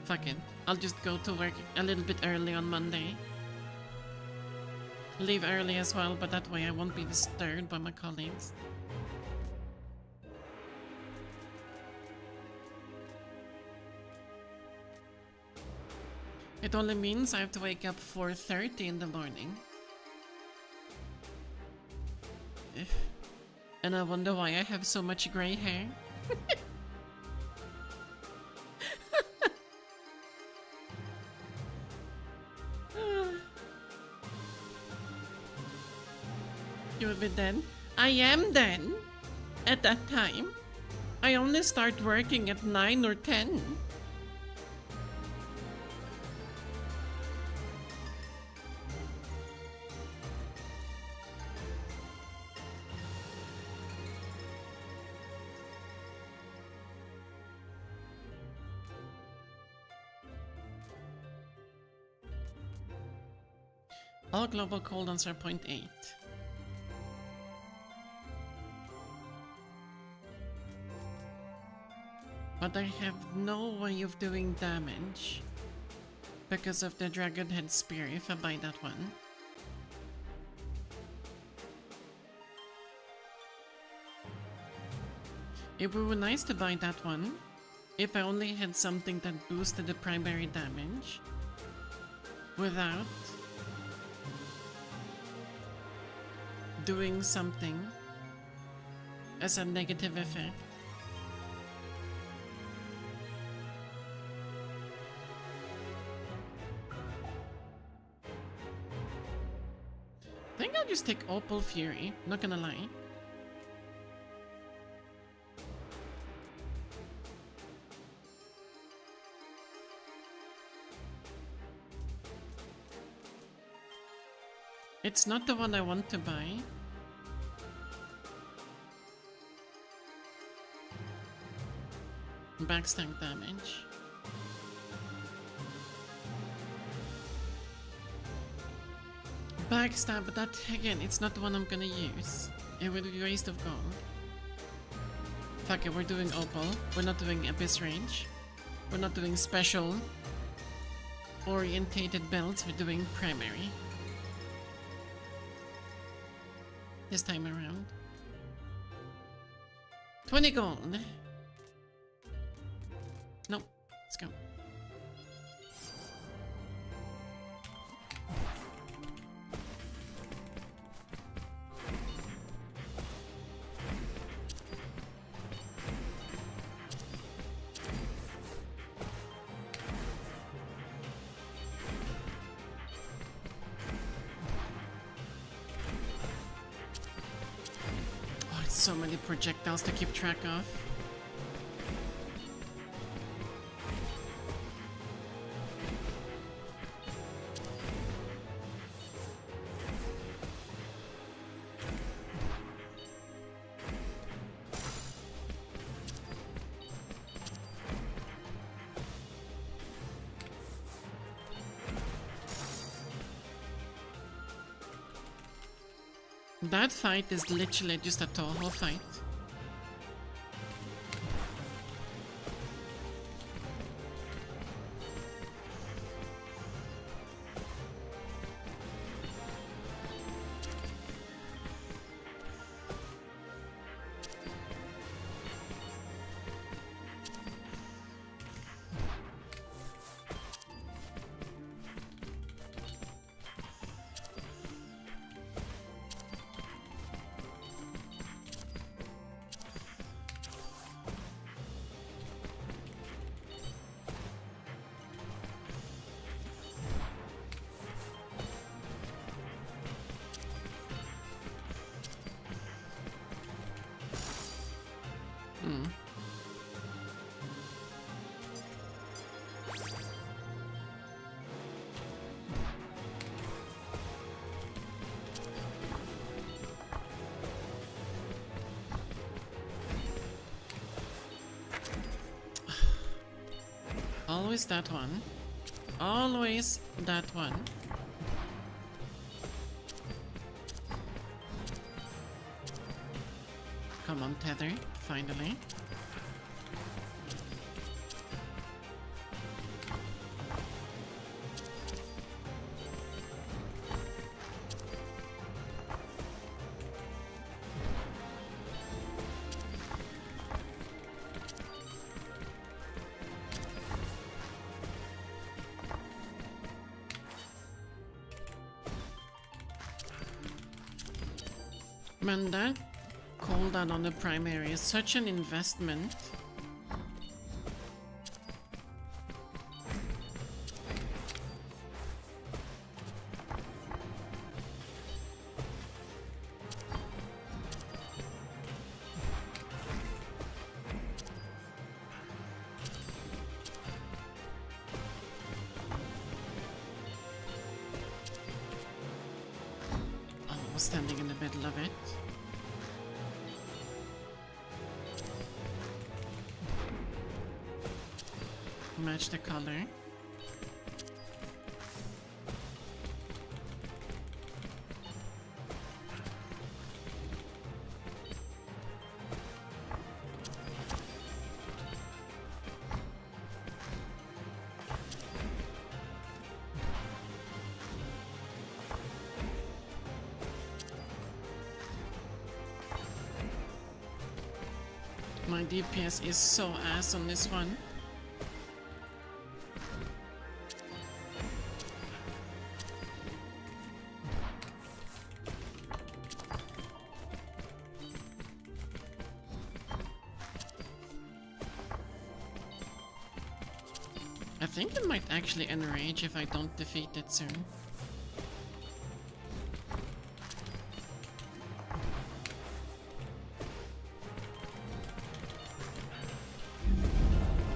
A: Fuck it. I'll just go to work a little bit early on Monday. Leave early as well, but that way I won't be disturbed by my colleagues. It only means I have to wake up 4:30 in the morning. And I wonder why I have so much gray hair. would be dead. I am dead at that time. I only start working at 9 or 10. All global cooldowns are 0.8. But I have no way of doing damage because of the Dragon Head Spear if I buy that one. It would be nice to buy that one if I only had something that boosted the primary damage without doing something as a negative effect. I think I'll just take Opal Fury, not gonna lie. It's not the one I want to buy. Backstab damage. Backstab, but that again, it's not the one I'm gonna use. It would be a waste of gold. Fuck it, we're doing Opal. We're not doing Abyss Range. We're not doing special orientated belts, we're doing primary. This time around. 20 gold. Nope, let's go. Oh, it's so many projectiles to keep track of. That fight is literally just a Toho fight. Always that one. Always that one. Come on, Tether, finally. Man, that cooldown on the primary is such an investment. was standing in the middle of it. Match the color. My DPS is so ass on this one. I think it might actually enrage if I don't defeat it soon.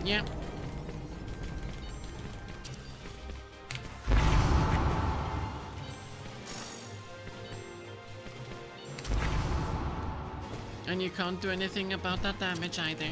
A: Yeah. And you can't do anything about that damage either.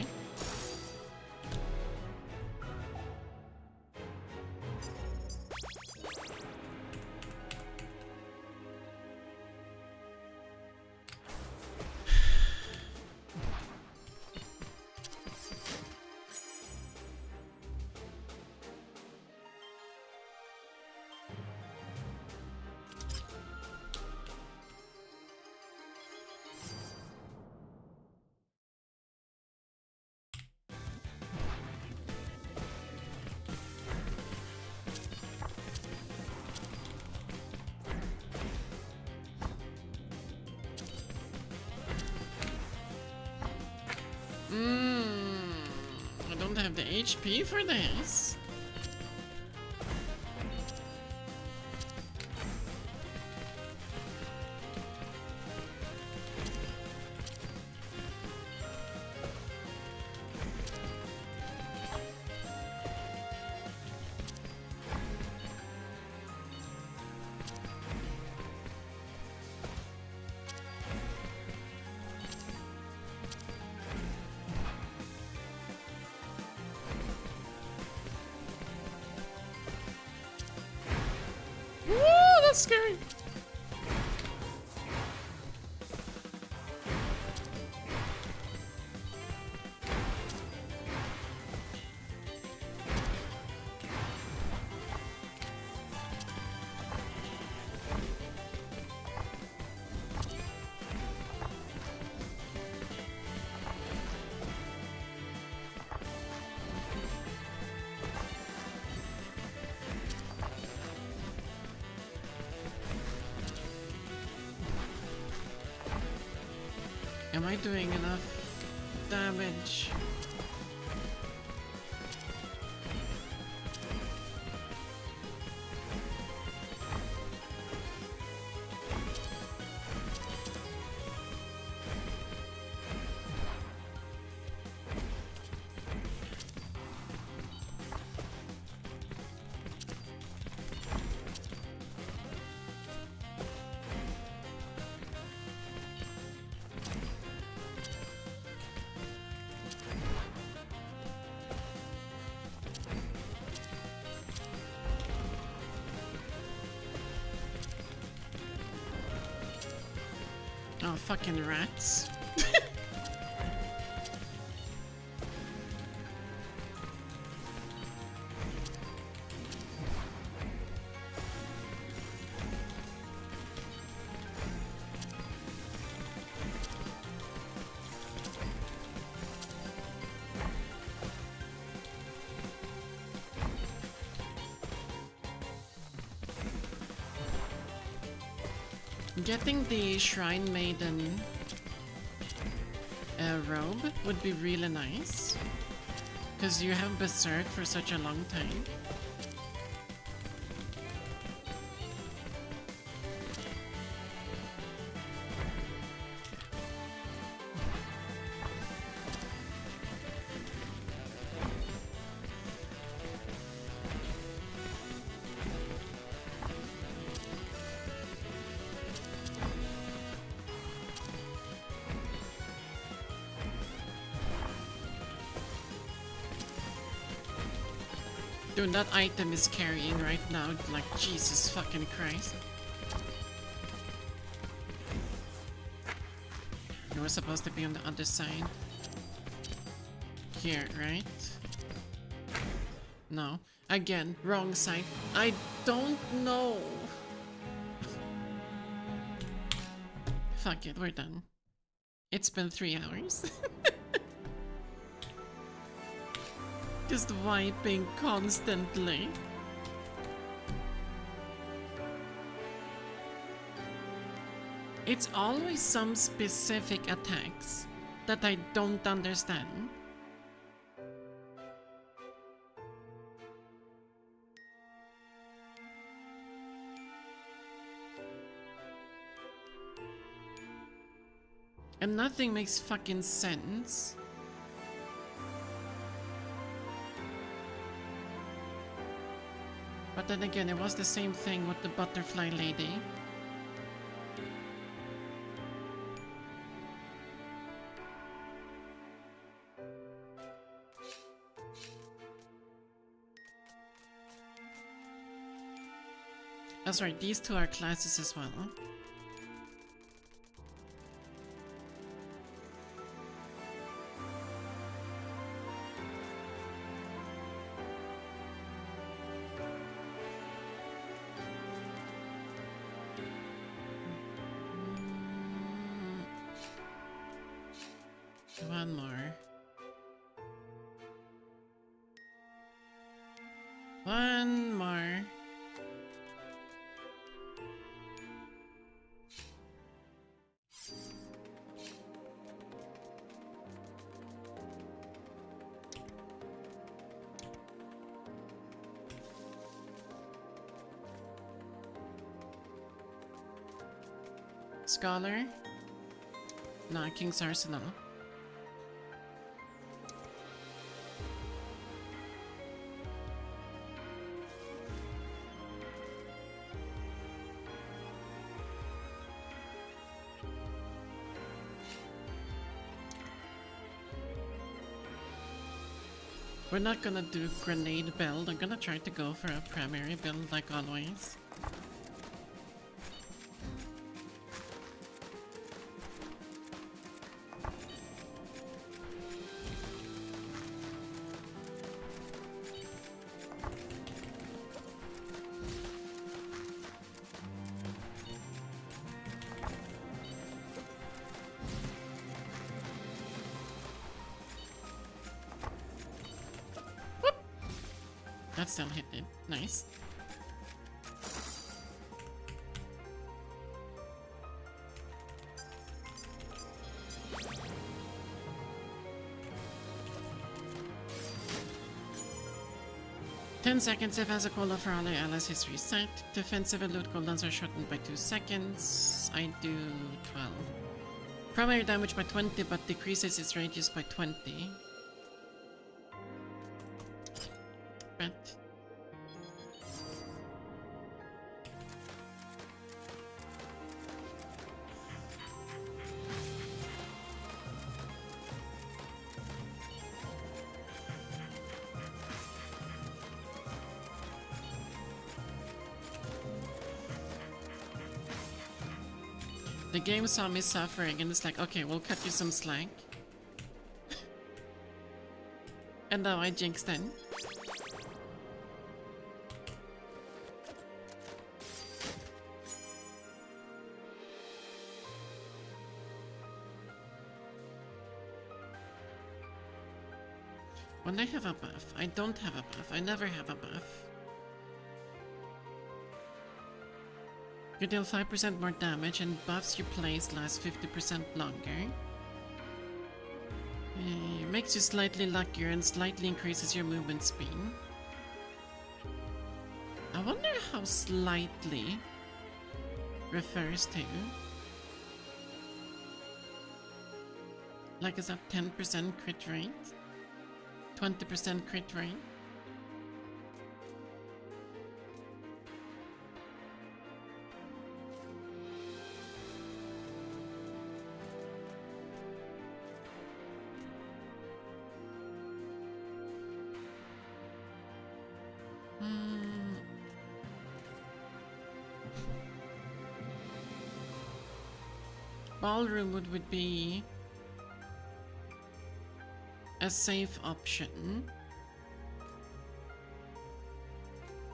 A: I don't have the HP for this. Whoa, that's scary. Am I doing enough damage? Oh, fucking rats. Getting the Shrine Maiden robe would be really nice, because you have Berserk for such a long time. Dude, that item is carrying right now, like Jesus fucking Christ. You were supposed to be on the other side. Here, right? No. Again, wrong side. I don't know. Fuck it, we're done. It's been 3 hours. Just wiping constantly. It's always some specific attacks that I don't understand. And nothing makes fucking sense. But then again, it was the same thing with the butterfly lady. That's right, these two are classes as well. One more. One more. Scholar? Nah, King's Arsenal. We're not gonna do grenade build. I'm gonna try to go for a primary build like always. That still hit it. Nice. "10 seconds if as a cooldown for all allies is reset. Defensive and loot cooldowns are shortened by 2 seconds. I do 12. Primary damage by 20 but decreases its radius by 20. Bet. The game saw me suffering and it's like, okay, we'll cut you some slack. And now I jinxed it. When I have a buff, I don't have a buff. I never have a buff. You deal 5% more damage and buffs you place last 50% longer. Makes you slightly luckier and slightly increases your movement speed. I wonder how slightly refers to. Like, is that 10% crit rate? 20% crit rate? Hmm. Ballroom would be a safe option.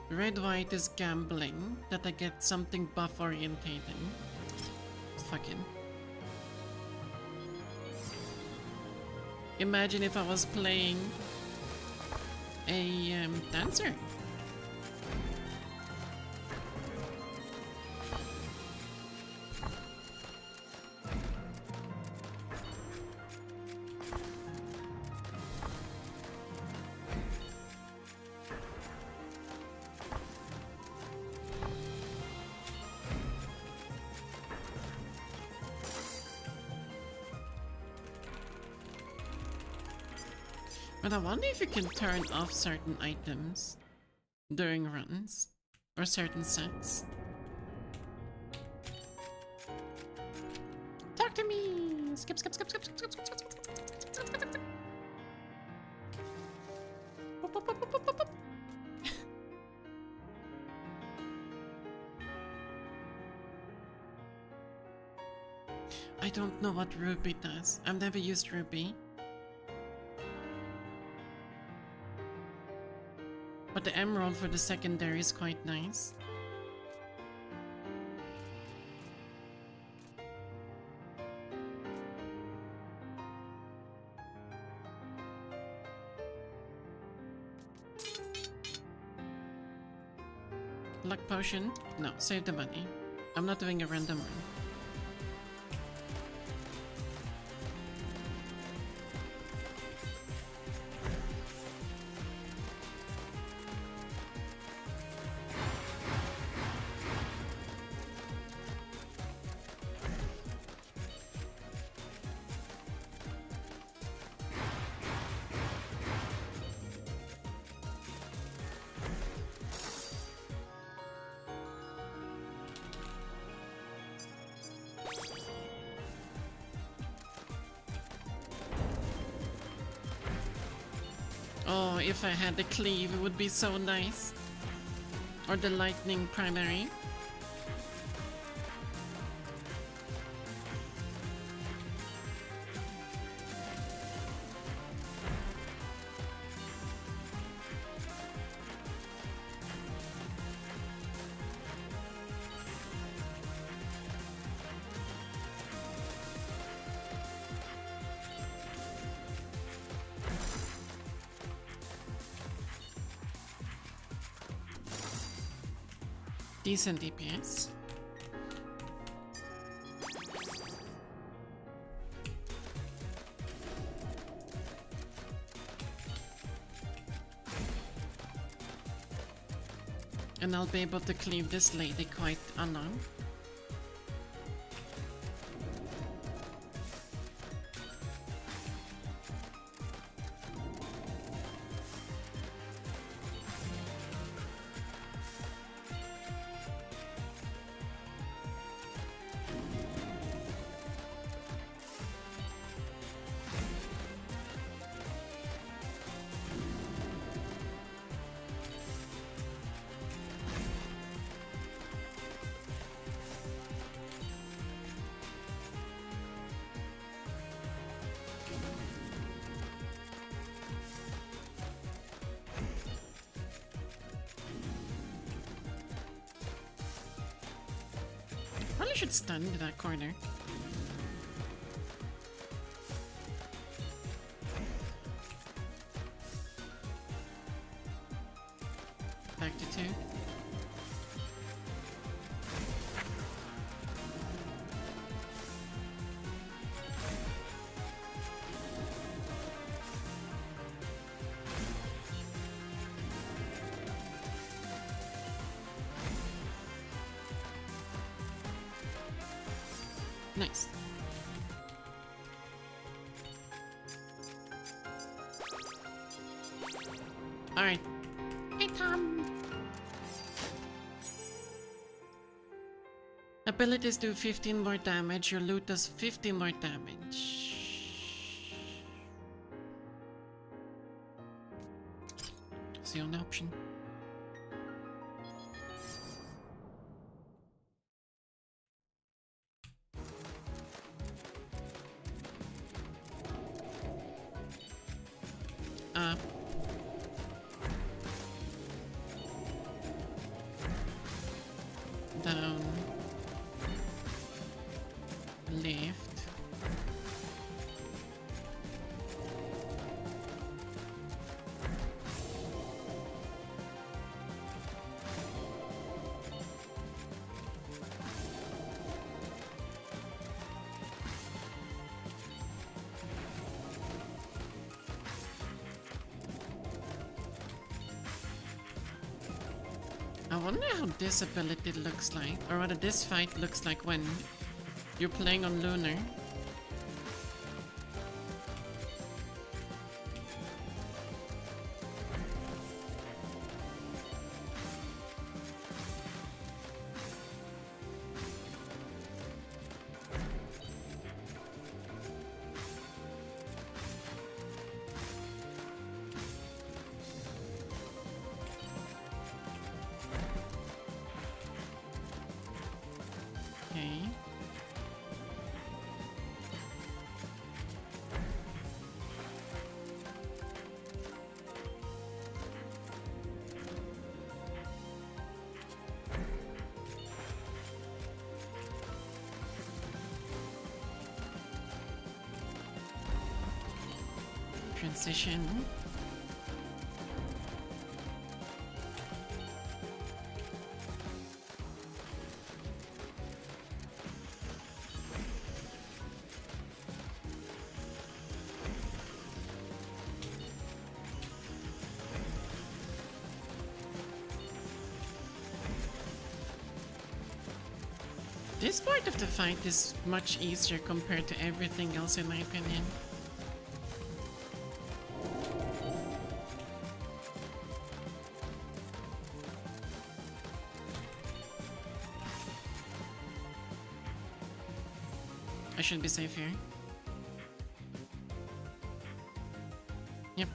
A: Red-white is gambling, that I get something buff orientated. Fucking. Imagine if I was playing a dancer. But I wonder if you can turn off certain items during runs or certain sets. Talk to me! Skip, skip, skip, skip, skip, skip, skip, skip, skip, skip, skip, skip. Boop, boop, boop, boop, boop, boop. I don't know what Ruby does. I've never used Ruby. But the emerald for the secondary is quite nice. Luck potion? No, save the money. I'm not doing a random run. Oh, if I had the cleave, it would be so nice. Or the lightning primary. Decent DPS. And I'll be able to cleave this lady quite unarmed. Probably should stun to that corner. Back to 2. Nice. Alright. Hey, Tom! Abilities do 15 more damage, your loot does 50 more damage. It's the only option. I wonder how this ability looks like, or rather this fight looks like when you're playing on Lunar. Okay. Transition. This part of the fight is much easier compared to everything else in my opinion. I should be safe here. Yep.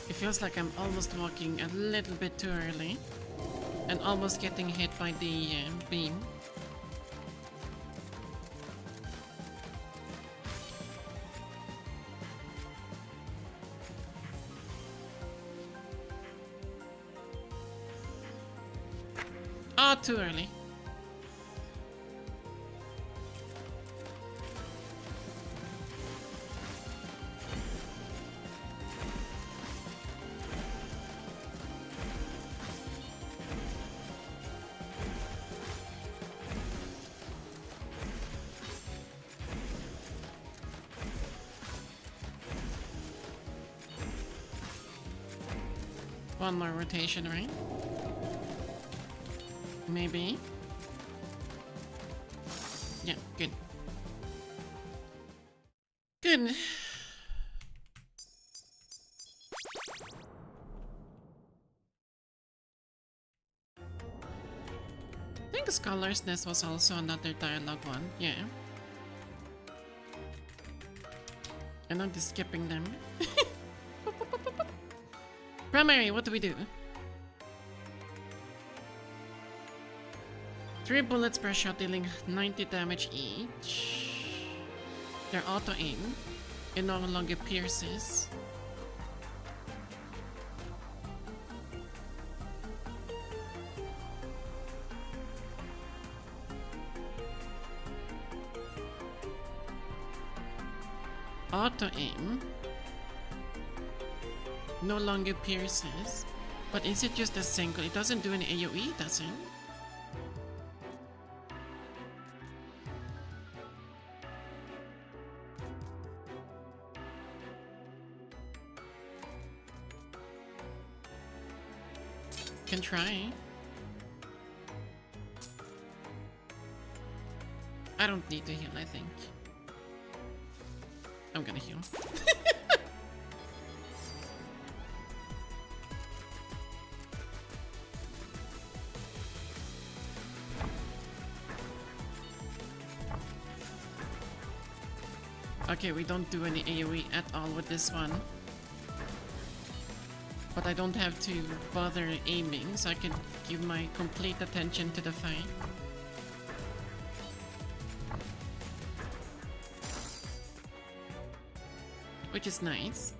A: It feels like I'm almost walking a little bit too early and almost getting hit by the beam. Oh, too early. One more rotation, right? Maybe. Yeah, good. Good. I think Scholar's Nest was also another dialogue one, yeah. And I'm just skipping them. Primary, what do we do? 3 bullets per shot dealing 90 damage each. They're auto-aim. It no longer pierces. Auto-aim. No longer pierces. But is it just a single? It doesn't do any AoE, does it? Can try. I don't need to heal, I think. I'm gonna heal. Okay, we don't do any AoE at all with this one. But I don't have to bother aiming, so I can give my complete attention to the fight. Which is nice.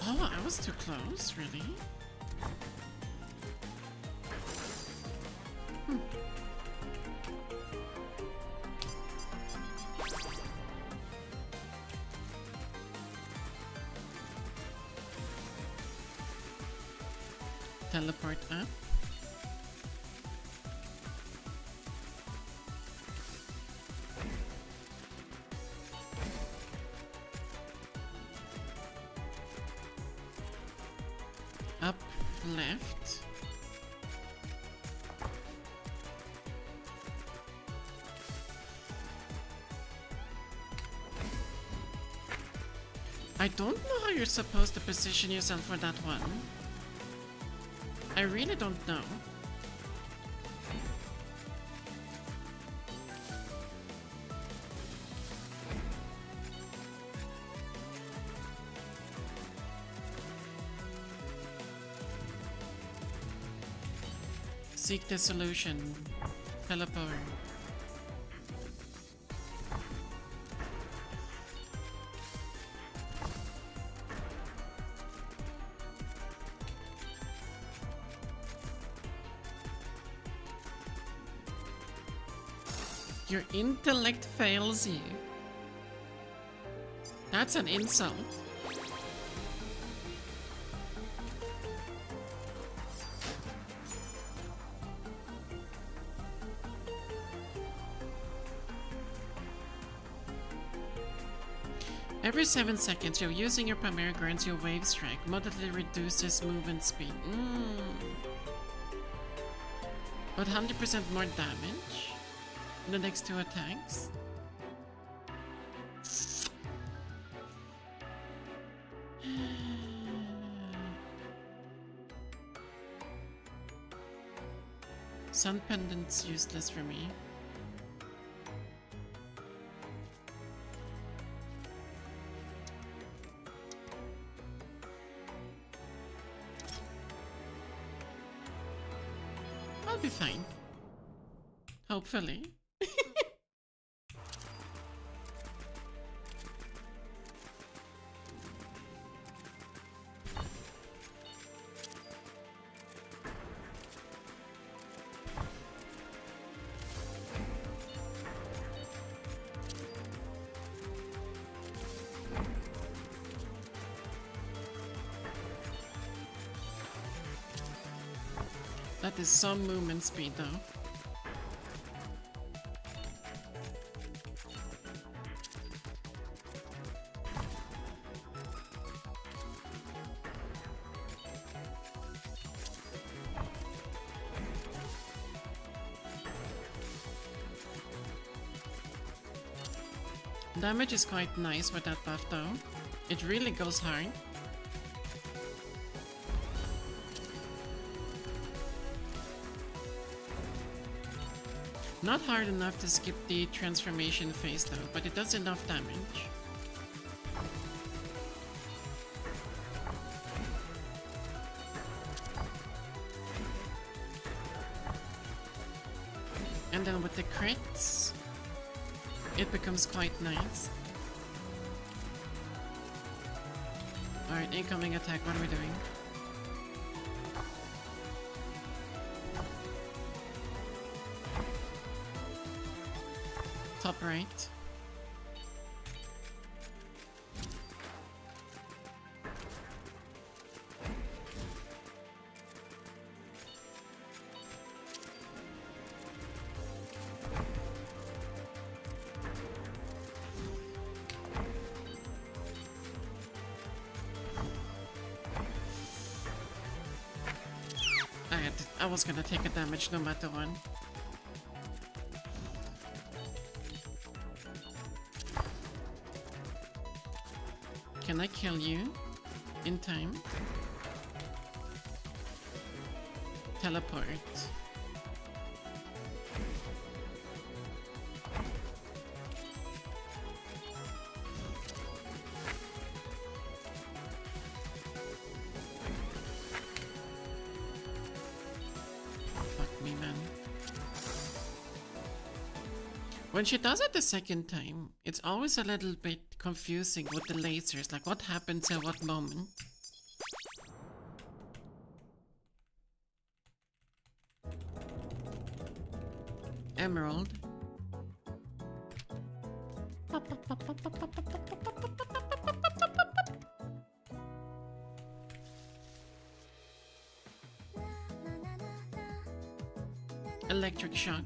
A: Oh, I was too close, really? Teleport up. Up, left. I don't know how you're supposed to position yourself for that one. I really don't know. Seek the solution. Teleport. Your intellect fails you. That's an insult. Every 7 seconds, you're using your primary grants your wave strike. Moderately reduces movement speed. But 100% more damage in the next 2 attacks. Sun Pendant's useless for me. I'll be fine. Hopefully. That is some movement speed though. Damage is quite nice with that buff though. It really goes hard. Not hard enough to skip the transformation phase though, but it does enough damage. And then with the crits, it becomes quite nice. Alright, incoming attack, what are we doing? Top right. I was gonna take a damage no matter what. Can I kill you in time? Teleport. Fuck me, man. When she does it the second time, it's always a little bit confusing with the lasers, like what happens at what moment. emerald. Electric shock.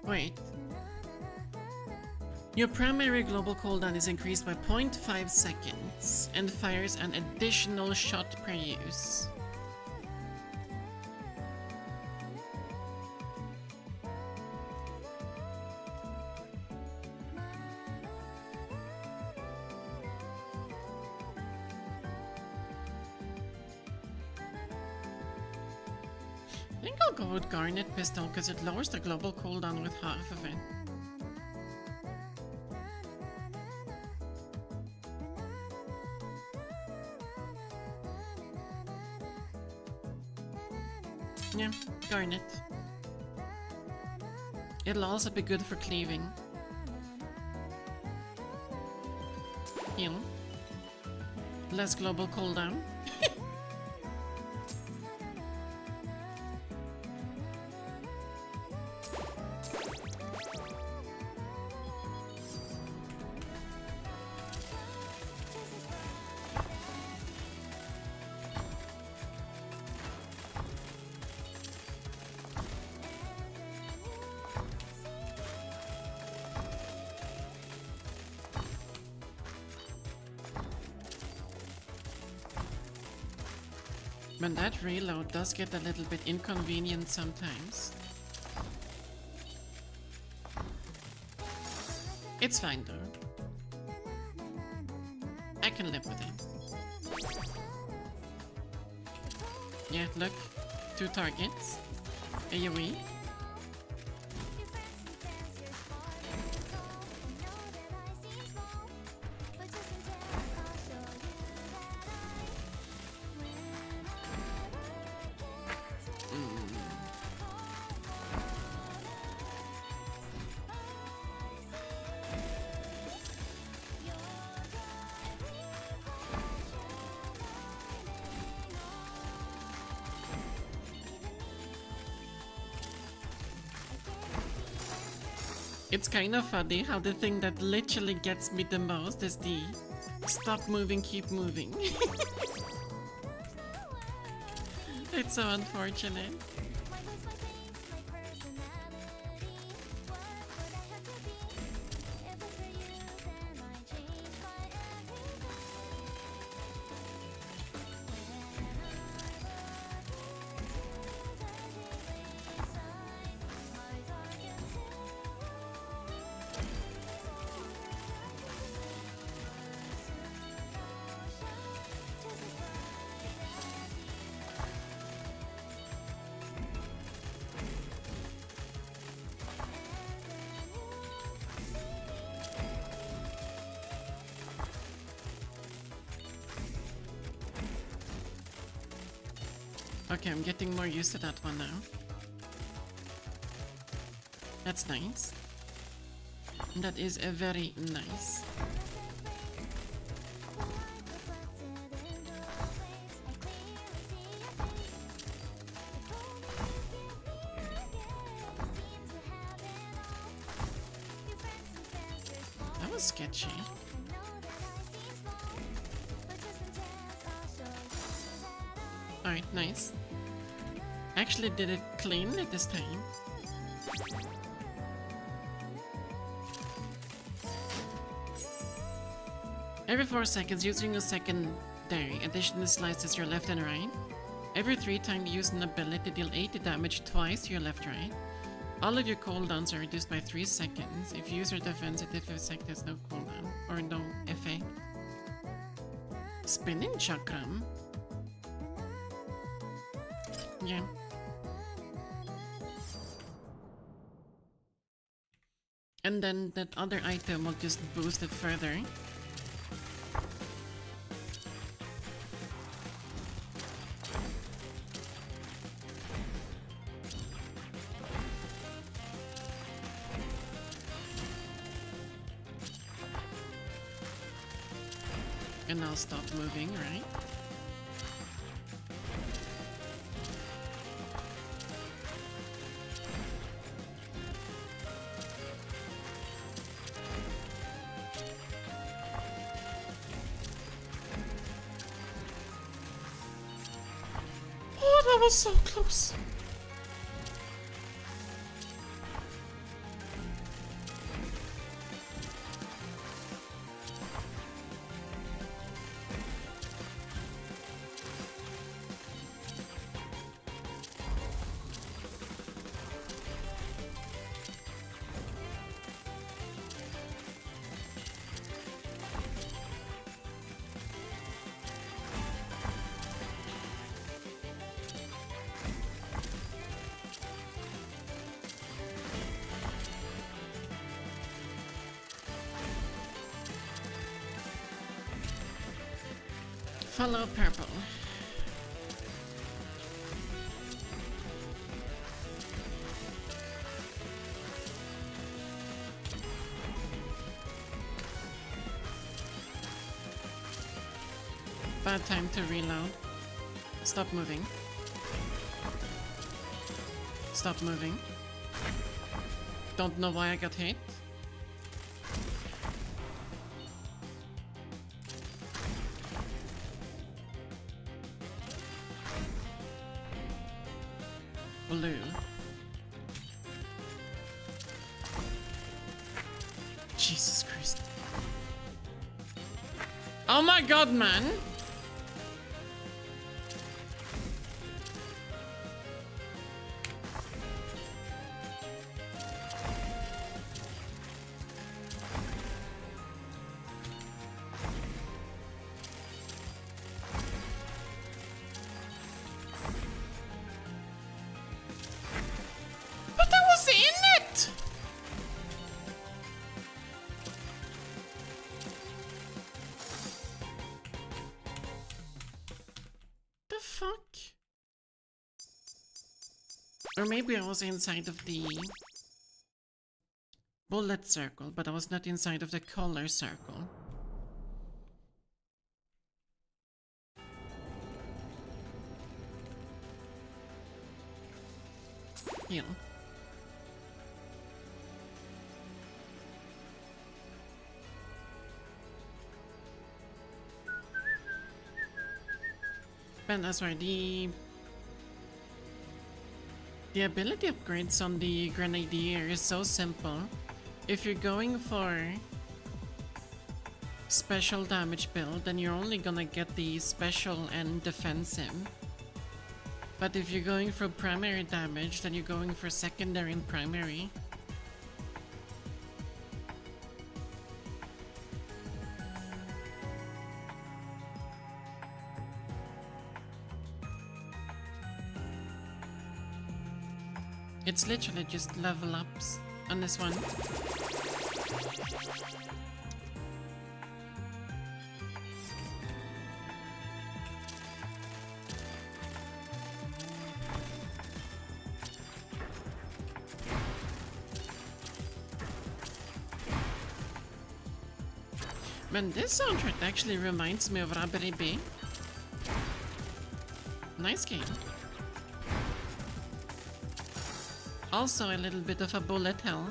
A: Wait. Your primary global cooldown is increased by 0.5 seconds and fires an additional shot per use. I think I'll go with Garnet Pistol because it lowers the global cooldown with half of it. Yeah, Garnet. It'll also be good for cleaving. Heal. Less global cooldown. But that reload does get a little bit inconvenient sometimes. It's fine though. I can live with it. Yeah, look. 2 targets. AoE. It's kind of funny how the thing that literally gets me the most is the stop moving, keep moving. It's so unfortunate. Okay, I'm getting more used to that one now. That's nice. That is a very nice. That was sketchy. Alright, nice. Actually did it cleanly this time. Every 4 seconds, using a secondary additionally slices your left and right. Every 3 times you use an ability, deal 80 damage twice to your left right. All of your cooldowns are reduced by 3 seconds. If you use your defensive effect, there's no cooldown or no effect. Spinning chakram. Yeah. And then that other item will just boost it further. And now stop moving, right? Oh, that was so close. Follow purple. Bad time to reload. Stop moving. Stop moving. Don't know why I got hit. Blue. Jesus Christ. Oh my god, man! But I was in it! The fuck? Or maybe I was inside of the bullet circle, but I was not inside of the color circle. Heal. But that's why the ability upgrades on the Grenadier is so simple. If you're going for special damage build, then you're only gonna get the special and defensive. But if you're going for primary damage, then you're going for secondary and primary. It's literally just level ups on this one. Man, this soundtrack actually reminds me of RAAAAAAH. Nice game. Also a little bit of a bullet hell,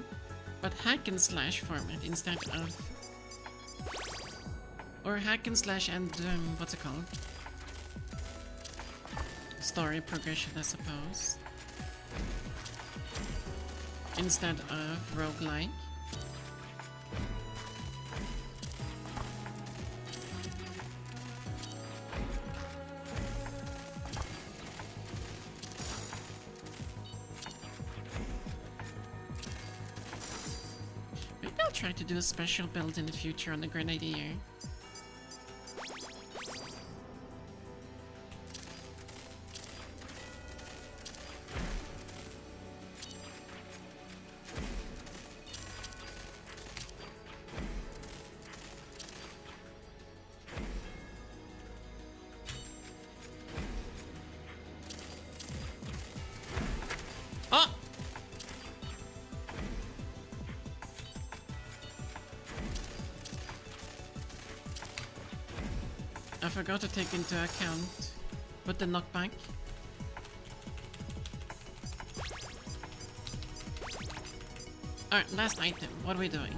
A: but hack and slash format instead of... Or hack and slash and, what's it called? Story progression, I suppose. Instead of roguelike. Try to do a special build in the future on the Grenadier. Oh! forgot to take into account with the knockback. Alright, last item. What are we doing?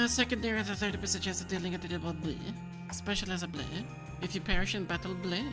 A: Secondary at a 30% chance of dealing a dealable bleh. Special as a bleh. If you perish in battle, bleh.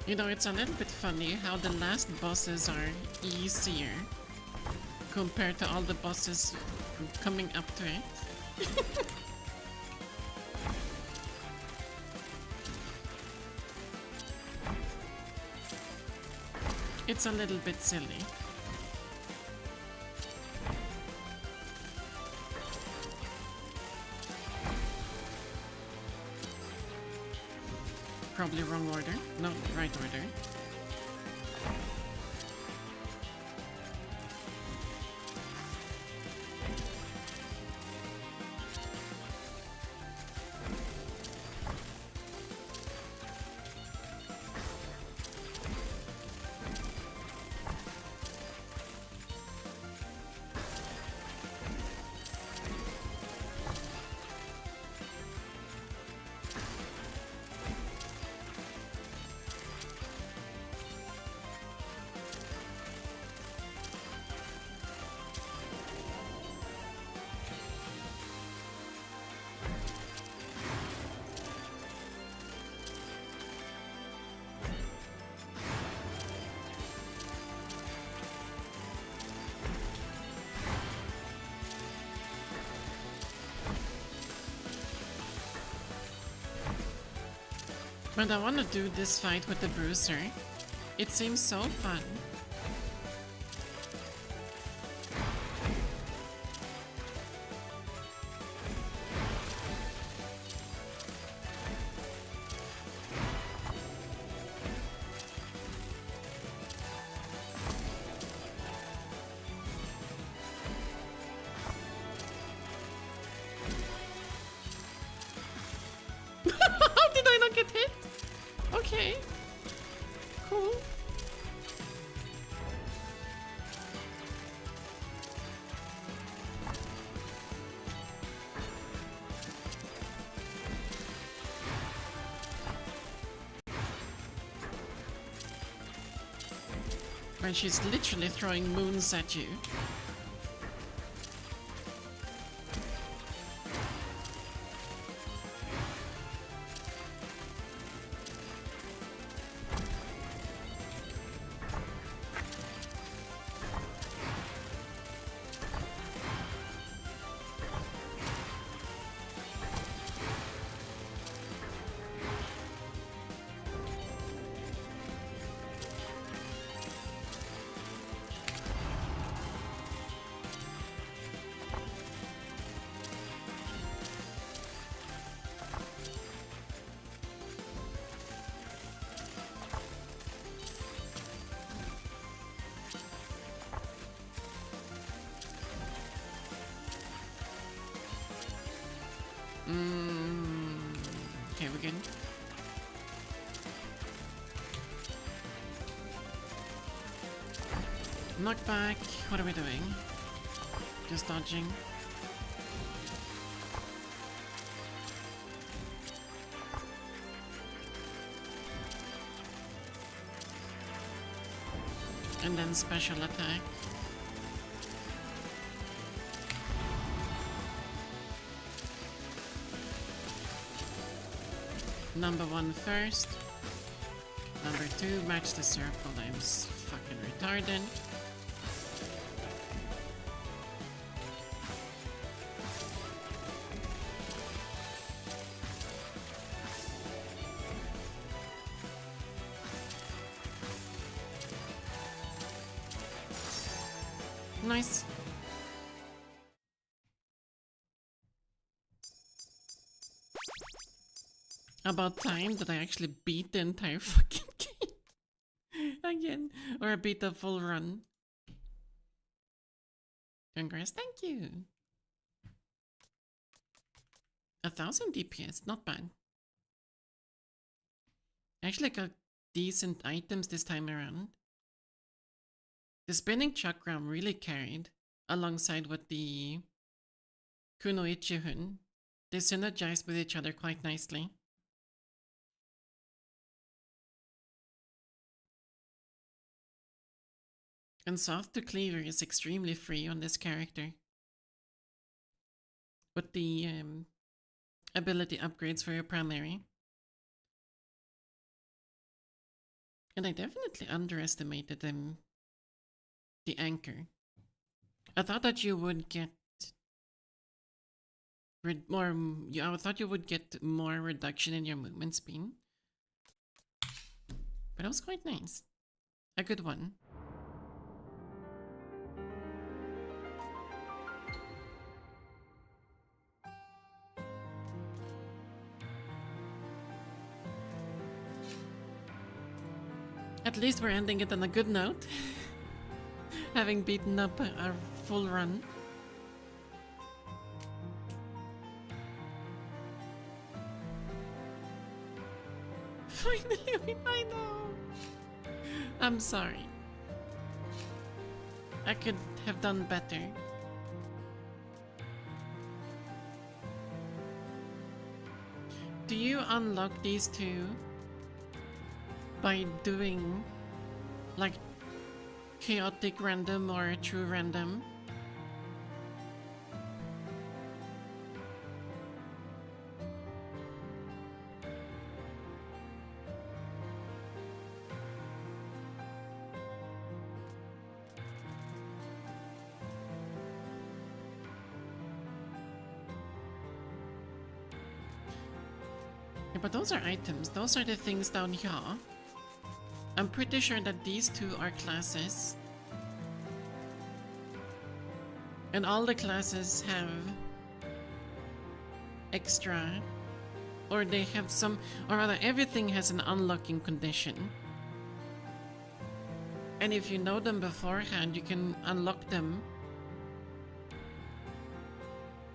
A: You know, it's a little bit funny how the last bosses are easier compared to all the bosses coming up to it. It's a little bit silly. Probably wrong order. No, right order. But I want to do this fight with the Bruiser. It seems so fun. How did I not get hit? Okay. Cool. When she's literally throwing moons at you. Okay, we're good. Knockback. What are we doing? Just dodging. And then special attack. Number 1 first. Number 2, match the circle. I'm fucking retarded. Nice. About time that I actually beat the entire fucking game again, or beat the full run. Congrats, thank you. 1000 DPS, not bad. Actually got decent items this time around. The spinning chakram really carried, alongside with the Kunoichi-hun. They synergize with each other quite nicely. And soft to cleaver is extremely free on this character. With the ability upgrades for your primary. And I definitely underestimated the anchor. I thought that you would get I thought you would get more reduction in your movement speed. But it was quite nice. A good one. At least we're ending it on a good note. Having beaten up our full run. Finally, I know. I'm sorry. I could have done better. Do you unlock these two by doing like chaotic random or true random? Yeah, but those are items. Those are the things down here. I'm pretty sure that these two are classes. And all the classes have extra, or they have some, or rather everything has an unlocking condition. And if you know them beforehand, you can unlock them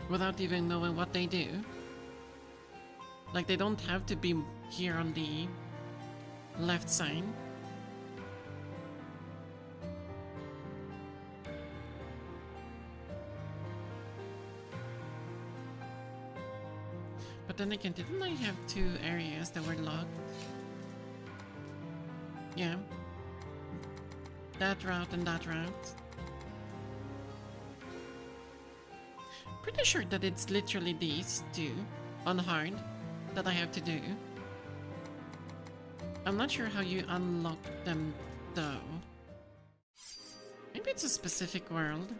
A: without even knowing what they do. Like, they don't have to be here on the left side. But then again, didn't I have two areas that were locked? Yeah. That route and that route. Pretty sure that it's literally these two on hard that I have to do. I'm not sure how you unlock them though. Maybe it's a specific world.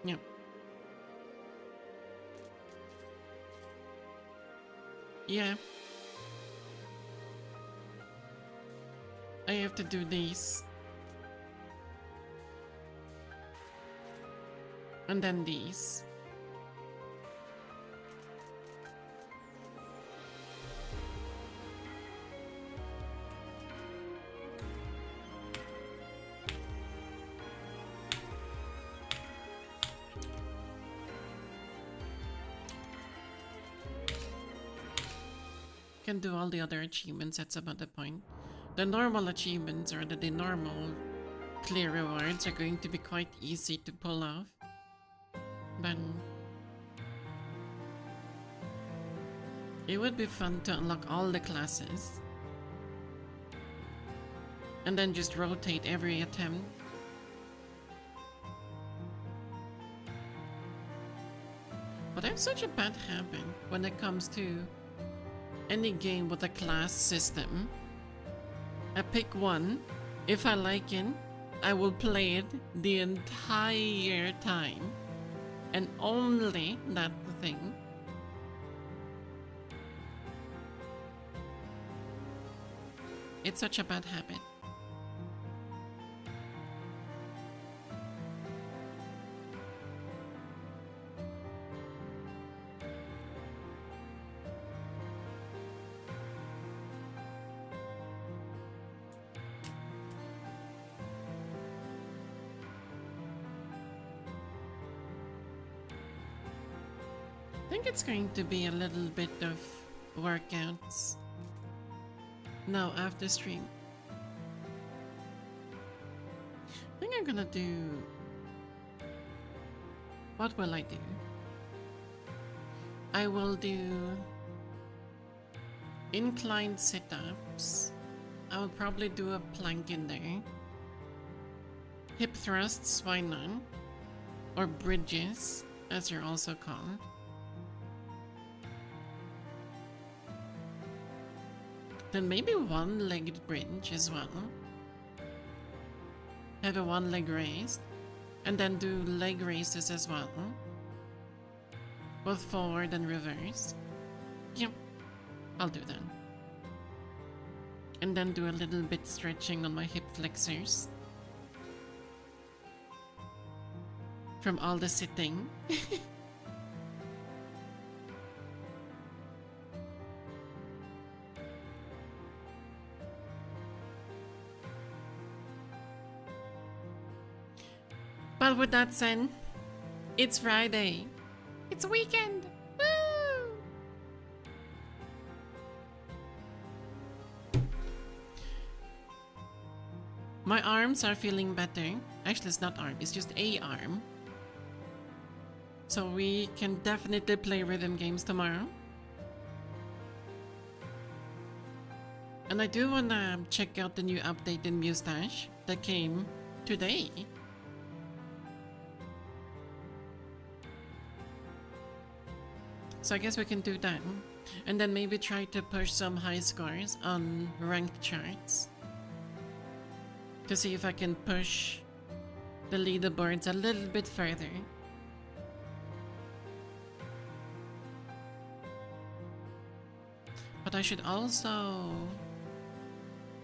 A: Yeah. Yeah. I have to do these. And then these. Can do all the other achievements, that's about the point. The normal achievements, or the normal clear rewards, are going to be quite easy to pull off. But it would be fun to unlock all the classes and then just rotate every attempt. But I have such a bad habit when it comes to any game with a class system. I pick one. If I like it, I will play it the entire time. And only that thing. It's such a bad habit. I think it's going to be a little bit of workouts now after stream. I think I'm gonna do... What will I do? I will do inclined sit-ups. I will probably do a plank in there. Hip thrusts, why not? Or bridges, as they're also called. Then maybe one-legged bridge as well. Have a one leg raised. And then do leg raises as well. Both forward and reverse. Yep, I'll do that. And then do a little bit stretching on my hip flexors. From all the sitting. But with that said, it's Friday. It's weekend. Woo! My arms are feeling better. Actually, it's not arm, it's just a arm. So we can definitely play rhythm games tomorrow. And I do wanna check out the new update in Mustache that came today. So I guess we can do that. And then maybe try to push some high scores on ranked charts. To see if I can push the leaderboards a little bit further. But I should also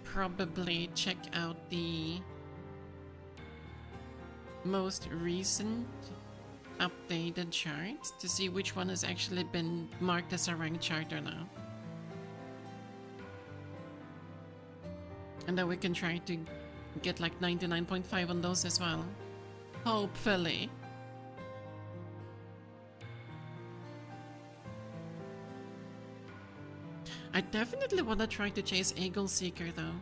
A: probably check out the most recent updated charts to see which one has actually been marked as a ranked chart or not. And then we can try to get like 99.5 on those as well. Hopefully. I definitely want to try to chase Eagle Seeker though.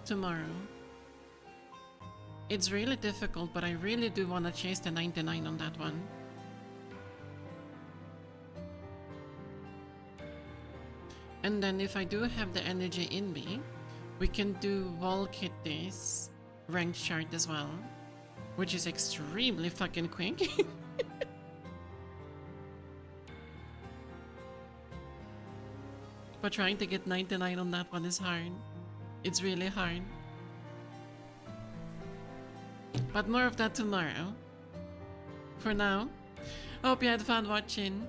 A: Tomorrow. It's really difficult, but I really do want to chase the 99 on that one. And then if I do have the energy in me, we can do Wall Kitty's ranked chart as well, which is extremely fucking quick. But trying to get 99 on that one is hard. It's really hard. But more of that tomorrow. For now, hope you had fun watching.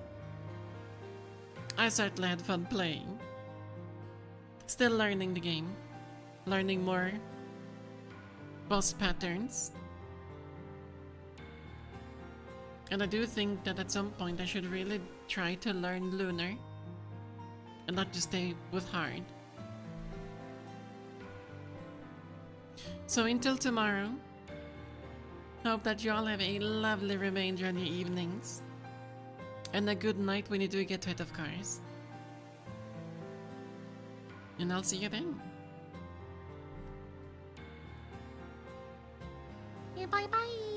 A: I certainly had fun playing. Still learning the game. Learning more boss patterns. And I do think that at some point I should really try to learn Lunar. And not just stay with hard. So until tomorrow, hope that you all have a lovely remainder on your evenings. And a good night when you do get rid of cars. And I'll see you then. Bye bye.